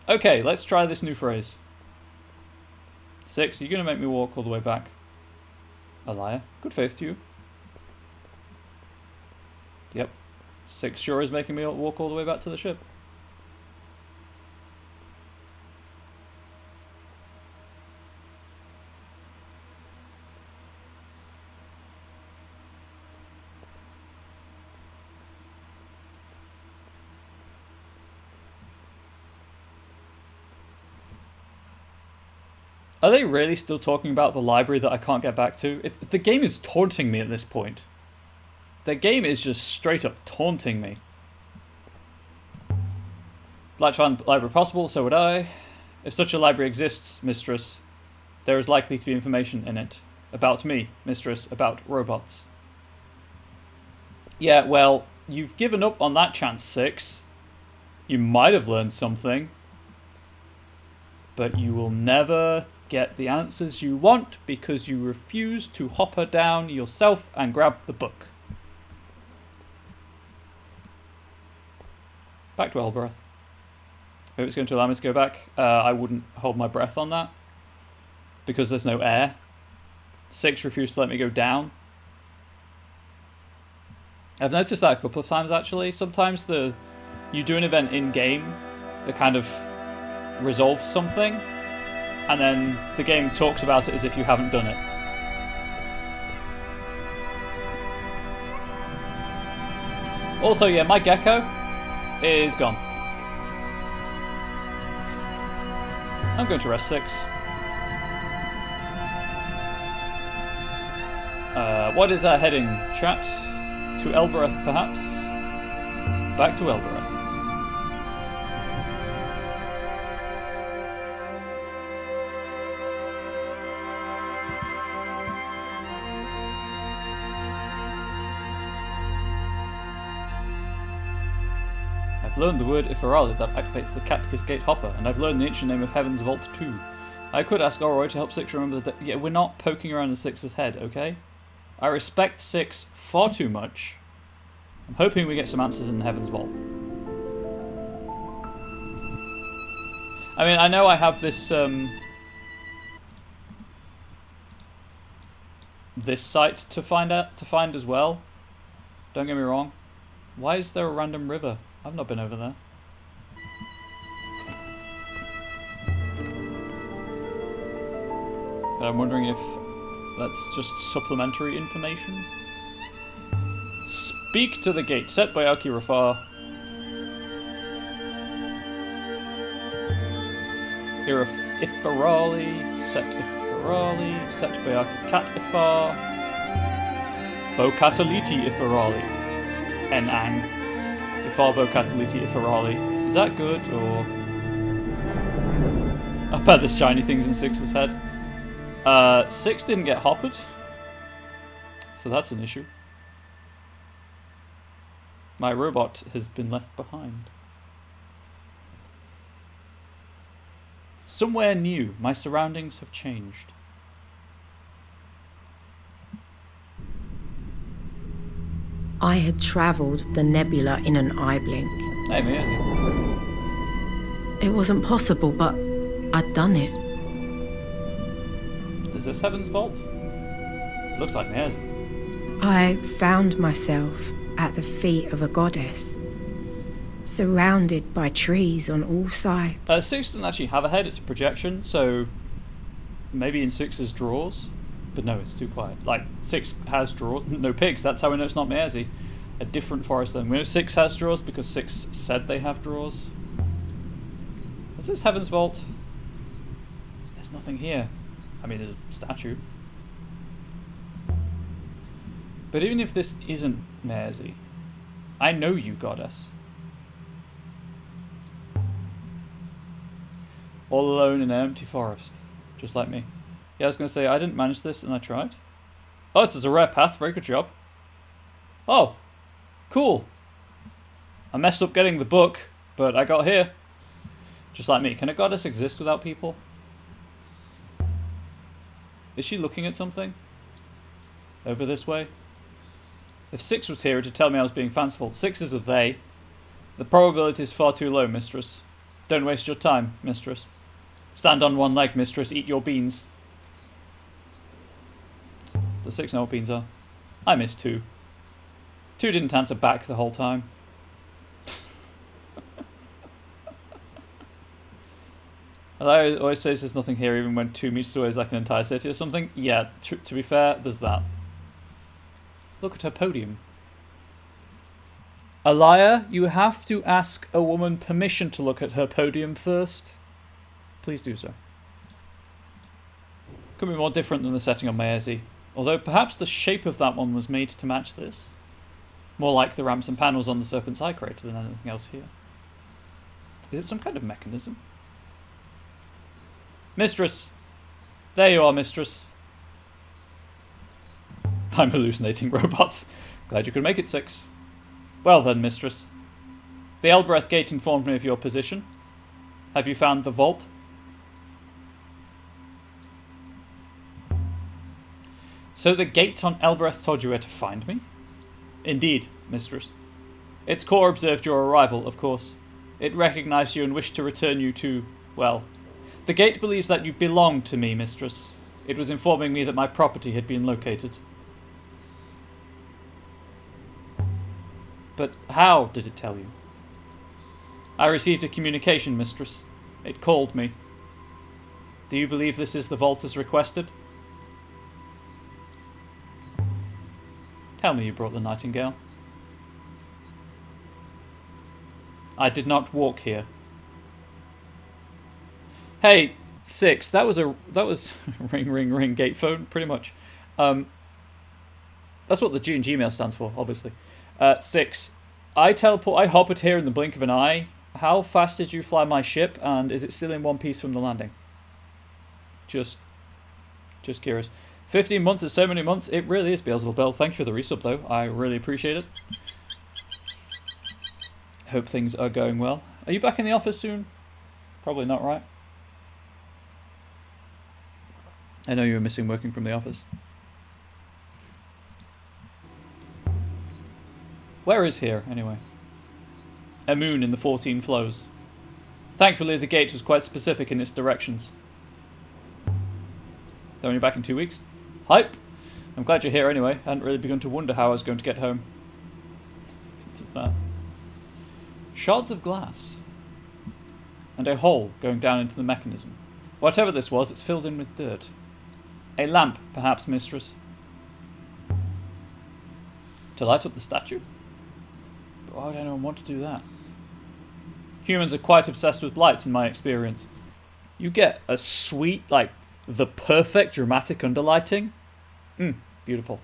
Okay, let's try this new phrase. 6, you're going to make me walk all the way back. A liar. Good faith to you. Yep. 6 sure is making me walk all the way back to the ship. Are they really still talking about the library that I can't get back to? The game is taunting me at this point. The game is just straight up taunting me. Like to find the library possible, so would I. If such a library exists, mistress, there is likely to be information in it. About me, mistress, about robots. Yeah, well, you've given up on that chance, 6. You might have learned something. But you will never get the answers you want because you refuse to hopper down yourself and grab the book. Back to Elbereth. If it's going to allow me to go back, I wouldn't hold my breath on that because there's no air. 6 refused to let me go down. I've noticed that a couple of times, actually. Sometimes you do an event in-game that kind of resolves something, and then the game talks about it as if you haven't done it. Also, yeah, my gecko is gone. I'm going to rest 6. What is our heading, chat? To Elbereth, perhaps? Back to Elbereth. I've learned the word Iferali that activates the Catechist Gate Hopper, and I've learned the ancient name of Heaven's Vault too. I could ask Orroy to help 6 remember the yeah, we're not poking around in 6's head, okay? I respect 6 far too much. I'm hoping we get some answers in Heaven's Vault. I mean, I know I have this this site to find as well. Don't get me wrong. Why is there a random river? I've not been over there. But I'm wondering if that's just supplementary information. Speak to the gate, set by Aki Rafar. Iferali, set by Aki Kat Ifar. Bo Cataliti Iferali. Enang. Ifar Cataliti Iferali. Is that good, or... I bet there's shiny things in 6's head. 6 didn't get hoppered, so that's an issue. My robot has been left behind. Somewhere new. My surroundings have changed. I had travelled the nebula in an eye blink. Hey, Maisie. It wasn't possible, but I'd done it. Is this Heaven's Vault? It looks like Maisie. I found myself at the feet of a goddess, surrounded by trees on all sides. 6 doesn't actually have a head, it's a projection, so maybe in 6's drawers. But no, it's too quiet. Like, 6 has drawers. No pigs, that's how we know it's not Maisie. A different forest then. We know 6 has drawers because 6 said they have drawers. Is this Heaven's Vault? There's nothing here. I mean, there's a statue. But even if this isn't Maisie, I know you, goddess. All alone in an empty forest. Just like me. Yeah, I was going to say, I didn't manage this and I tried. Oh, this is a rare path. Very good job. Oh, cool. I messed up getting the book, but I got here. Just like me. Can a goddess exist without people? Is she looking at something? Over this way? If 6 was here, it'd tell me I was being fanciful. 6 is a they. The probability is far too low, mistress. Don't waste your time, mistress. Stand on one leg, mistress. Eat your beans. Does 6 know what beans are? I missed 2. 2 didn't answer back the whole time. I always says there's nothing here even when 2 meters away is like an entire city or something. Yeah, to be fair, there's that. Look at her podium. Alaya, you have to ask a woman permission to look at her podium first. Please do so. Could be more different than the setting on Maisie. Although perhaps the shape of that one was made to match this. More like the ramps and panels on the Serpent's Eye crater than anything else here. Is it some kind of mechanism? Mistress! There you are, mistress. I'm hallucinating robots. Glad you could make it, 6. Well then, mistress. The Elbereth Gate informed me of your position. Have you found the vault? So the gate on Elbereth told you where to find me? Indeed, mistress. Its core observed your arrival, of course. It recognized you and wished to return you to, well... The gate believes that you belong to me, mistress. It was informing me that my property had been located. But how did it tell you? I received a communication, mistress. It called me. Do you believe this is the vault as requested? Tell me you brought the nightingale. I did not walk here. Hey, 6. That was ring ring ring gate phone, pretty much. That's what the G in Gmail stands for, obviously. 6. I hopped here in the blink of an eye. How fast did you fly my ship, and is it still in one piece from the landing? Just curious. 15 months is so many months. It really is, Beelzebub. Thank you for the resub, though. I really appreciate it. Hope things are going well. Are you back in the office soon? Probably not, right? I know you were missing working from the office. Where is here, anyway? A moon in the 14 flows. Thankfully, the gate was quite specific in its directions. They're only back in 2 weeks. Hype! I'm glad you're here anyway. I hadn't really begun to wonder how I was going to get home. What's that? Shards of glass. And a hole going down into the mechanism. Whatever this was, it's filled in with dirt. A lamp, perhaps, mistress. To light up the statue? But why would anyone want to do that? Humans are quite obsessed with lights in my experience. You get a sweet, like, the perfect dramatic underlighting. Beautiful.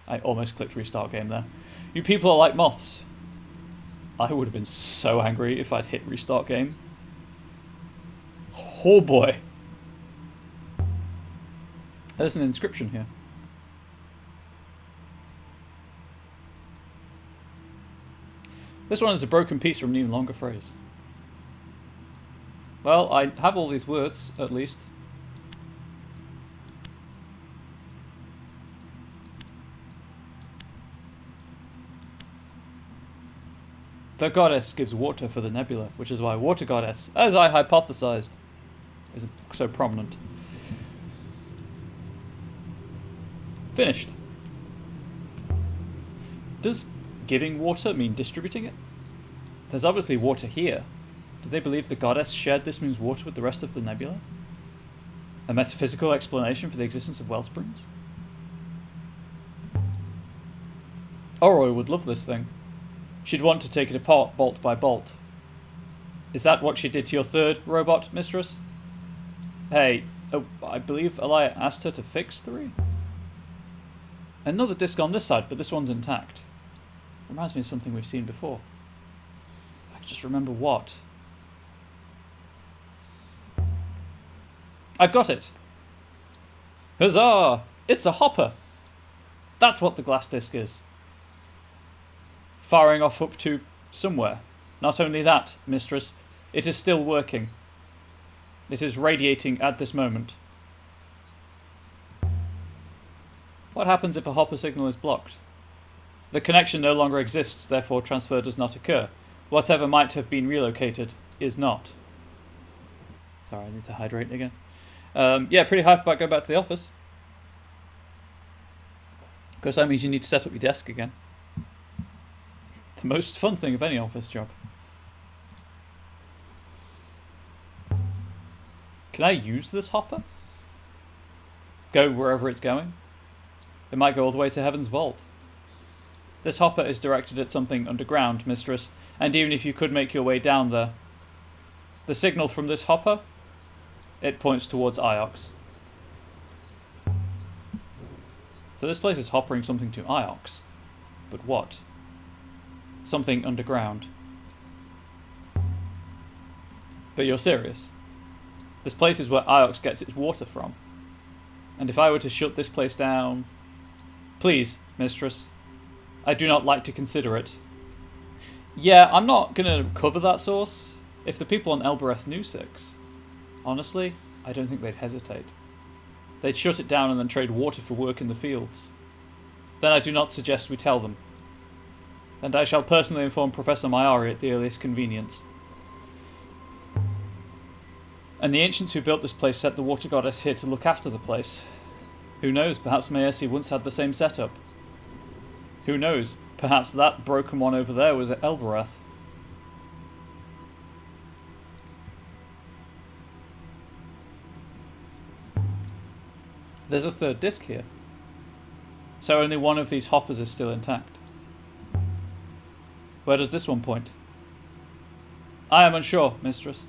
I almost clicked restart game there. You people are like moths. I would have been so angry if I'd hit restart game. Oh boy. There's an inscription here. This one is a broken piece from an even longer phrase. Well, I have all these words, at least. The goddess gives water for the nebula, which is why water goddess, as I hypothesized, is so prominent. Finished. Does giving water mean distributing it? There's obviously water here. Do they believe the goddess shared this moon's water with the rest of the nebula? A metaphysical explanation for the existence of well springs? Oroy would love this thing. She'd want to take it apart bolt by bolt. Is that what she did to your third robot, mistress? Hey, I believe Elia asked her to fix 3? Another disc on this side, but this one's intact. Reminds me of something we've seen before. If I could just remember what. I've got it! Huzzah! It's a hopper! That's what the glass disc is. Firing off up to somewhere. Not only that, mistress, it is still working. It is radiating at this moment. What happens if a hopper signal is blocked? The connection no longer exists, therefore transfer does not occur. Whatever might have been relocated is not. Sorry, I need to hydrate again. Yeah, pretty hyped about going back to the office. Of course, that means you need to set up your desk again. The most fun thing of any office job. Can I use this hopper? Go wherever it's going? It might go all the way to Heaven's Vault. This hopper is directed at something underground, mistress, and even if you could make your way down there, the signal from this hopper, it points towards Iox. So this place is hoppering something to Iox. But what? Something underground. But you're serious? This place is where Iox gets its water from. And if I were to shut this place down... Please, mistress. I do not like to consider it. Yeah, I'm not going to cover that source. If the people on Elbereth knew 6, honestly, I don't think they'd hesitate. They'd shut it down and then trade water for work in the fields. Then I do not suggest we tell them. And I shall personally inform Professor Mayari at the earliest convenience. And the ancients who built this place set the water goddess here to look after the place. Who knows, perhaps Maersi once had the same setup. Who knows, perhaps that broken one over there was at Elbarath. There's a third disc here. So only one of these hoppers is still intact. Where does this one point? I am unsure, mistress.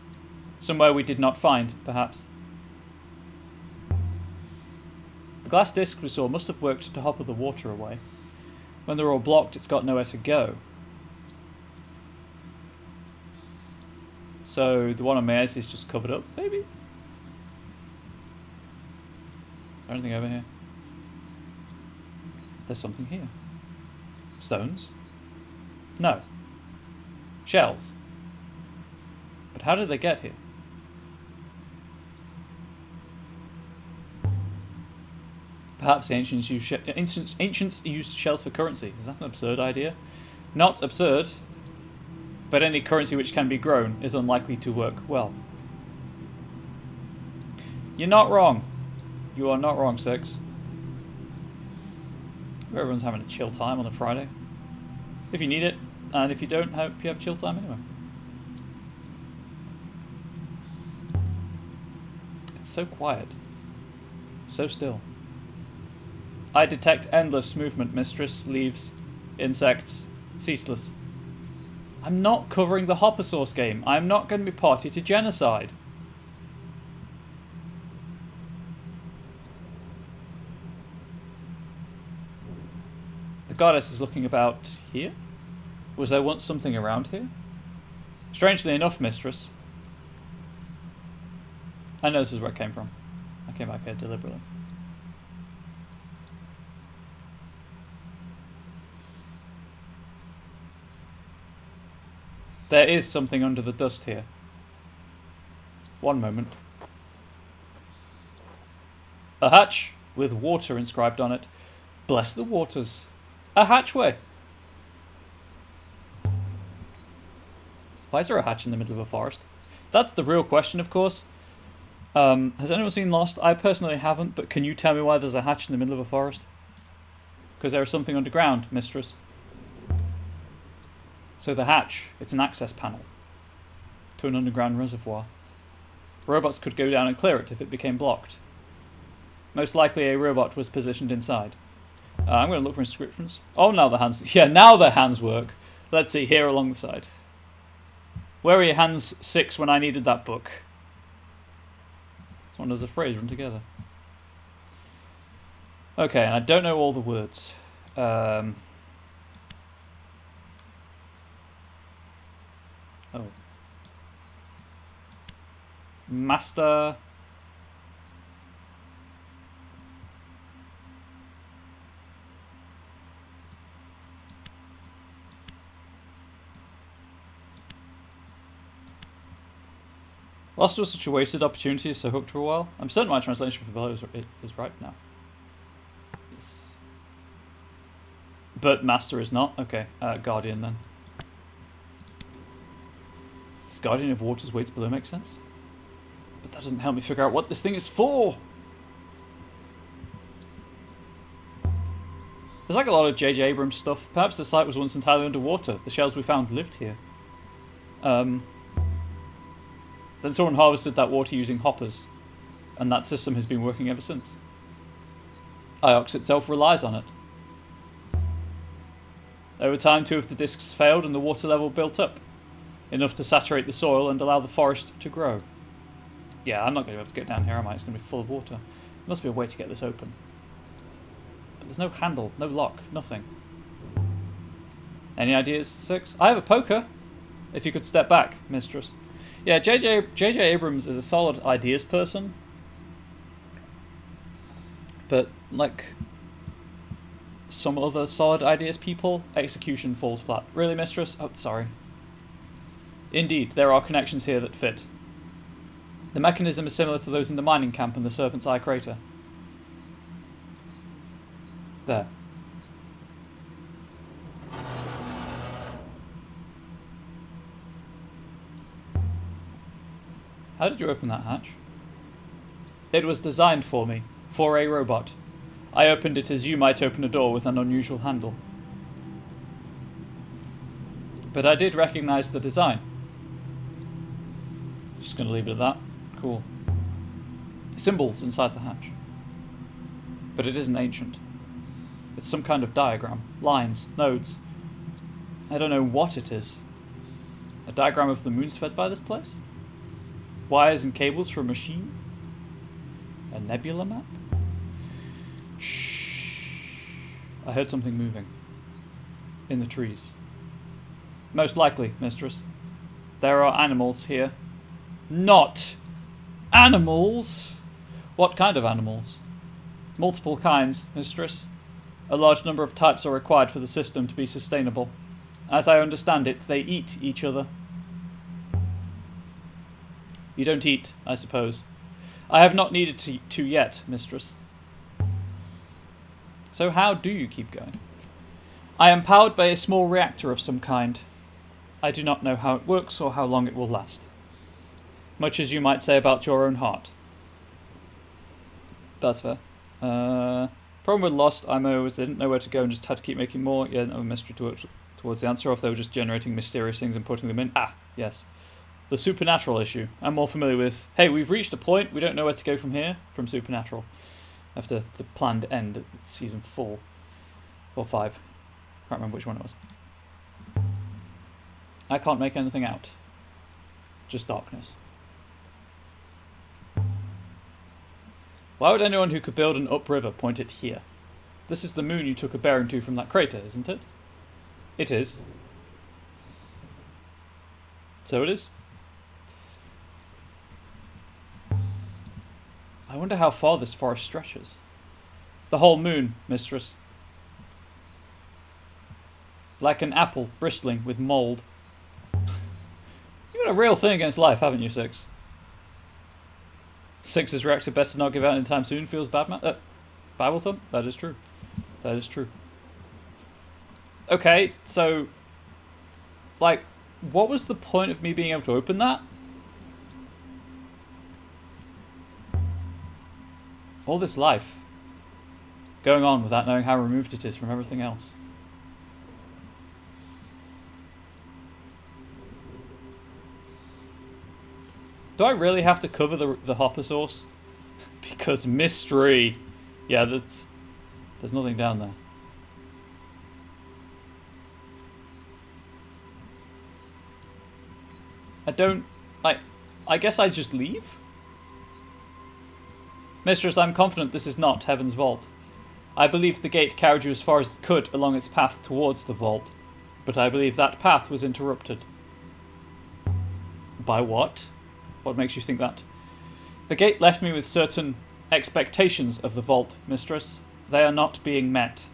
Somewhere we did not find, perhaps. The glass disc we saw must have worked to hopper the water away. When they're all blocked, it's got nowhere to go. So the one on Maersi is just covered up, maybe? Anything over here? There's something here. Stones? No. Shells. But how did they get here? Perhaps the ancients used shells for currency. Is that an absurd idea? Not absurd, but any currency which can be grown is unlikely to work well. You're not wrong. You are not wrong, Six. Everyone's having a chill time on a Friday. If you need it, and if you don't, hope you have chill time anyway. It's so quiet. So still. I detect endless movement, mistress. Leaves. Insects. Ceaseless. I'm not covering the Hopper Source game. I'm not going to be party to genocide. The goddess is looking about here? Was there once something around here? Strangely enough, mistress. I know this is where it came from. I came back here deliberately. There is something under the dust here. One moment. A hatch with water inscribed on it. Bless the waters. A hatchway. Why is there a hatch in the middle of a forest? That's the real question, of course. Has anyone seen Lost? I personally haven't, but can you tell me why there's a hatch in the middle of a forest? Because there is something underground, mistress. So the hatch, it's an access panel to an underground reservoir. Robots could go down and clear it if it became blocked. Most likely a robot was positioned inside. I'm going to look for inscriptions. Oh, now the hands... Yeah, now the hands work. Let's see, here along the side. Where were your hands, Six, when I needed that book? This one does a phrase run together. Okay, and I don't know all the words. Oh. Master... Lost was such a wasted opportunity, so hooked for a while. I'm certain my translation for below is right now. Yes. But Master is not? Okay, Guardian then. Does Guardian of Waters waits below make sense? But that doesn't help me figure out what this thing is for! There's like a lot of J.J. Abrams stuff. Perhaps the site was once entirely underwater. The shells we found lived here. Then someone harvested that water using hoppers, and that system has been working ever since. Iox itself relies on it. Over time, 2 of the discs failed and the water level built up, enough to saturate the soil and allow the forest to grow. Yeah, I'm not going to be able to get down here, am I? It's going to be full of water. There must be a way to get this open. But there's no handle, no lock, nothing. Any ideas, Six? I have a poker. If you could step back, mistress. Yeah, J.J. Abrams is a solid ideas person. But, like some other solid ideas people, execution falls flat. Really, mistress? Oh, sorry. Indeed, there are connections here that fit. The mechanism is similar to those in the mining camp and the Serpent's Eye crater. There. How did you open that hatch? It was designed for me, for a robot. I opened it as you might open a door with an unusual handle. But I did recognize the design. Just going to leave it at that. Cool. Symbols inside the hatch. But it isn't ancient. It's some kind of diagram. Lines, nodes. I don't know what it is. A diagram of the moons fed by this place? Wires and cables for a machine? A nebula map? Shh. I heard something moving. In the trees. Most likely, mistress. There are animals here. Not animals! What kind of animals? Multiple kinds, mistress. A large number of types are required for the system to be sustainable. As I understand it, they eat each other. You don't eat, I suppose. I have not needed to yet, mistress. So how do you keep going? I am powered by a small reactor of some kind. I do not know how it works or how long it will last. Much as you might say about your own heart. That's fair. Problem with Lost IMO was they didn't know where to go and just had to keep making more. Yeah, no mystery towards the answer, or if they were just generating mysterious things and putting them in. Ah, yes. The Supernatural issue. I'm more familiar with, hey, we've reached a point, we don't know where to go from here, from Supernatural. After the planned end at season 4. Or 5. Can't remember which one it was. I can't make anything out. Just darkness. Why would anyone who could build an upriver point it here? This is the moon you took a bearing to from that crater, isn't it? It is. So it is. I wonder how far this forest stretches. The whole moon, mistress. Like an apple bristling with mould. You've got a real thing against life, haven't you, Six? Six's reactor better not give out anytime soon, feels bad, man. Bible thump? That is true. That is true. Okay, so... like, what was the point of me being able to open that? All this life going on without knowing how removed it is from everything else. Do I really have to cover the hopper source? Because mystery. Yeah, there's nothing down there. I guess I just leave? Mistress, I'm confident this is not Heaven's Vault. I believe the gate carried you as far as it could along its path towards the vault, but I believe that path was interrupted. By what? What makes you think that? The gate left me with certain expectations of the vault, mistress. They are not being met.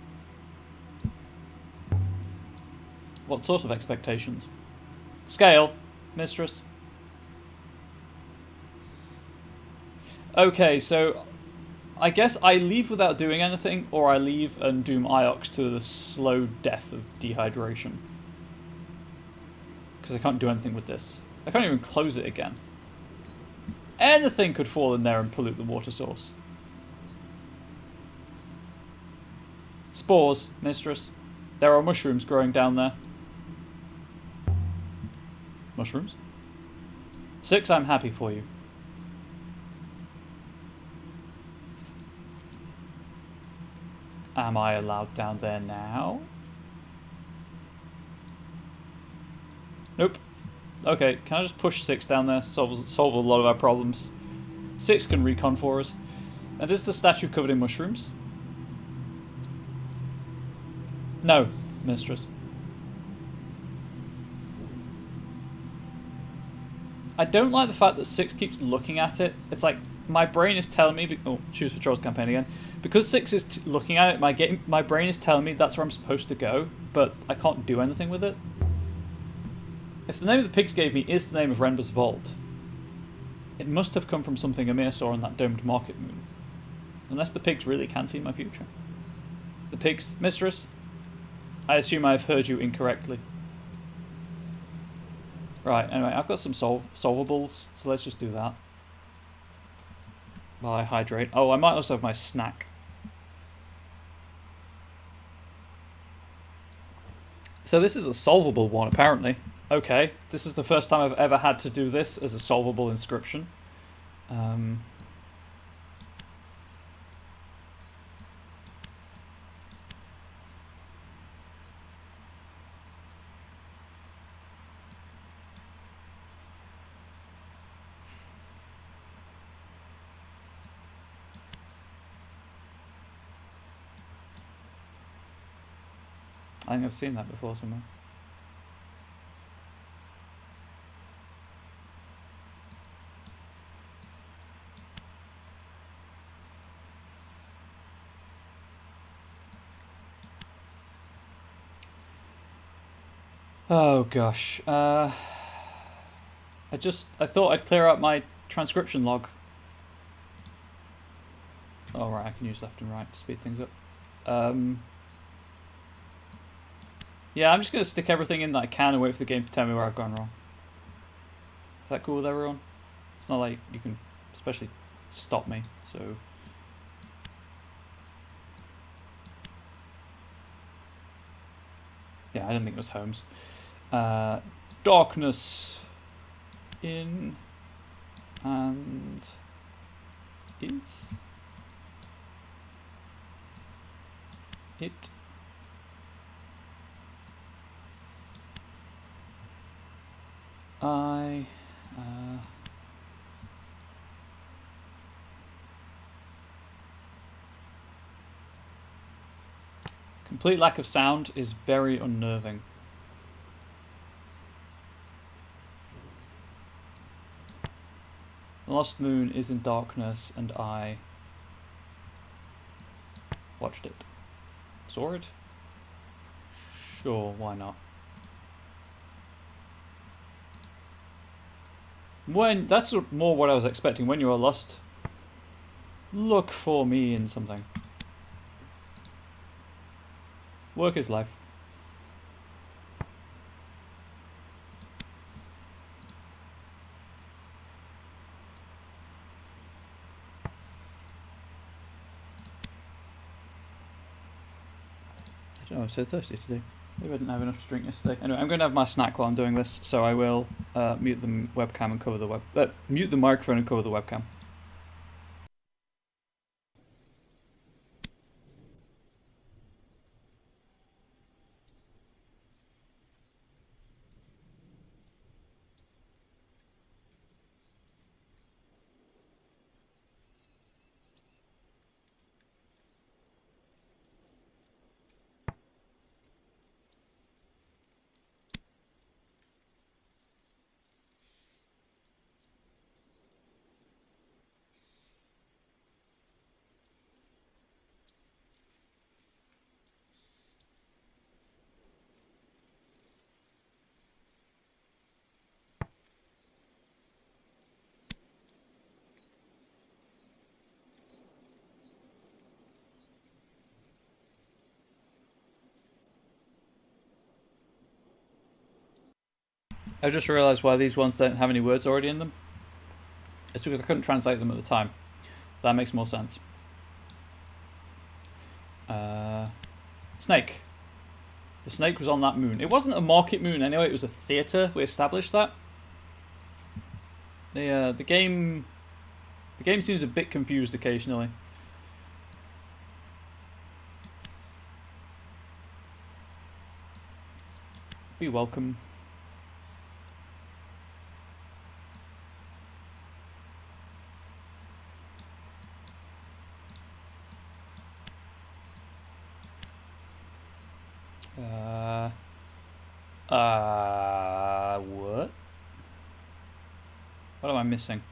What sort of expectations? Scale, mistress. Okay, so I guess I leave without doing anything, or I leave and doom Iox to the slow death of dehydration. Because I can't do anything with this. I can't even close it again. Anything could fall in there and pollute the water source. Spores, mistress. There are mushrooms growing down there. Mushrooms? 6, I'm happy for you. Am I allowed down there now? Nope. Okay, can I just push 6 down there? Solve a lot of our problems. 6 can recon for us. And is the statue covered in mushrooms? No, mistress. I don't like the fact that 6 keeps looking at it. It's like, my brain is telling me... Oh, choose for Trolls campaign again. Because 6 is looking at it, my brain is telling me that's where I'm supposed to go, but I can't do anything with it. If the name the pigs gave me is the name of Renber's Vault, it must have come from something Amir saw on that domed market moon. Unless the pigs really can see my future. The pigs, mistress? I assume I have heard you incorrectly. Right, anyway, I've got some solvables, so let's just do that. While I hydrate. Oh, I might also have my snack. So this is a solvable one, apparently. Okay, this is the first time I've ever had to do this as a solvable inscription. I think I've seen that before somewhere. Oh gosh. I thought I'd clear out my transcription log. Oh right, I can use left and right to speed things up. Yeah, I'm just going to stick everything in that I can and wait for the game to tell me where I've gone wrong. Is that cool with everyone? It's not like you can especially stop me, so... Yeah, I didn't think it was Holmes. Darkness in and is it I complete lack of sound is very unnerving. The lost moon is in darkness and I watched it. Saw it? Sure, why not? That's more what I was expecting. When you are lost, look for me in something. Work is life. I don't know, I'm so thirsty today. Maybe I didn't have enough to drink yesterday. Anyway, I'm going to have my snack while I'm doing this, so I will mute the webcam and cover the mute the microphone and cover the webcam. I just realised why these ones don't have any words already in them. It's because I couldn't translate them at the time. That makes more sense. Snake. The snake was on that moon. It wasn't a market moon anyway, it was a theatre. We established that. The game seems a bit confused occasionally. Be welcome. What? What am I missing?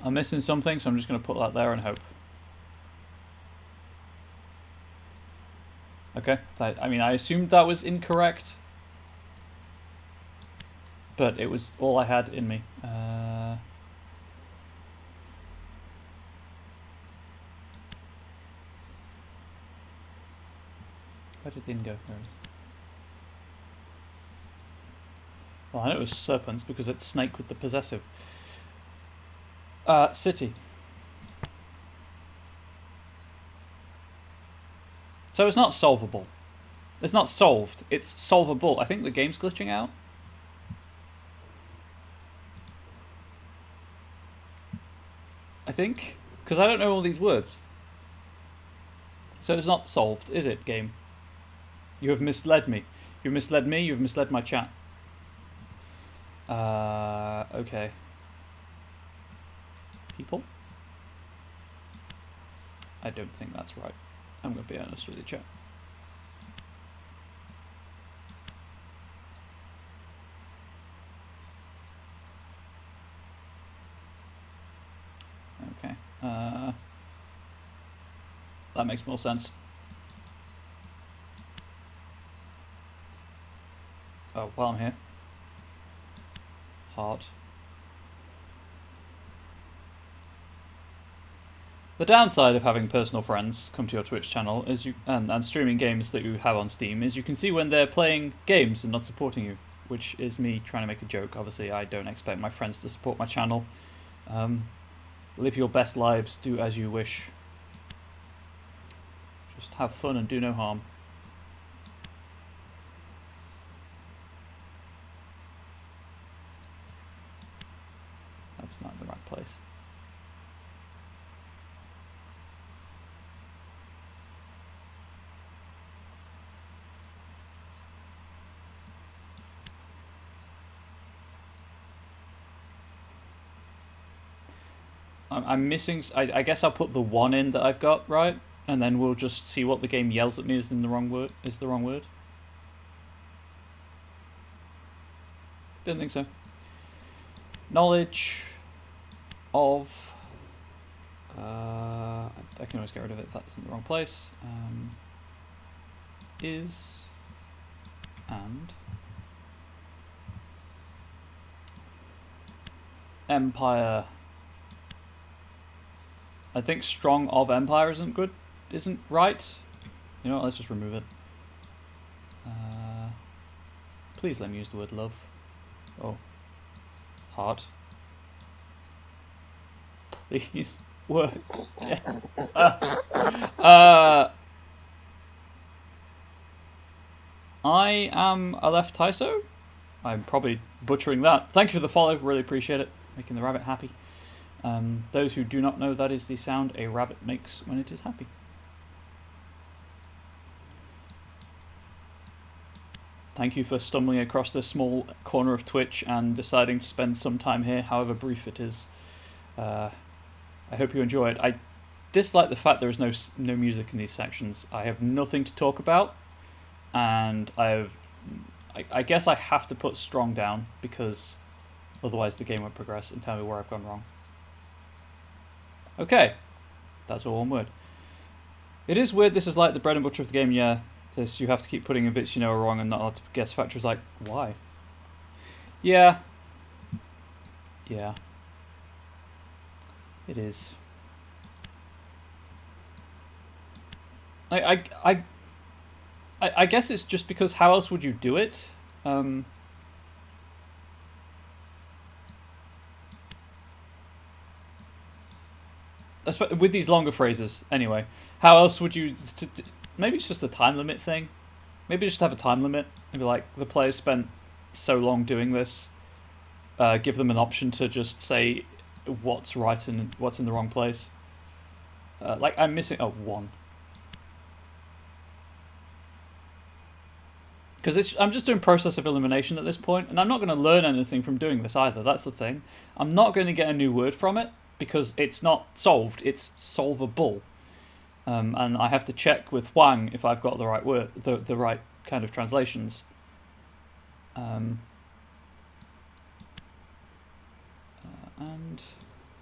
I'm missing something, so I'm just going to put that there and hope. Okay, I mean, I assumed that was incorrect, but it was all I had in me. Where did Din go? There it is. Well, I know it was serpents because it's snake with the possessive. City. So it's not solvable. It's not solved. It's solvable. I think the game's glitching out. I think. Because I don't know all these words. So it's not solved, is it, game? You have misled me. You've misled me, you've misled my chat. Okay. People? I don't think that's right. I'm going to be honest with you, chat. Okay. That makes more sense. Oh, while I'm here. Heart. The downside of having personal friends come to your Twitch channel is and streaming games that you have on Steam is you can see when they're playing games and not supporting you, which is me trying to make a joke. Obviously, I don't expect my friends to support my channel. Live your best lives, do as you wish. Just have fun and do no harm. That's not the right place. I'm missing. I guess I'll put the one in that I've got right, and then we'll just see what the game yells at me is the wrong word. Didn't think so. Knowledge of. I can always get rid of it if that's in the wrong place. Is and Empire. I think strong of Empire isn't right. You know what, let's just remove it. Please let me use the word love. Oh. Heart. Please. Word. Yeah. I am Aleph Tyso. I'm probably butchering that. Thank you for the follow, really appreciate it. Making the rabbit happy. Those who do not know, that is the sound a rabbit makes when it is happy. Thank you for stumbling across this small corner of Twitch and deciding to spend some time here, however brief it is. I hope you enjoy it. I dislike the fact there is no music in these sections. I have nothing to talk about, and I guess I have to put strong down because otherwise the game won't progress and tell me where I've gone wrong. Okay, that's all one word. It is weird. This is like the bread and butter of the game. Yeah, this you have to keep putting in bits you know are wrong and not allowed to guess factors. Like why? Yeah. Yeah. It is. I guess it's just because how else would you do it? With these longer phrases, anyway. How else would you... maybe it's just a time limit thing. Maybe just have a time limit. Maybe like, the players spent so long doing this. Give them an option to just say what's right and what's in the wrong place. Like, I'm missing... Oh, one. Because I'm just doing process of elimination at this point, and I'm not going to learn anything from doing this either. That's the thing. I'm not going to get a new word from it, because it's not solved, it's solvable. And I have to check with Huang if I've got the right word, the right kind of translations. And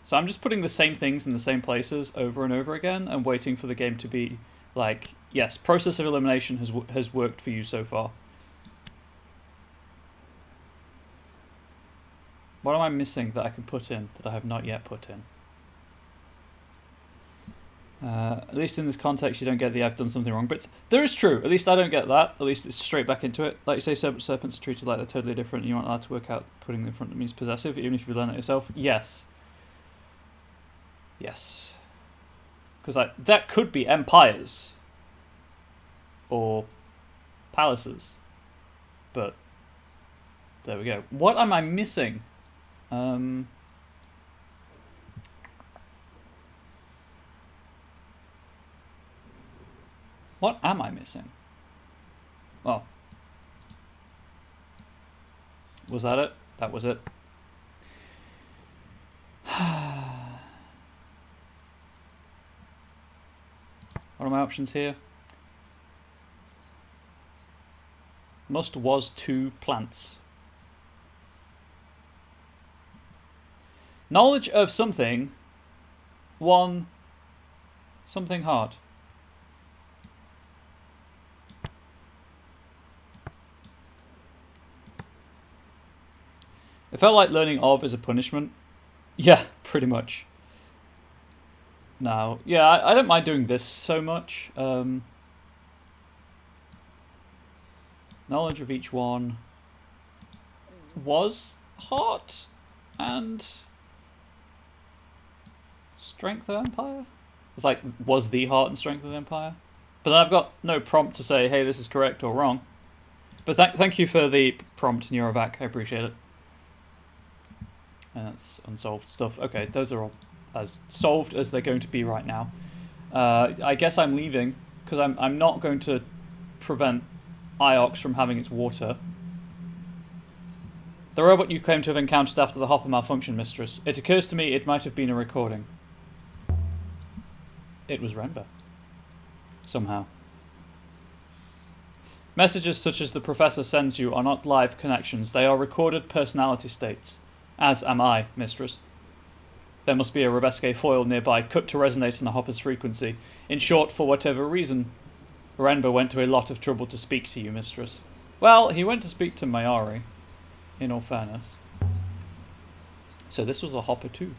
so I'm just putting the same things in the same places over and over again and waiting for the game to be like, yes, process of elimination has worked for you so far. What am I missing that I can put in that I have not yet put in? At least in this context, you don't get the I've done something wrong. But there is true. At least I don't get that. At least it's straight back into it. Like you say, serpents are treated like they're totally different. And you aren't allowed to work out putting them in front of means possessive, even if you learn it yourself. Yes. Yes. Because that could be empires. Or palaces. But there we go. What am I missing? What am I missing? Oh. Was that it? That was it. What are my options here? Must was 2 plants. Knowledge of something. 1. Something hard. It felt like learning of is a punishment. Yeah, pretty much. Now, yeah, I don't mind doing this so much. Knowledge of each one was heart and strength of empire. It's like, was the heart and strength of the empire. But then I've got no prompt to say, hey, this is correct or wrong. But thank you for the prompt, Neurovac. I appreciate it. And that's unsolved stuff. Okay, those are all as solved as they're going to be right now. I guess I'm leaving because I'm not going to prevent Iox from having its water. The robot you claim to have encountered after the hopper malfunction, Mistress. It occurs to me it might have been a recording. It was Renber. Somehow. Messages such as the Professor sends you are not live connections. They are recorded personality states. As am I, Mistress. There must be a Robesque foil nearby, cut to resonate on the hopper's frequency. In short, for whatever reason, Renber went to a lot of trouble to speak to you, Mistress. Well, he went to speak to Mayari, in all fairness. So this was a hopper too.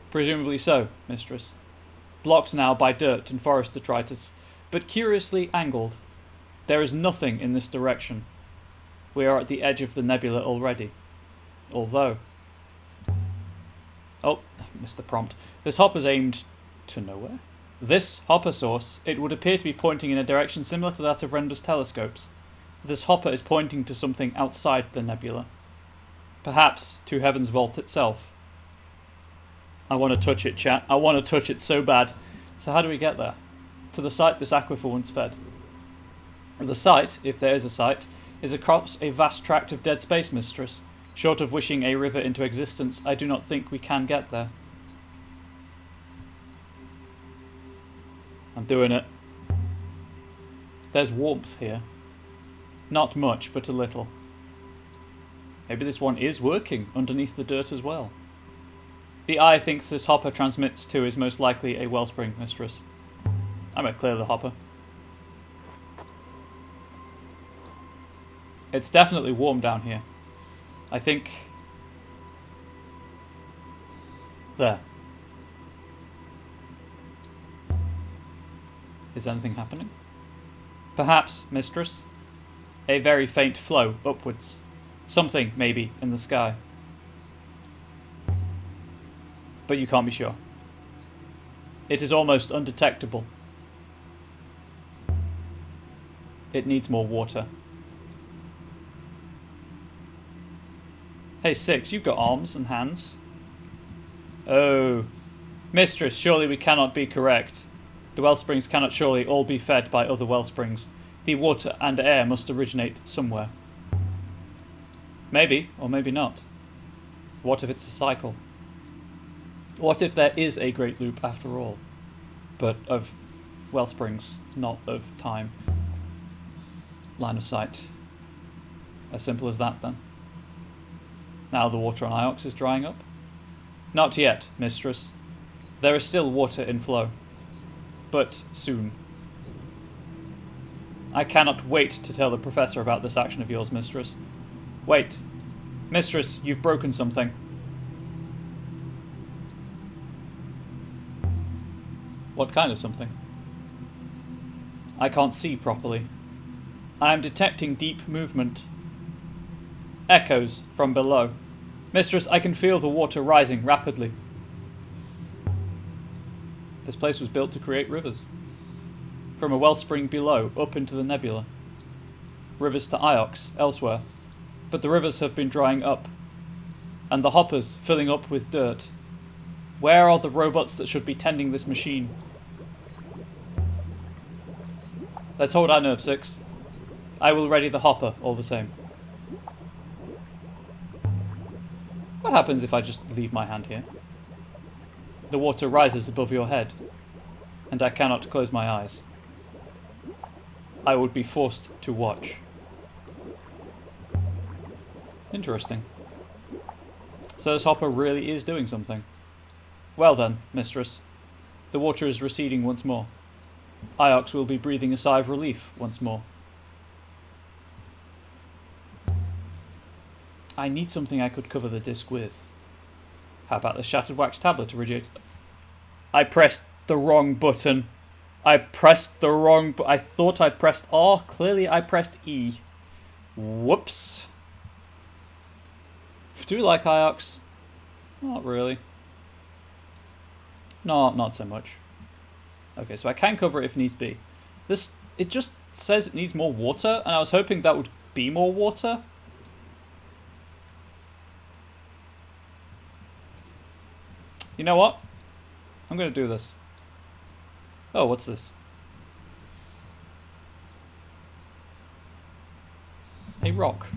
Presumably so, Mistress. Blocked now by dirt and forest detritus, but curiously angled. There is nothing in this direction. We are at the edge of the nebula already. Although... Oh, missed the prompt. This hopper's aimed to nowhere? This hopper source, it would appear to be pointing in a direction similar to that of Renber's telescopes. This hopper is pointing to something outside the nebula. Perhaps to Heaven's Vault itself. I want to touch it, chat. I want to touch it so bad. So how do we get there? To the site this aquifer once fed. The site, if there is a site, is across a vast tract of dead space, Mistress. Short of wishing a river into existence, I do not think we can get there. I'm doing it. There's warmth here. Not much, but a little. Maybe this one is working underneath the dirt as well. The eye thinks this hopper transmits to is most likely a wellspring, Mistress. I'm going to clear the hopper. It's definitely warm down here. I think... There. Is anything happening? Perhaps, Mistress. A very faint flow upwards. Something, maybe, in the sky. But you can't be sure. It is almost undetectable. It needs more water. Hey, Six, you've got arms and hands. Oh. Mistress, surely we cannot be correct. The wellsprings cannot surely all be fed by other wellsprings. The water and air must originate somewhere. Maybe, or maybe not. What if it's a cycle? What if there is a great loop after all? But of wellsprings, not of time. Line of sight. As simple as that, then. Now the water on Iox is drying up? Not yet, Mistress. There is still water in flow. But soon. I cannot wait to tell the Professor about this action of yours, Mistress. Wait. Mistress, you've broken something. What kind of something? I can't see properly. I am detecting deep movement. Echoes from below. Mistress, I can feel the water rising rapidly. This place was built to create rivers. From a wellspring below, up into the nebula. Rivers to Iox, elsewhere. But the rivers have been drying up. And the hoppers filling up with dirt. Where are the robots that should be tending this machine? Let's hold our nerve, 6. I will ready the hopper, all the same. What happens if I just leave my hand here? The water rises above your head, and I cannot close my eyes. I would be forced to watch. Interesting. So this hopper really is doing something. Well then, mistress. The water is receding once more. Iox will be breathing a sigh of relief once more. I need something I could cover the disc with. How about the shattered wax tablet originator? I pressed the wrong button. I thought I pressed R. Clearly I pressed E. Whoops. Do you like Iox? Not really. No, not so much. Okay, so I can cover it if needs be. It just says it needs more water, and I was hoping that would be more water. You know what? I'm going to do this. Oh, what's this? A rock.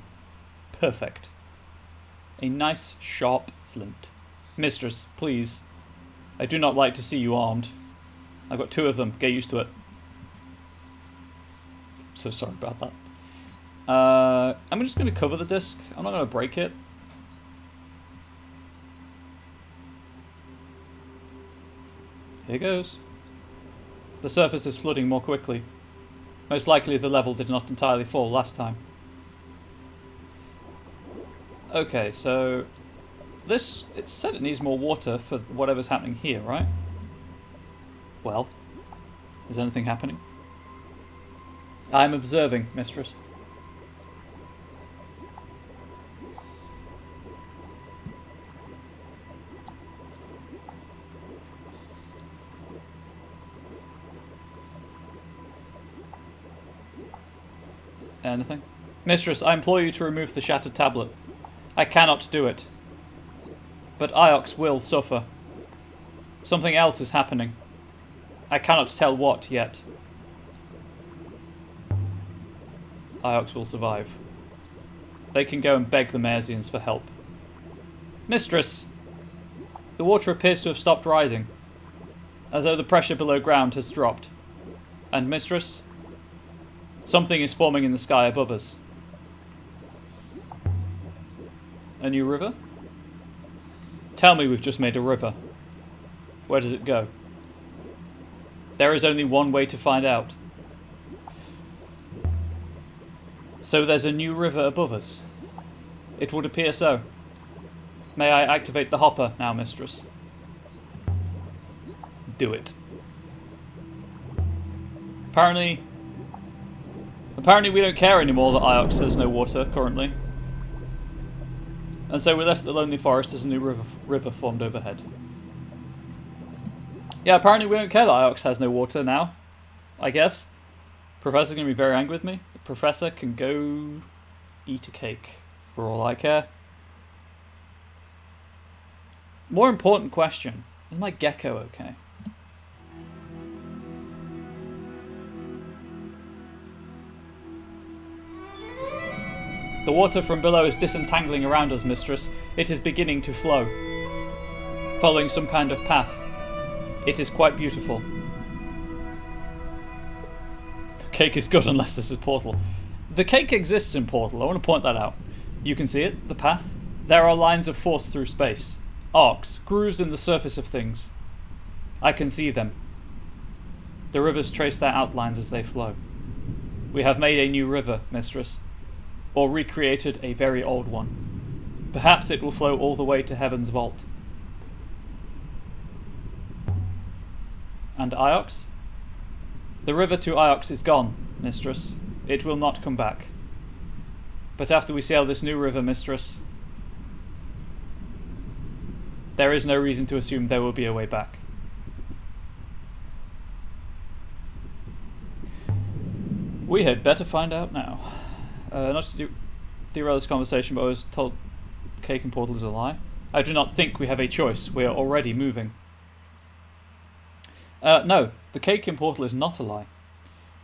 Perfect. A nice, sharp flint. Mistress, please. I do not like to see you armed. I've got 2 of them. Get used to it. So sorry about that. I'm just going to cover the disc. I'm not going to break it. Here goes. The surface is flooding more quickly. Most likely the level did not entirely fall last time. Okay, so it said it needs more water for whatever's happening here, right? Well, is anything happening? I'm observing, mistress. Anything? Mistress, I implore you to remove the shattered tablet. I cannot do it. But Iox will suffer. Something else is happening. I cannot tell what yet. Iox will survive. They can go and beg the Marsians for help. Mistress! The water appears to have stopped rising, as though the pressure below ground has dropped. And mistress? Something is forming in the sky above us. A new river? Tell me we've just made a river. Where does it go? There is only one way to find out. So there's a new river above us. It would appear so. May I activate the hopper now, mistress? Do it. Apparently we don't care anymore that Iox has no water currently. And so we left the lonely forest as a new river formed overhead. Yeah, apparently we don't care that Iox has no water now, I guess. Professor's going to be very angry with me. The professor can go eat a cake, for all I care. More important question, is my gecko okay? The water from below is disentangling around us, mistress. It is beginning to flow, following some kind of path. It is quite beautiful. The cake is good unless this is Portal. The cake exists in Portal, I want to point that out. You can see it, the path. There are lines of force through space. Arcs, grooves in the surface of things. I can see them. The rivers trace their outlines as they flow. We have made a new river, mistress. Or recreated a very old one. Perhaps it will flow all the way to Heaven's vault. And Iox? The river to Iox is gone, mistress. It will not come back. But after we sail this new river, mistress, there is no reason to assume there will be a way back. We had better find out now. Not to derail this conversation, but I was told cake and portal is a lie. I do not think we have a choice. We are already moving. No, the cake and portal is not a lie.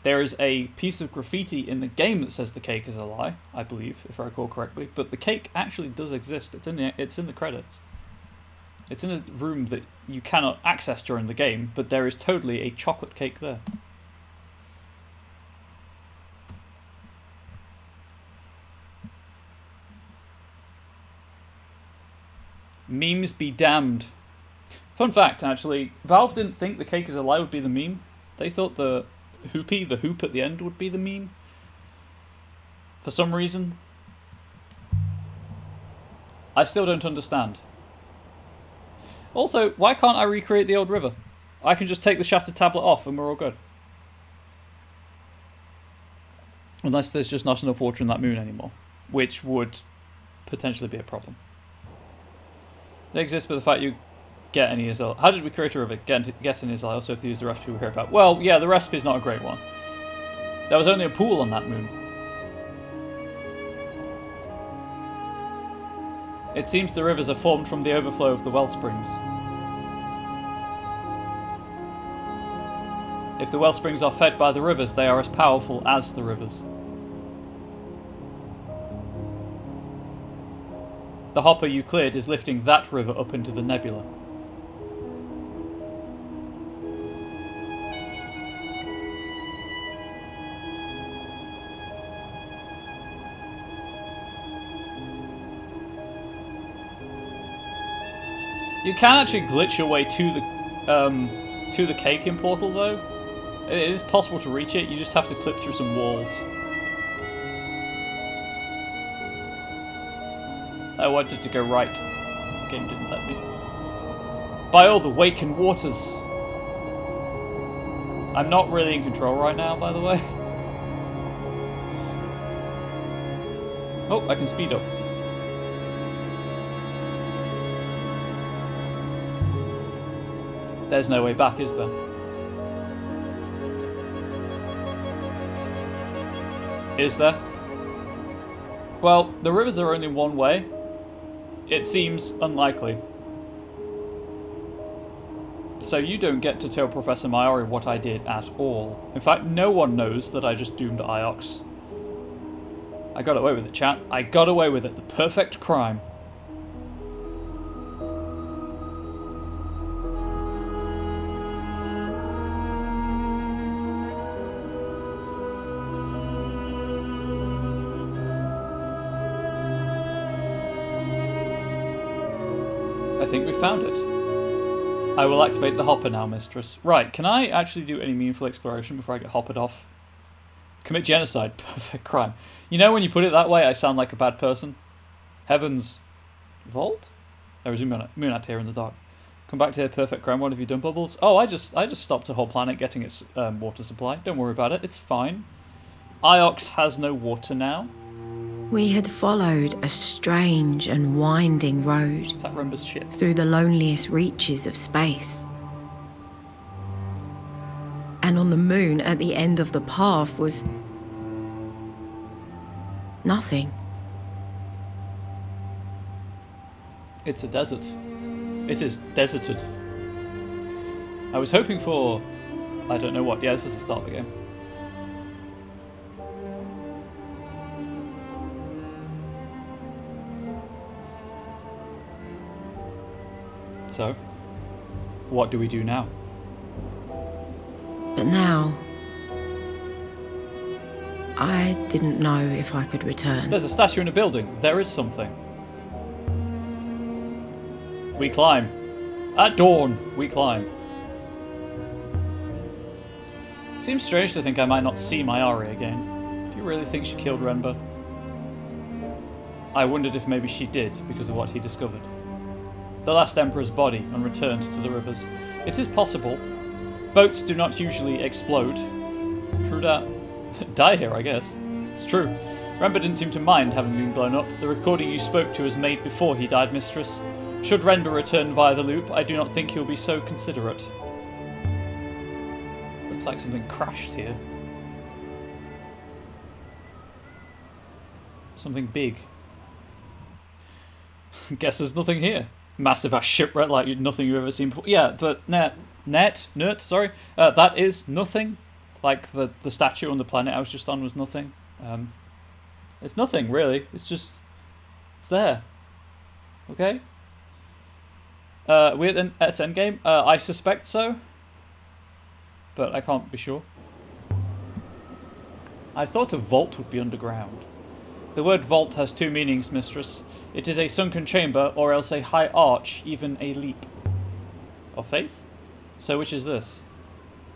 There is a piece of graffiti in the game that says the cake is a lie, I believe, if I recall correctly. But the cake actually does exist. It's in the credits. It's in a room that you cannot access during the game, but there is totally a chocolate cake there. Memes be damned. Fun fact, actually, Valve didn't think the cake is a lie would be the meme. They thought the hoopy, the hoop at the end, would be the meme. For some reason. I still don't understand. Also, why can't I recreate the old river? I can just take the shattered tablet off and we're all good. Unless there's just not enough water in that moon anymore. Which would potentially be a problem. It exists, but the fact you get any is... How did we create a river? Get any is also if they use the recipe we hear about. Well, yeah, the recipe's not a great one. There was only a pool on that moon. It seems the rivers are formed from the overflow of the wellsprings. If the wellsprings are fed by the rivers, they are as powerful as the rivers. The hopper you cleared is lifting that river up into the nebula. You can actually glitch your way to the cake in portal though. It is possible to reach it, you just have to clip through some walls. I wanted to go right. The game didn't let me. By all the wakened waters. I'm not really in control right now, by the way. Oh, I can speed up. There's no way back, is there? Is there? Well, the rivers are only one way. It seems unlikely. So you don't get to tell Professor Mayari what I did at all. In fact, no one knows that I just doomed Iox. I got away with it, chat. I got away with it. The perfect crime. I think we found it. I will activate the hopper now, mistress. Right, can I actually do any meaningful exploration before I get hoppered off? Commit genocide. Perfect crime. You know, when you put it that way, I sound like a bad person. Heaven's vault? There is a moon out here in the dark. Come back to here, perfect crime. What have you done, Bubbles? Oh, I just stopped a whole planet getting its water supply. Don't worry about it. It's fine. Iox has no water now. We had followed a strange and winding road Is that Rumba's ship? through the loneliest reaches of space. And on the moon at the end of the path was nothing. It's a desert. It is deserted. I was hoping for... I don't know what. Yeah, this is the start of the game. So, what do we do now? But now, I didn't know if I could return. There's a statue in a building. There is something. We climb. At dawn, we climb. Seems strange to think I might not see Mayari again. Do you really think she killed Renba? I wondered if maybe she did, because of what he discovered. The last Emperor's body and returned to the rivers. It is possible. Boats do not usually explode. True that. Die here, I guess. It's true. Renber didn't seem to mind having been blown up. The recording you spoke to was made before he died, mistress. Should Renber return via the loop, I do not think he'll be so considerate. Looks like something crashed here. Something big. Guess there's nothing here. Massive ass shipwreck like nothing you've ever seen before. Yeah, but sorry. That is nothing. Like the statue on the planet I was just on was nothing. It's nothing really. It's just it's there. Okay. We're at endgame. I suspect so, but I can't be sure. I thought a vault would be underground. The word vault has two meanings, mistress. It is a sunken chamber, or else a high arch, even a leap. Of faith? So which is this?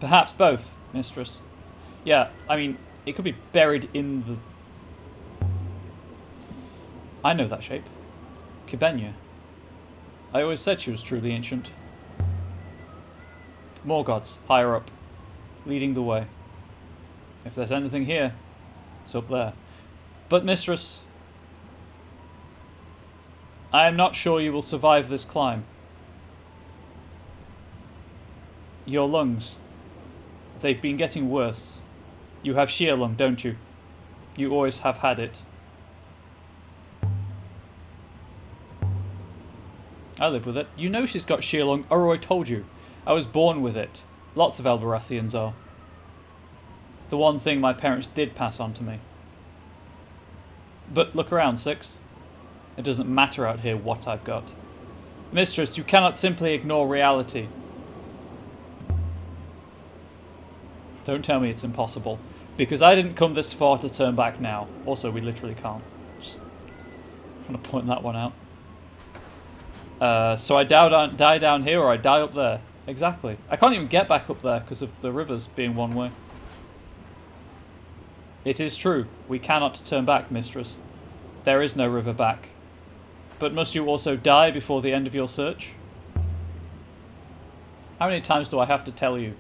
Perhaps both, mistress. Yeah, I mean, it could be buried in the... I know that shape. Kibenya. I always said she was truly ancient. More gods, higher up, leading the way. If there's anything here, it's up there. But, mistress, I am not sure you will survive this climb. Your lungs, they've been getting worse. You have sheer lung, don't you? You always have had it. I live with it. You know she's got sheer lung. Oh, I told you. I was born with it. Lots of Elberathians are. The one thing my parents did pass on to me. But look around, Six. It doesn't matter out here what I've got. Mistress, you cannot simply ignore reality. Don't tell me it's impossible. Because I didn't come this far to turn back now. Also, we literally can't. Just want to point that one out. So I die down here or I die up there. Exactly. I can't even get back up there because of the rivers being one way. It is true. We cannot turn back, mistress. There is no river back. But must you also die before the end of your search? How many times do I have to tell you?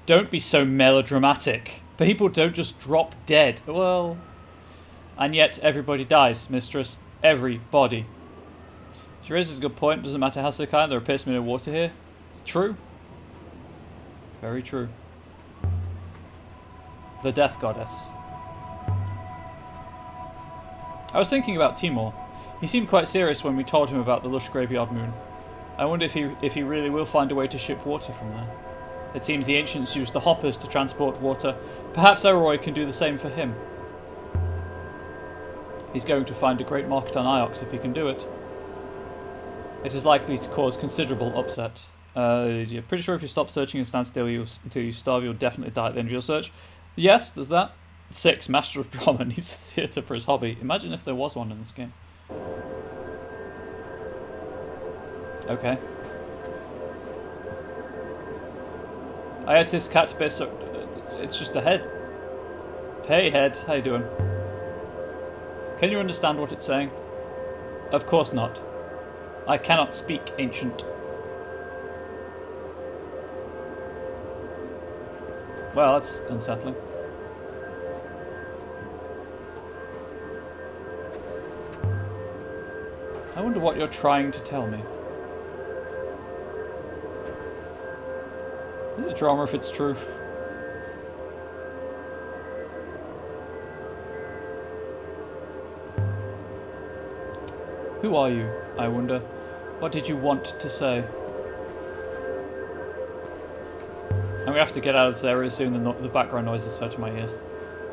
Don't be so melodramatic. People don't just drop dead. Well... And yet everybody dies, mistress. Everybody. She raises a good point. Doesn't matter how sick I am, there appears to be no water here. True. Very true. The Death Goddess. I was thinking about Timor. He seemed quite serious when we told him about the lush graveyard moon. I wonder if he really will find a way to ship water from there. It seems the ancients used the hoppers to transport water. Perhaps Elroy can do the same for him. He's going to find a great market on Iox if he can do it. It is likely to cause considerable upset. You're pretty sure if you stop searching and stand still until you starve, you'll definitely die at the end of your search. Yes, there's that. 6. Master of Drama needs a theatre for his hobby. Imagine if there was one in this game. Okay. I had this cat bit, so it's just a head. Hey head, how you doing? Can you understand what it's saying? Of course not. I cannot speak ancient. Well, that's unsettling. I wonder what you're trying to tell me. This is a drama if it's true. Who are you, I wonder? What did you want to say? I'm going to have to get out of this area soon, the background noise is hurting my ears.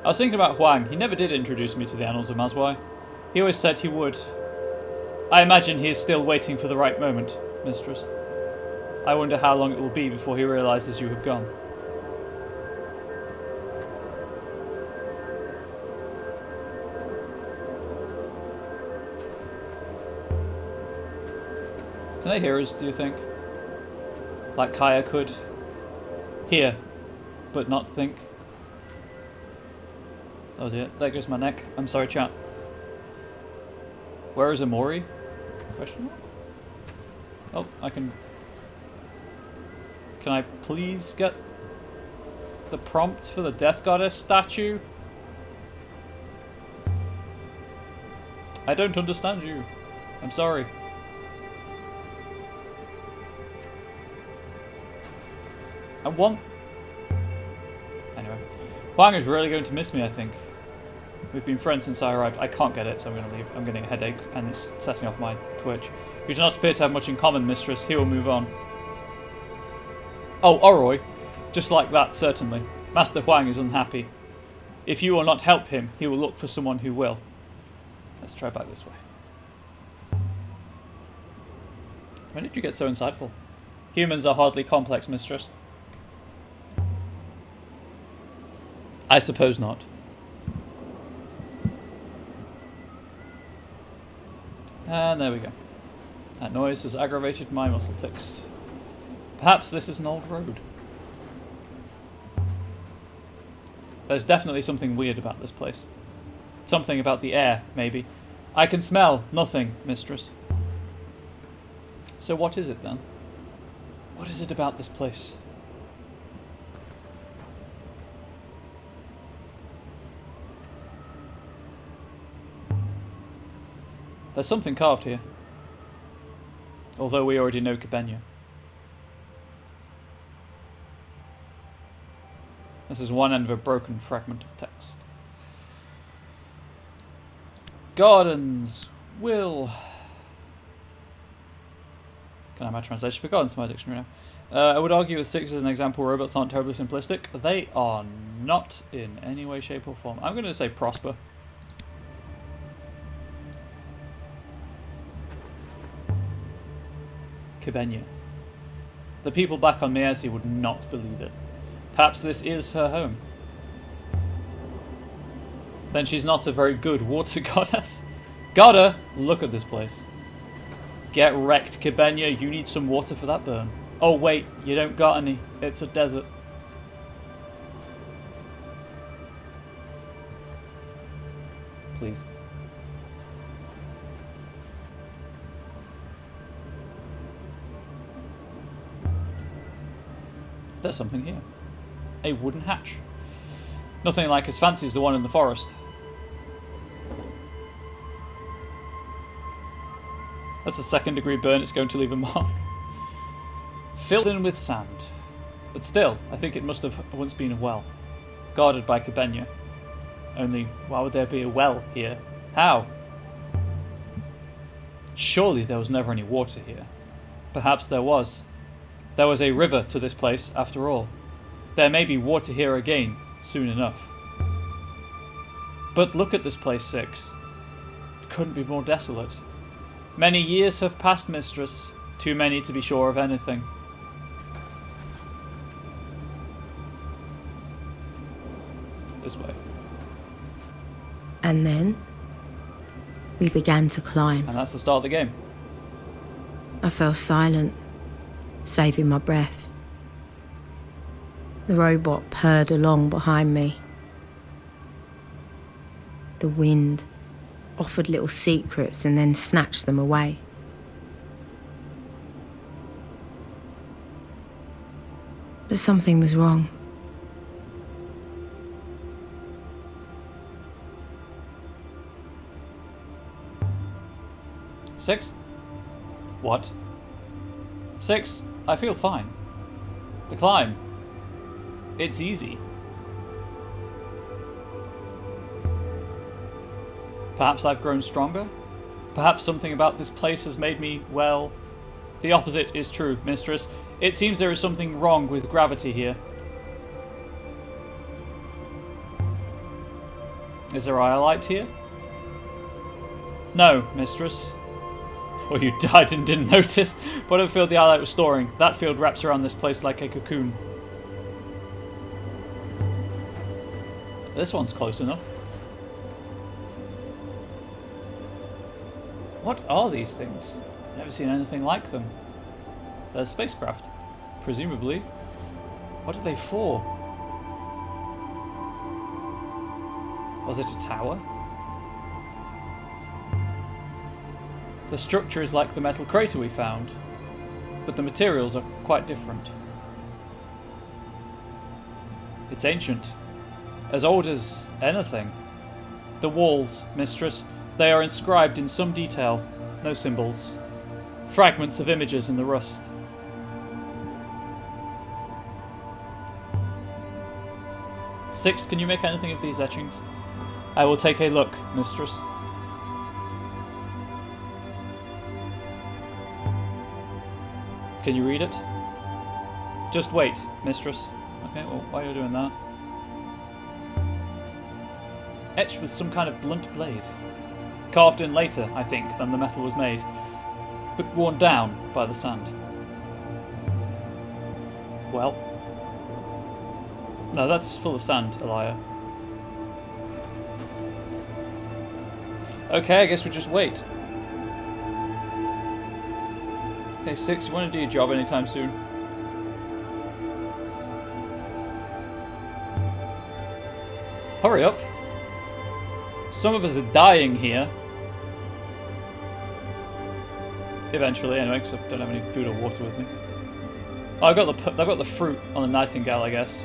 I was thinking about Huang. He never did introduce me to the annals of Mazwai. He always said he would. I imagine he is still waiting for the right moment, mistress. I wonder how long it will be before he realizes you have gone. Can they hear us, do you think? Like Kaya could? Hear, but not think. Oh dear, there goes my neck. I'm sorry, chat. Where is Amori? Question mark? Oh, I can... Can I please get the prompt for the Death Goddess statue? I don't understand you. I'm sorry. I want... Anyway. Huang is really going to miss me, I think. We've been friends since I arrived. I can't get it, so I'm going to leave. I'm getting a headache, and it's setting off my Twitch. You do not appear to have much in common, mistress. He will move on. Oh, Oroi. Just like that, certainly. Master Huang is unhappy. If you will not help him, he will look for someone who will. Let's try back this way. When did you get so insightful? Humans are hardly complex, mistress. I suppose not. And there we go. That noise has aggravated my muscle tics. Perhaps this is an old road. There's definitely something weird about this place. Something about the air, maybe. I can smell nothing, mistress. So what is it then? What is it about this place? There's something carved here. Although we already know Cabenya. This is one end of a broken fragment of text. Gardens will... Can I have my translation for gardens to my dictionary now? I would argue with 6 as an example, robots aren't terribly simplistic. They are not in any way, shape or form. I'm going to say prosper. Cabenya. The people back on Miesi would not believe it. Perhaps this is her home. Then she's not a very good water goddess. Gotta look at this place. Get wrecked, Cabenya. You need some water for that burn. Oh wait, you don't got any. It's a desert. Please. There's something here. A wooden hatch. Nothing like as fancy as the one in the forest. That's a second-degree burn. It's going to leave a mark. Filled in with sand. But still, I think it must have once been a well. Guarded by Cabenya. Only, why would there be a well here? How? Surely there was never any water here. Perhaps there was. There was a river to this place, after all. There may be water here again, soon enough. But look at this place, 6. It couldn't be more desolate. Many years have passed, mistress. Too many to be sure of anything. This way. And then we began to climb. And that's the start of the game. I fell silent, saving my breath. The robot purred along behind me. The wind offered little secrets and then snatched them away. But something was wrong. Six? What? 6, I feel fine. The climb. It's easy. Perhaps I've grown stronger? Perhaps something about this place has made me, well... The opposite is true, mistress. It seems there is something wrong with gravity here. Is there a light here? No, mistress. Or you died and didn't notice. Whatever field the eye light was storing, that field wraps around this place like a cocoon. This one's close enough. What are these things? I've never seen anything like them. They're spacecraft, presumably. What are they for? Was it a tower? The structure is like the metal crater we found, but the materials are quite different. It's ancient. As old as anything. The walls, mistress, they are inscribed in some detail. No symbols. Fragments of images in the rust. Six, can you make anything of these etchings? I will take a look, mistress. Can you read it? Just wait, mistress. Okay, well, why are you doing that? Etched with some kind of blunt blade. Carved in later, I think, than the metal was made, but worn down by the sand. Well. No, that's full of sand, Elia. Okay, I guess we just wait. Okay, Six, you want to do your job anytime soon? Hurry up. Some of us are dying here. Eventually, anyway, because I don't have any food or water with me. Oh, I've got the fruit on the nightingale, I guess.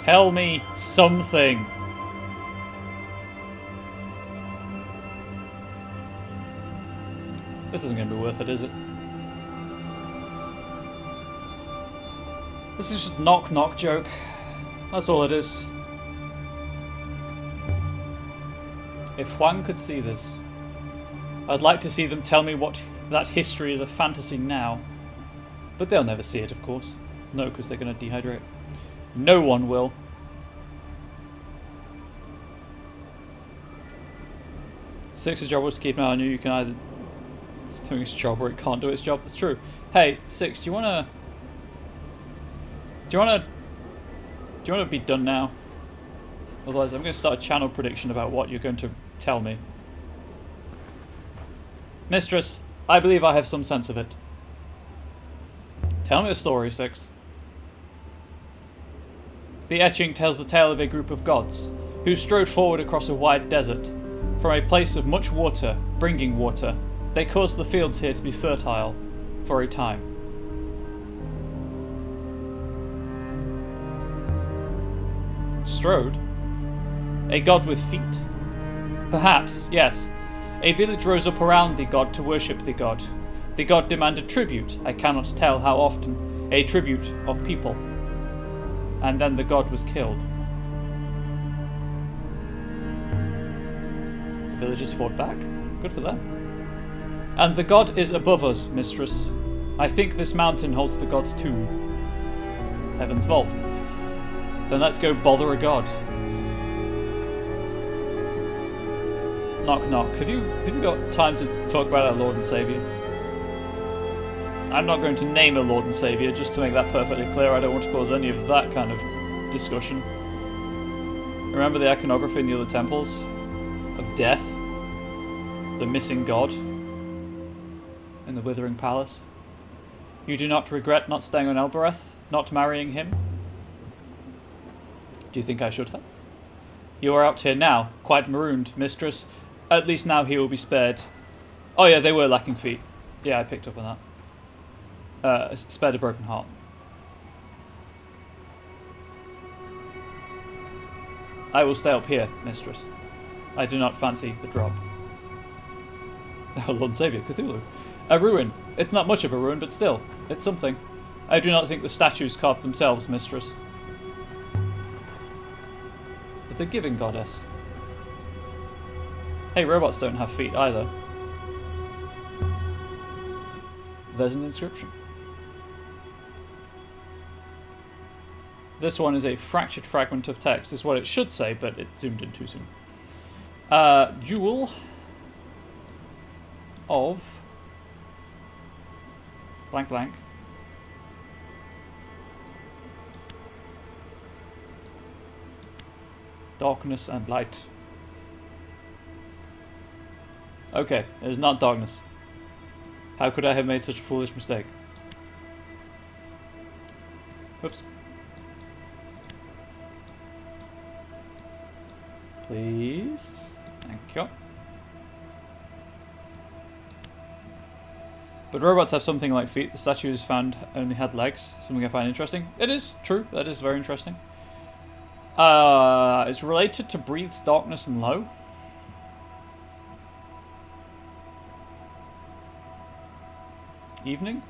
Tell me something. This isn't going to be worth it, is it? This is just a knock-knock joke. That's all it is. If Huang could see this, I'd like to see them tell me what that history is a fantasy now. But they'll never see it, of course. No, because they're going to dehydrate. No one will. Six's job was to keep an eye on you. You can either... It's doing its job or it can't do its job. That's true. Hey, Six, do you want to be done now? Otherwise, I'm going to start a channel prediction about what you're going to tell me. Mistress, I believe I have some sense of it. Tell me a story, Six. The etching tells the tale of a group of gods who strode forward across a wide desert. From a place of much water, bringing water, they caused the fields here to be fertile for a time. Strode? A god with feet? Perhaps, yes. A village rose up around the god to worship the god. The god demanded tribute, I cannot tell how often, a tribute of people. And then the god was killed. The villagers fought back. Good for them. And the god is above us, mistress. I think this mountain holds the god's tomb. Heaven's vault. Then let's go bother a god. Knock knock. Have you got time to talk about our Lord and Saviour? I'm not going to name a Lord and Saviour, just to make that perfectly clear. I don't want to cause any of that kind of discussion. Remember the iconography in the other temples? Of death? The missing god? In the Withering Palace? You do not regret not staying on Elbereth? Not marrying him? Do you think I should have? You are out here now, quite marooned, mistress. At least now he will be spared. Oh yeah, they were lacking feet. Yeah, I picked up on that. Spared a broken heart. I will stay up here, mistress. I do not fancy the drop. Oh, Lord and Saviour, Cthulhu. A ruin. It's not much of a ruin, but still, it's something. I do not think the statues carved themselves, mistress. The giving goddess. Hey, robots don't have feet either. There's an inscription. This one is a fractured fragment of text. Is what it should say, but it zoomed in too soon. Jewel of blank blank. Darkness and light. Okay, it is not darkness. How could I have made such a foolish mistake? Whoops. Please. Thank you. But robots have something like feet. The statues found only had legs. Something I find interesting. It is true. That is very interesting. It's related to breathes darkness and low. Evening?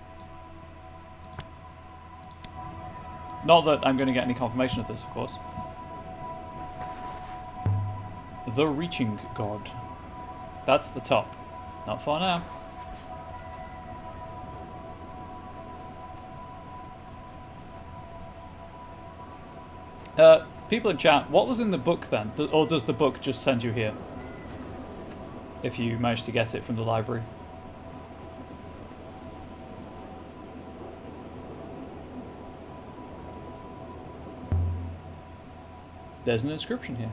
Not that I'm going to get any confirmation of this, of course. The Reaching God. That's the top. Not far now. People in chat, what was in the book then? Or does the book just send you here? If you manage to get it from the library. There's an inscription here.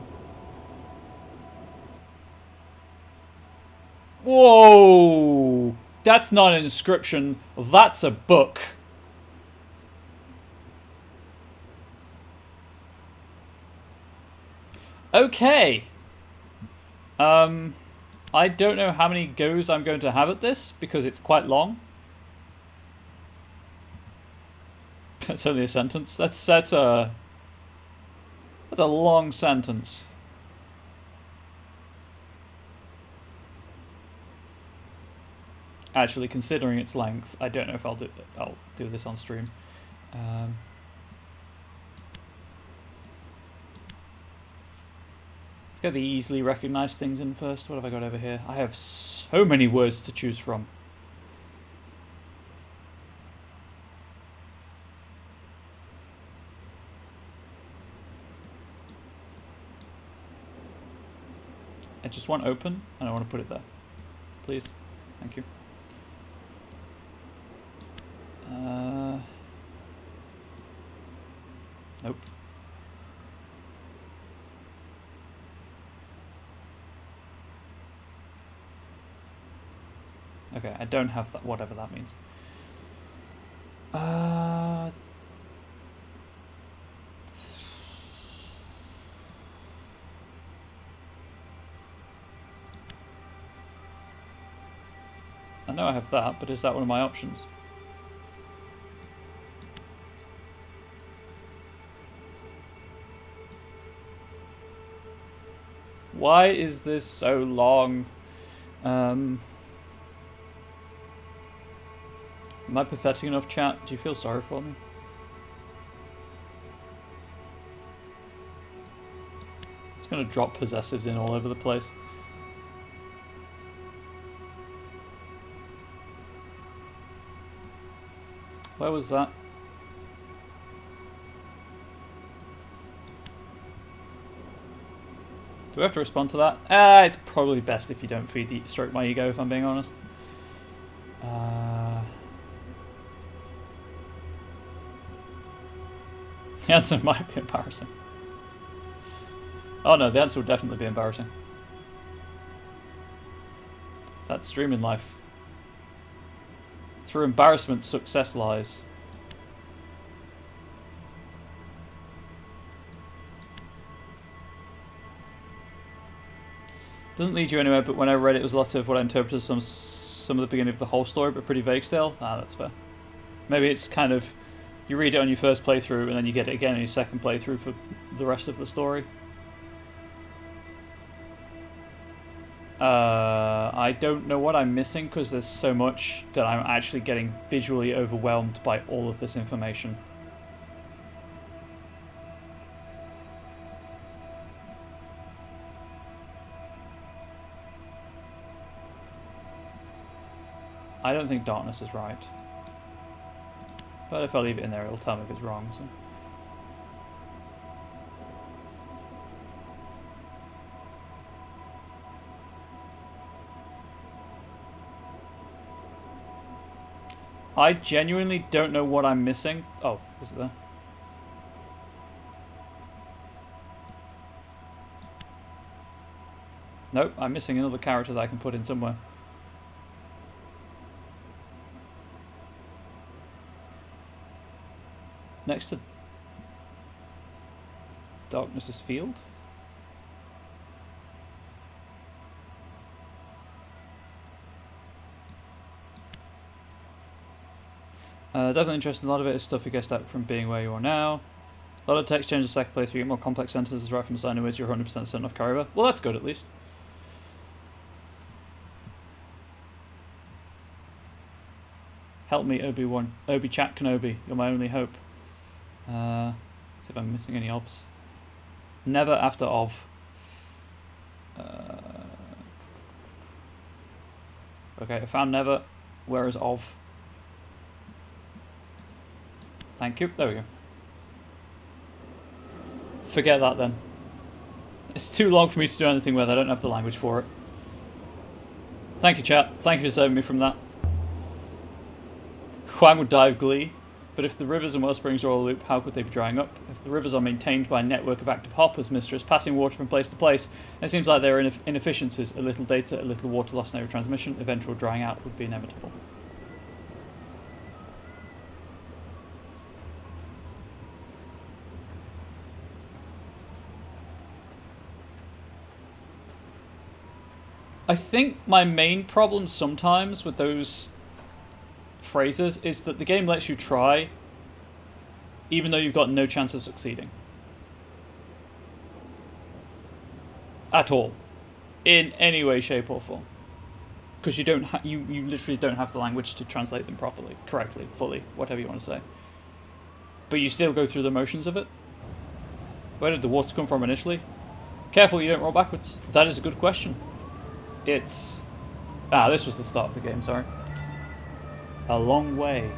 Whoa! That's not an inscription. That's a book. Okay. I don't know how many goes I'm going to have at this because it's quite long. That's only a sentence. That's a long sentence. Actually, considering its length, I don't know if I'll do this on stream. Let's get the easily recognized things in first. What have I got over here? I have so many words to choose from. I just want open, and I want to put it there. Please. Thank you. Nope. Okay, I don't have that, whatever that means. I know I have that, but is that one of my options? Why is this so long? Am I pathetic enough, chat? Do you feel sorry for me? It's going to drop possessives in all over the place. Where was that? Do we have to respond to that? It's probably best if you don't stroke my ego, if I'm being honest. The answer might be embarrassing. Oh no, the answer would definitely be embarrassing. That's streaming life. Through embarrassment, success lies. Doesn't lead you anywhere, but when I read it was a lot of what I interpreted as some of the beginning of the whole story, but pretty vague still. Ah, that's fair. Maybe it's kind of, you read it on your first playthrough and then you get it again on your second playthrough for the rest of the story. I don't know what I'm missing because there's so much that I'm actually getting visually overwhelmed by all of this information. I don't think darkness is right. But if I leave it in there, it'll tell me if it's wrong. So. I genuinely don't know what I'm missing. Oh, is it there? Nope, I'm missing another character that I can put in somewhere. Next to Darkness's Field. Definitely interesting. A lot of it is stuff you guessed out from being where you are now. A lot of text changes second playthrough. You get more complex sentences right from the start. Anyways, you're 100% certain of carry over. Well, that's good at least. Help me, Obi-Wan. Obi-Chat Kenobi. You're my only hope. See if I'm missing any ofs. Never after of. Okay, I found never. Where is of? Thank you. There we go. Forget that then. It's too long for me to do anything with. I don't have the language for it. Thank you, chat. Thank you for saving me from that. Huang would die of glee. But if the rivers and well springs are all a loop, how could they be drying up? If the rivers are maintained by a network of active hoppers, mistress, passing water from place to place, it seems like there are inefficiencies. A little data, a little water loss, no transmission, eventual drying out would be inevitable. I think my main problem sometimes with those phrases is that the game lets you try even though you've got no chance of succeeding. At all. In any way, shape or form. Because you don't you literally don't have the language to translate them properly, correctly, fully, whatever you want to say. But you still go through the motions of it. Where did the water come from initially? Careful you don't roll backwards. That is a good question. It's... this was the start of the game, sorry. A long way.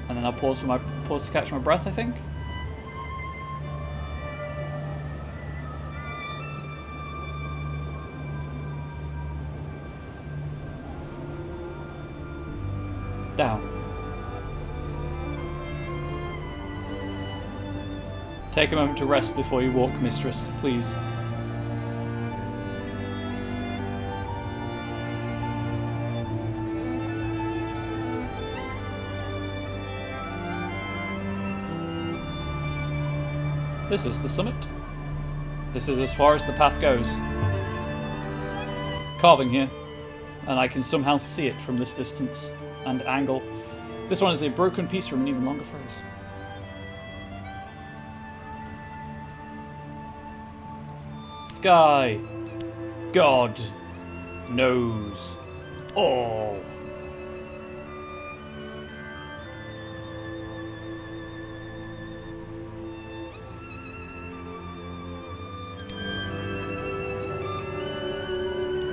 And then I'll pause to catch my breath, I think. Down. Take a moment to rest before you walk, mistress, please. This is the summit. This is as far as the path goes. Carving here, and I can somehow see it from this distance and angle. This one is a broken piece from an even longer phrase. Sky. God. Knows. All.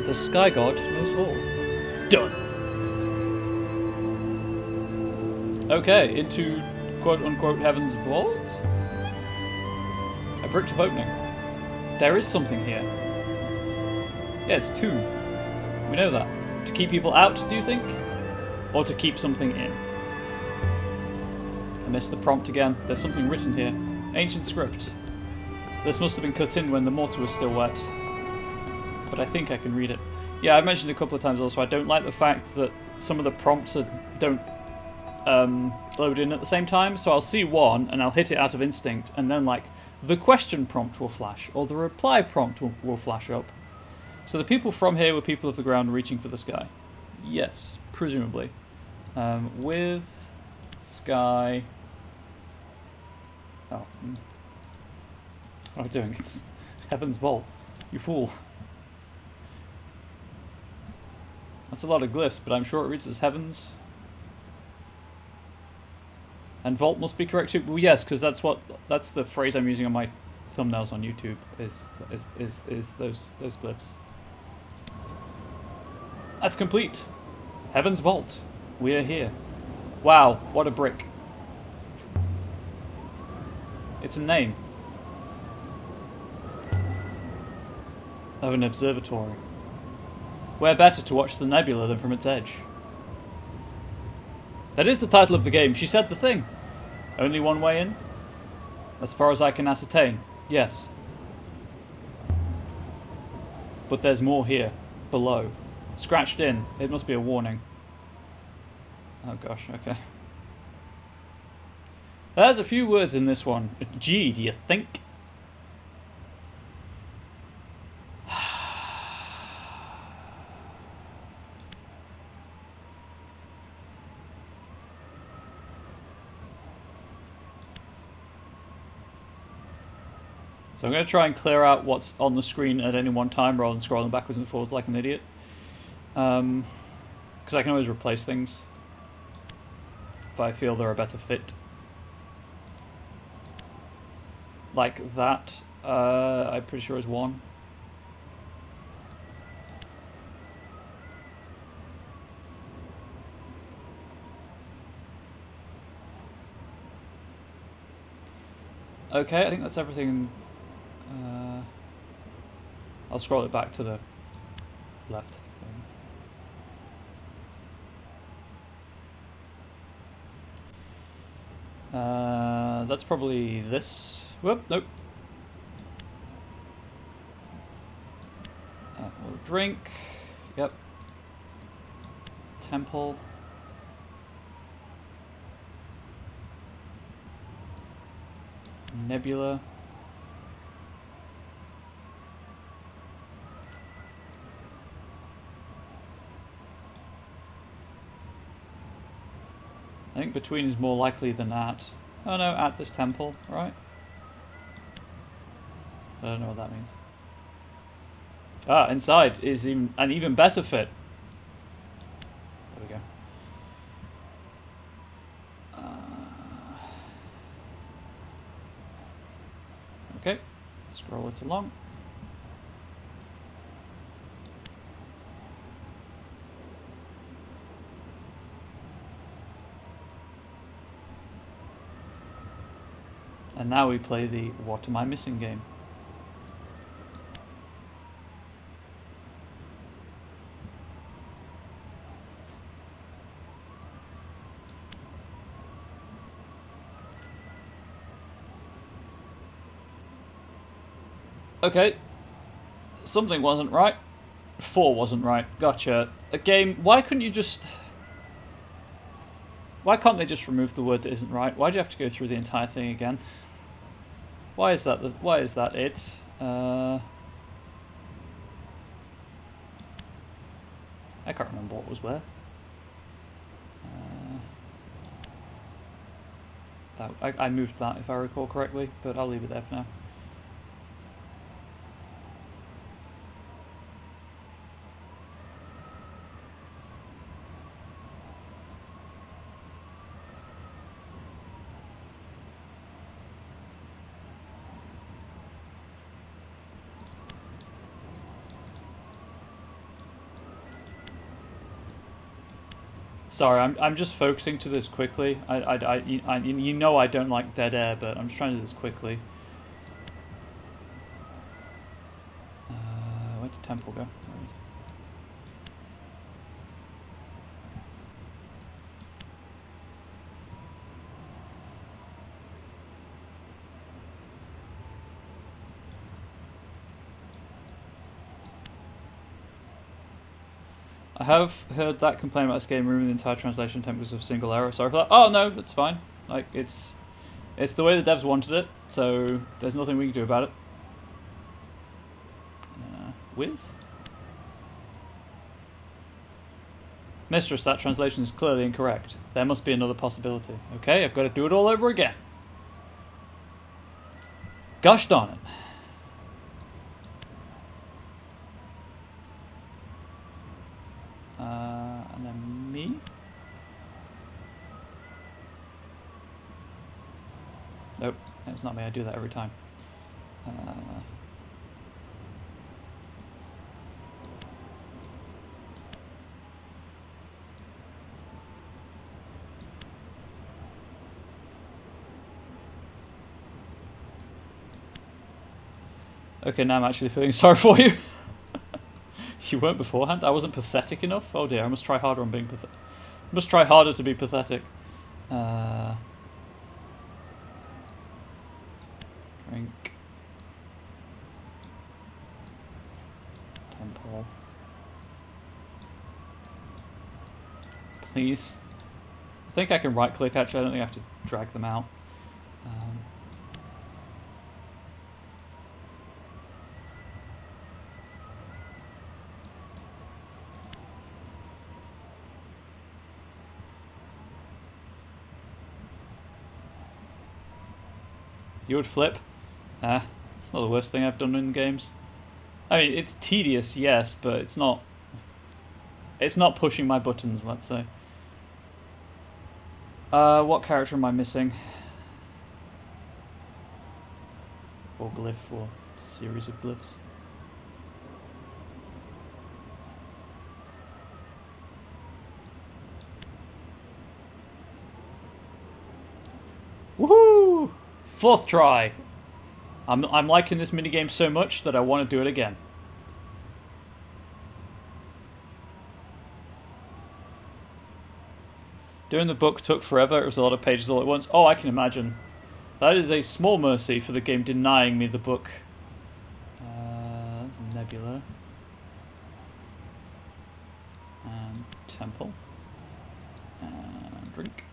The Sky God knows all. Done. Okay, into quote-unquote Heaven's Vault? A bricked up opening. There is something here. Yeah, it's two. We know that. To keep people out, do you think? Or to keep something in? I missed the prompt again. There's something written here. Ancient script. This must have been cut in when the mortar was still wet. But I think I can read it. Yeah, I've mentioned a couple of times also, I don't like the fact that some of the prompts don't load in at the same time. So I'll see one, and I'll hit it out of instinct, and then, like, the question prompt will flash, or the reply prompt will flash up. So the people from here were people of the ground reaching for the sky. Yes, presumably. With sky... Oh. What am I doing? It's Heaven's Vault. You fool. That's a lot of glyphs, but I'm sure it reads as Heavens. And Vault must be correct too. Well, yes, because that's the phrase I'm using on my thumbnails on YouTube. Is those glyphs. That's complete. Heaven's Vault. We are here. Wow, what a brick. It's a name of an observatory. Where better to watch the nebula than from its edge? That is the title of the game. She said the thing. Only one way in? As far as I can ascertain, yes. But there's more here, below. Scratched in. It must be a warning. Oh gosh, okay. There's a few words in this one. Gee, do you think? So I'm going to try and clear out what's on the screen at any one time rather than scrolling backwards and forwards like an idiot. Because I can always replace things if I feel they're a better fit. Like that, I'm pretty sure is 1. Okay, I think that's everything. I'll scroll it back to the left. That's probably this. Whoop, nope. We'll drink. Yep. Temple. Nebula. I think between is more likely than at. Oh no, at this temple, right? I don't know what that means. Ah, inside is an even better fit. There we go. Okay, scroll it along. And now we play the What Am I Missing game. Okay, something wasn't right. 4 wasn't right. Gotcha. A game. Why couldn't you just? Why can't they just remove the word that isn't right? Why do you have to go through the entire thing again? Why is that? Why is that it? I can't remember what was where. I moved that if I recall correctly, but I'll leave it there for now. Sorry, I'm just focusing to this quickly. You know I don't like dead air, but I'm just trying to do this quickly. Where did Temple go? I have heard that complaint about this game removing the entire translation attempt because of a single error. Sorry for that. Oh no, that's fine. Like it's the way the devs wanted it, so there's nothing we can do about it. With Mistress, that translation is clearly incorrect. There must be another possibility. Okay, I've got to do it all over again. Gosh darn it. And then me. Nope, it's not me. I do that every time. Okay, now I'm actually feeling sorry for you. You weren't beforehand? I wasn't pathetic enough? Oh dear, I must try harder on being pathetic. I must try harder to be pathetic. Drink. Temple. Please. I think I can right click actually, I don't think I have to drag them out. You would flip. It's not the worst thing I've done in games. I mean, it's tedious, yes, but it's not pushing my buttons, let's say. What character am I missing? Or glyph, or series of glyphs. Woohoo! 4th try! I'm liking this minigame so much that I want to do it again. Doing the book took forever. It was a lot of pages all at once. Oh, I can imagine. That is a small mercy for the game denying me the book. Nebula. And temple. And drink.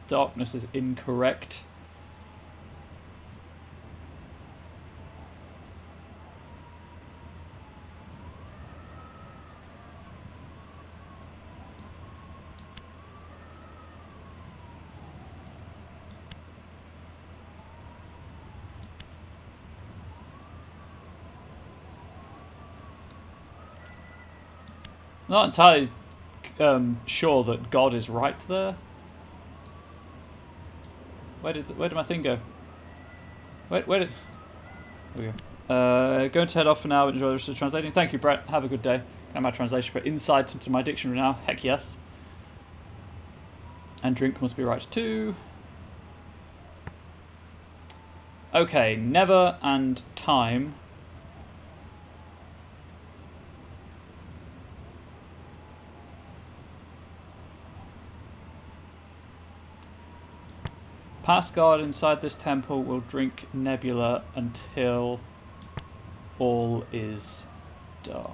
Darkness is incorrect. Not entirely sure that God is right there. Where did my thing go? Where did... There we go. Going to head off for now. Enjoy the rest of the translating. Thank you, Brett. Have a good day. Got my translation for inside to my dictionary now. Heck yes. And drink must be right too. Okay, never and time. Past God inside this temple will drink Nebula until all is dark.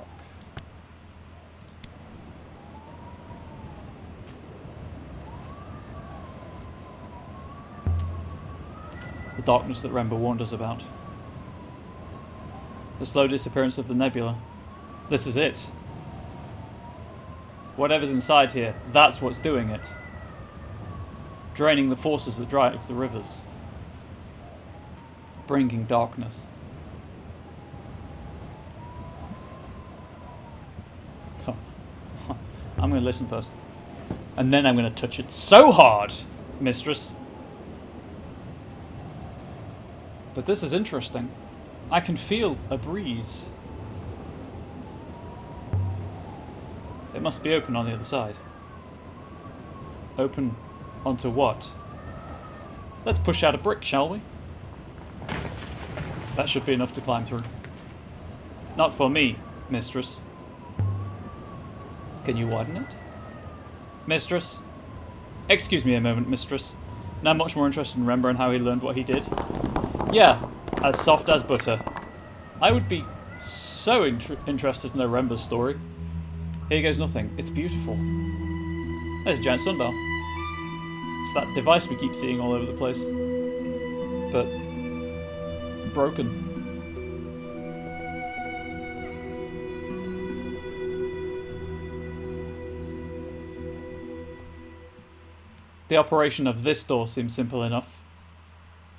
The darkness that Remba warned us about. The slow disappearance of the Nebula. This is it. Whatever's inside here, that's what's doing it. Draining the forces that drive the rivers. Bringing darkness. I'm going to listen first. And then I'm going to touch it so hard, mistress. But this is interesting. I can feel a breeze. It must be open on the other side. Open onto what? Let's push out a brick, shall we? That should be enough to climb through. Not for me, mistress. Can you widen it? Mistress? Excuse me a moment, mistress. Now I'm much more interested in Rember and how he learned what he did. Yeah, as soft as butter. I would be so interested to know Rember's story. Here goes nothing. It's beautiful. There's a giant sundial. It's that device we keep seeing all over the place. But broken. The operation of this door seems simple enough,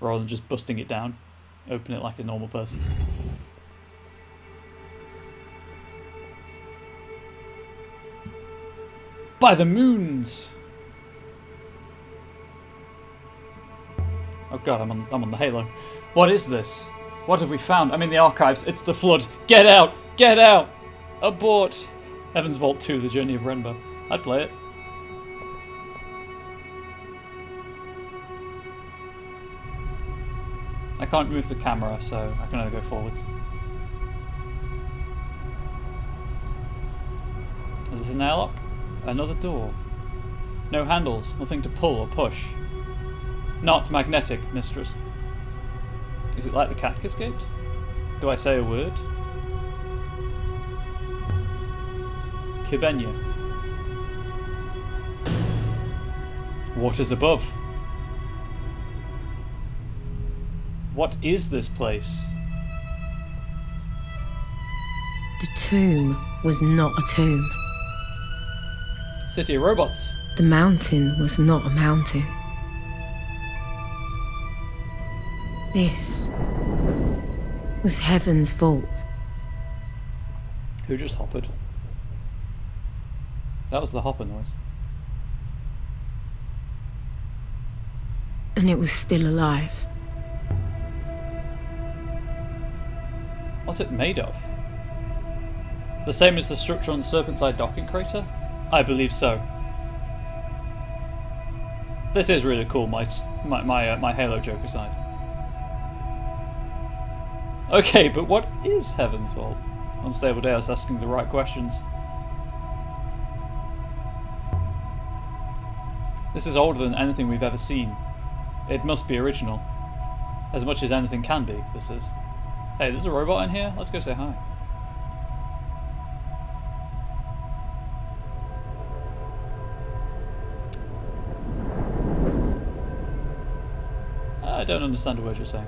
rather than just busting it down. Open it like a normal person. By the moons! Oh god, I'm on the halo. What is this? What have we found? I'm in the archives. It's the flood. Get out! Get out! Abort! Heaven's Vault 2, The Journey of Renba. I'd play it. I can't move the camera, so I can only go forwards. Is this an airlock? Another door. No handles, nothing to pull or push. Not magnetic, mistress. Is it like the cat cascade? Do I say a word? Kibenya. What is above? What is this place? The tomb was not a tomb. City of Robots. The mountain was not a mountain. This was heaven's vault. Who just hoppered? That was the hopper noise. And it was still alive. What's it made of? The same as the structure on the Serpentside docking crater? I believe so. This is really cool, my Halo joke aside. Okay, but what is Heaven's Vault? Unstable Day, I was asking the right questions. This is older than anything we've ever seen. It must be original. As much as anything can be, this is. Hey, there's a robot in here? Let's go say hi. I don't understand a word you're saying.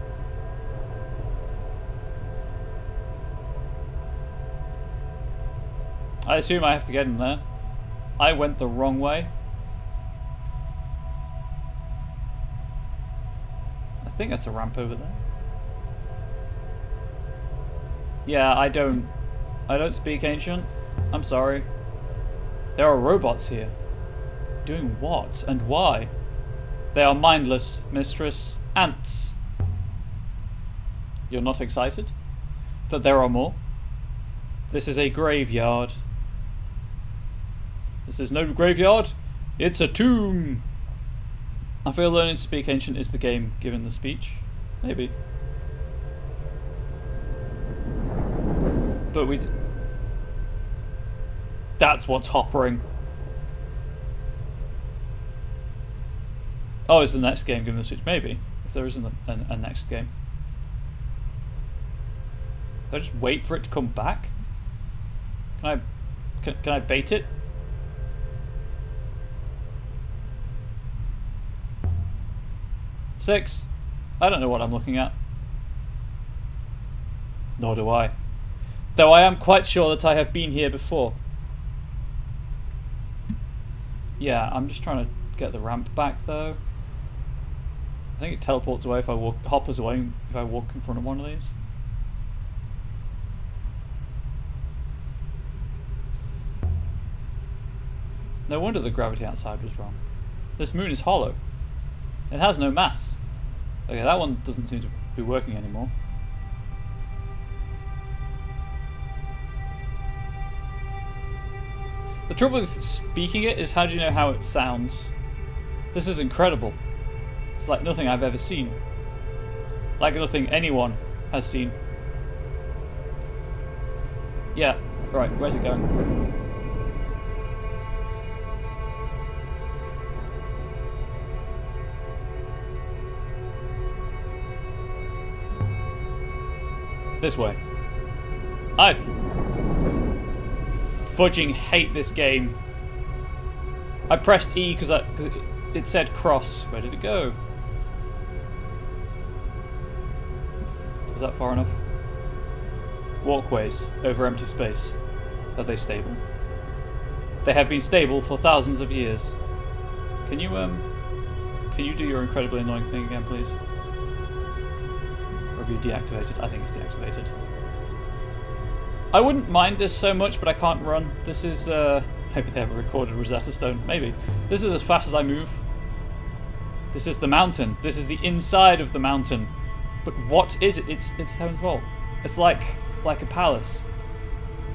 I assume I have to get in there. I went the wrong way. I think that's a ramp over there. Yeah, I don't speak ancient. I'm sorry. There are robots here. Doing what and why? They are mindless, mistress. Ants. You're not excited that there are more? This is a graveyard. This is no graveyard. It's a tomb. I feel learning to speak ancient is the game, given the speech. Maybe. But that's what's hoppering. Oh, is the next game given the speech? Maybe. If there isn't a next game. Do I just wait for it to come back? Can I bait it? Six. I don't know what I'm looking at. Nor do I. Though I am quite sure that I have been here before. Yeah, I'm just trying to get the ramp back though. I think it teleports away if I walk, hoppers away if I walk in front of one of these. No wonder the gravity outside was wrong. This moon is hollow. It has no mass. Okay, that one doesn't seem to be working anymore. The trouble with speaking it is, how do you know how it sounds? This is incredible. It's like nothing I've ever seen. Like nothing anyone has seen. Yeah, right, where's it going? This way. I fudging hate this game. I pressed E because it said cross. Where did it go? Is that far enough? Walkways over empty space. Are they stable? They have been stable for thousands of years. Can you do your incredibly annoying thing again, please? Or have you deactivated? I think it's deactivated. I wouldn't mind this so much, but I can't run. This is maybe they haven't recorded Rosetta Stone. Maybe. This is as fast as I move. This is the mountain. This is the inside of the mountain. But what is it? It's Heaven's Vault. It's like a palace.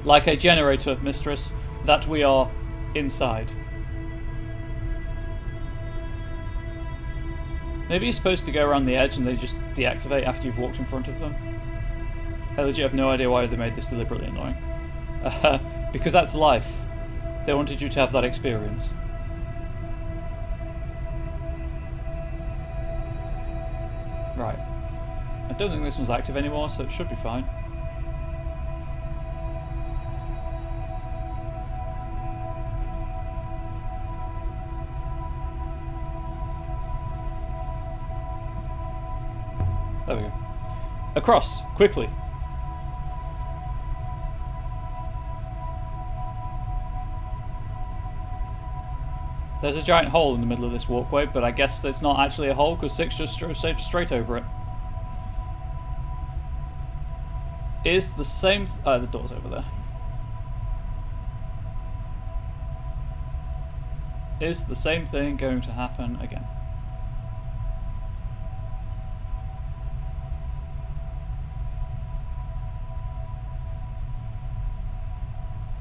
Like a generator, mistress, that we are inside. Maybe you're supposed to go around the edge and they just deactivate after you've walked in front of them. I legit have no idea why they made this deliberately annoying. Because that's life. They wanted you to have that experience. Right. I don't think this one's active anymore, so it should be fine. There we go. Across, quickly. There's a giant hole in the middle of this walkway, but I guess it's not actually a hole because 6 just drove straight over it. Is the same... the door's over there. Is the same thing going to happen again?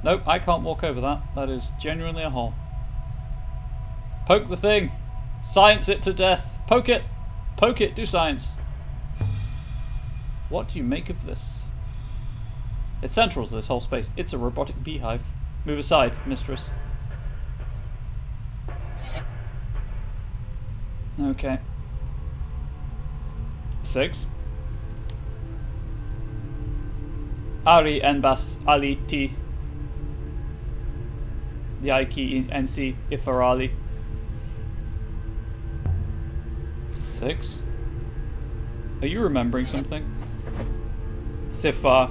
Nope, I can't walk over that. That is genuinely a hole. Poke the thing! Science it to death! Poke it! Poke it! Do science! What do you make of this? It's central to this whole space. It's a robotic beehive. Move aside, mistress. Okay. 6. Ari enbas aliti. Yaiki NC Ifarali. 6. Are you remembering something? Sifar.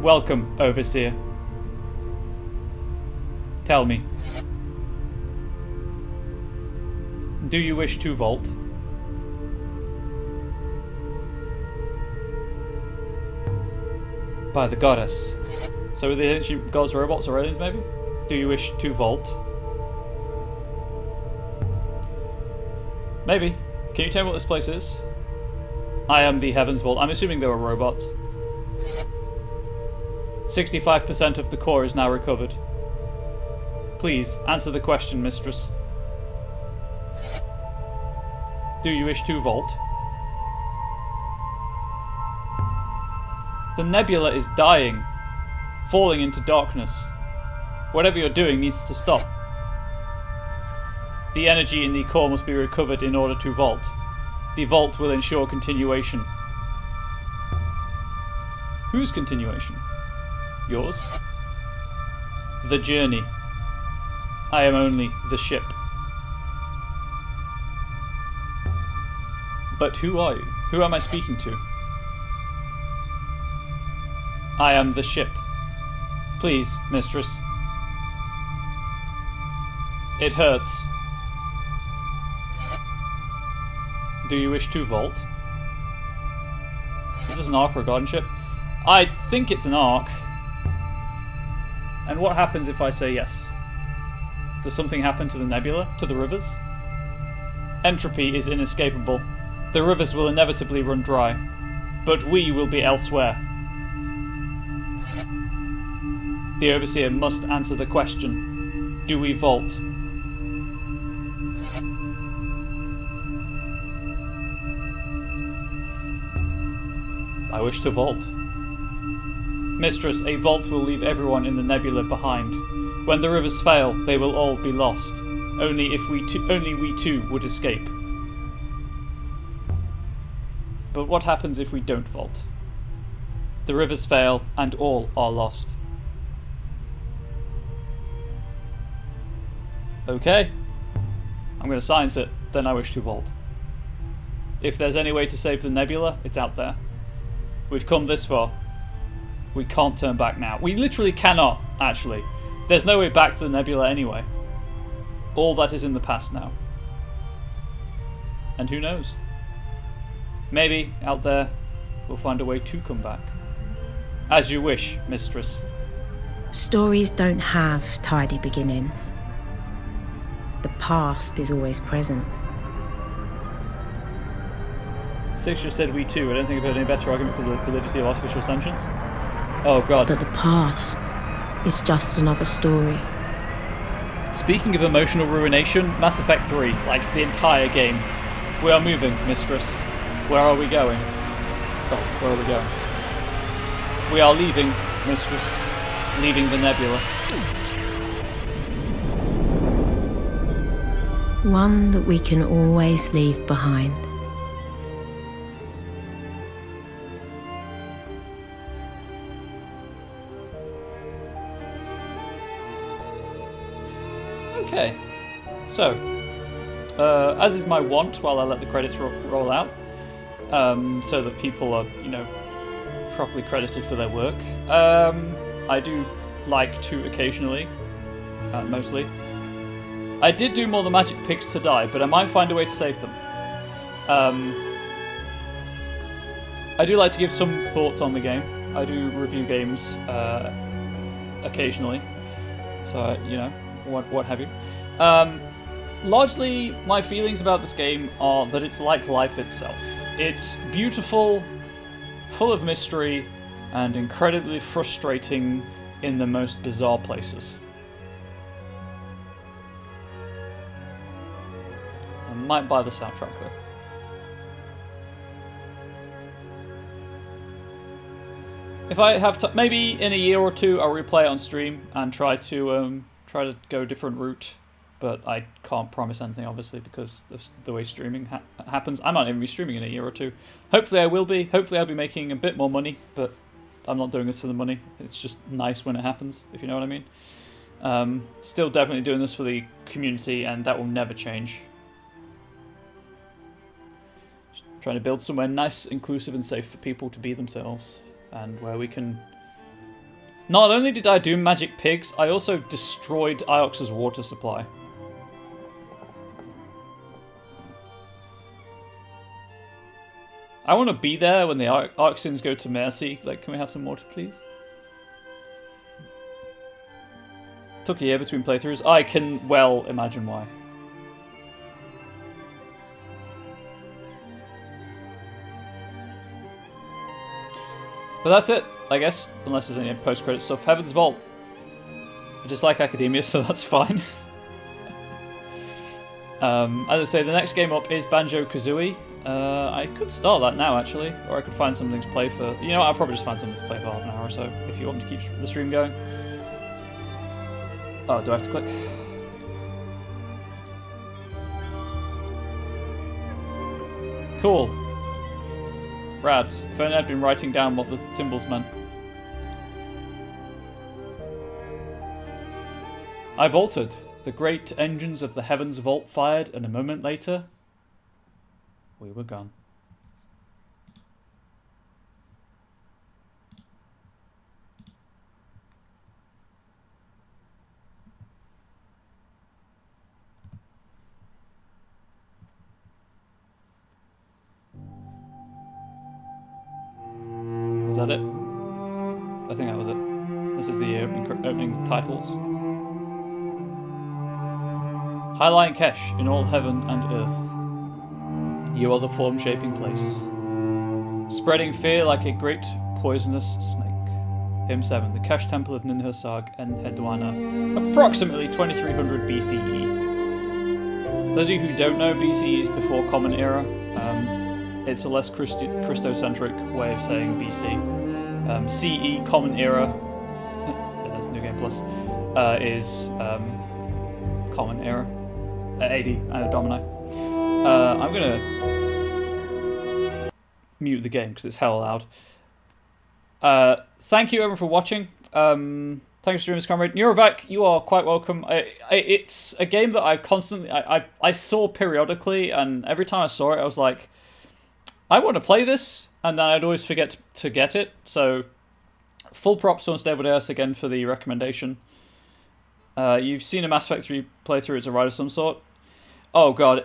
Welcome, Overseer. Tell me. Do you wish to vault? By the goddess. So are the ancient gods robots or aliens, maybe? Do you wish to vault? Maybe. Can you tell me what this place is? I am the Heavens Vault. I'm assuming they were robots. 65% of the core is now recovered. Please, answer the question, mistress. Do you wish to vault? The nebula is dying, falling into darkness. Whatever you're doing needs to stop. The energy in the core must be recovered in order to vault. The vault will ensure continuation. Whose continuation? Yours? The journey. I am only the ship. But who are you? Who am I speaking to? I am the ship. Please, mistress. It hurts. Do you wish to vault? Is this an Ark or a garden ship? I think it's an Ark. And what happens if I say yes? Does something happen to the nebula? To the rivers? Entropy is inescapable. The rivers will inevitably run dry. But we will be elsewhere. The Overseer must answer the question. Do we vault? I wish to vault. Mistress, a vault will leave everyone in the nebula behind. When the rivers fail, they will all be lost. Only we two would escape. But what happens if we don't vault? The rivers fail, and all are lost. Okay. I'm going to science it, then I wish to vault. If there's any way to save the nebula, it's out there. We've come this far. We can't turn back now. We literally cannot, actually. There's no way back to the nebula anyway. All that is in the past now. And who knows? Maybe, out there, we'll find a way to come back. As you wish, mistress. Stories don't have tidy beginnings. The past is always present. Sixer said we too. I don't think I've heard any better argument for the validity of artificial sentience. Oh god. But the past is just another story. Speaking of emotional ruination, Mass Effect 3, like the entire game. We are moving, mistress. Where are we going? Oh, where are we going? We are leaving, mistress. Leaving the nebula. One that we can always leave behind. Okay, so, as is my wont while I let the credits roll out, so that people are, properly credited for their work, I do like to occasionally, mostly. I did do more of the magic pigs to die, but I might find a way to save them. I do like to give some thoughts on the game. I do review games occasionally, so you know, what have you. Largely, my feelings about this game are that it's like life itself. It's beautiful, full of mystery, and incredibly frustrating in the most bizarre places. I might buy the soundtrack though. If I have to, maybe in a year or two, I'll replay it on stream and try to go a different route. But I can't promise anything, obviously, because of the way streaming happens. I might even be streaming in a year or two. Hopefully I will be. Hopefully I'll be making a bit more money, but I'm not doing this for the money. It's just nice when it happens, if you know what I mean. Still definitely doing this for the community, and that will never change. Just trying to build somewhere nice, inclusive, and safe for people to be themselves. And where we can... Not only did I do magic pigs, I also destroyed Iox's water supply. I want to be there when the Ioxians go to Mercy. Like, can we have some water, please? Took a year between playthroughs. I can well imagine why. But that's it, I guess, unless there's any post-credit stuff. Heaven's Vault. I just like Academia, so that's fine. As I say, the next game up is Banjo-Kazooie. I could start that now, actually, or I could find something to play for... You know what, I'll probably just find something to play for half an hour or so, if you want me to keep the stream going. Oh, do I have to click? Cool. Rad. If only I'd been writing down what the symbols meant. I vaulted. The great engines of the Heaven's Vault fired, and a moment later, we were gone. Is that it? I think that was it. This is the opening titles. Highlight Kesh in all heaven and earth. You are the form-shaping place. Spreading fear like a great poisonous snake. Hymn 7, the Kesh Temple of Ninhursag and Hedwana, approximately 2300 BCE. Those of you who don't know, BCE is before Common Era. It's a less Christocentric way of saying BC. CE, Common Era, New Game Plus, is Common Era. AD, Anno Domini. I'm going to mute the game because it's hell loud. Thank you everyone for watching. Thanks for streaming this, comrade. Neurovac, you are quite welcome. It's a game that I constantly... I saw periodically, and every time I saw it, I was like, I want to play this, and then I'd always forget to get it. So, full props to Unstable Deus again for the recommendation. You've seen a Mass Effect 3 playthrough as a ride of some sort. Oh god,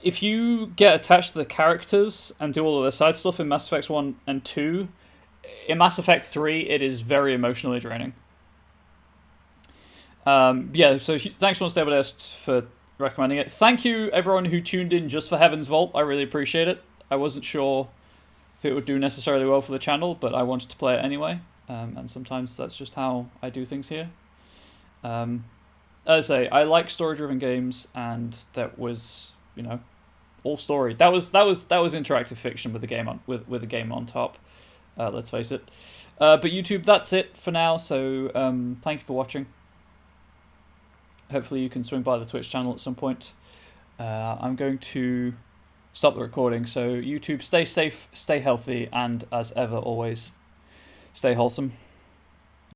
if you get attached to the characters and do all of the side stuff in Mass Effect 1 and 2, in Mass Effect 3 it is very emotionally draining. Yeah, so thanks to Unstable Deus for recommending it. Thank you everyone who tuned in just for Heaven's Vault, I really appreciate it. I wasn't sure if it would do necessarily well for the channel, but I wanted to play it anyway, and sometimes that's just how I do things here. As I say, I like story-driven games, and that was, you know, all story. That was interactive fiction with the game on with the game on top. Let's face it. But YouTube, that's it for now. So thank you for watching. Hopefully you can swing by the Twitch channel at some point. I'm going to stop the recording. So YouTube, stay safe, stay healthy, and as ever, always, stay wholesome.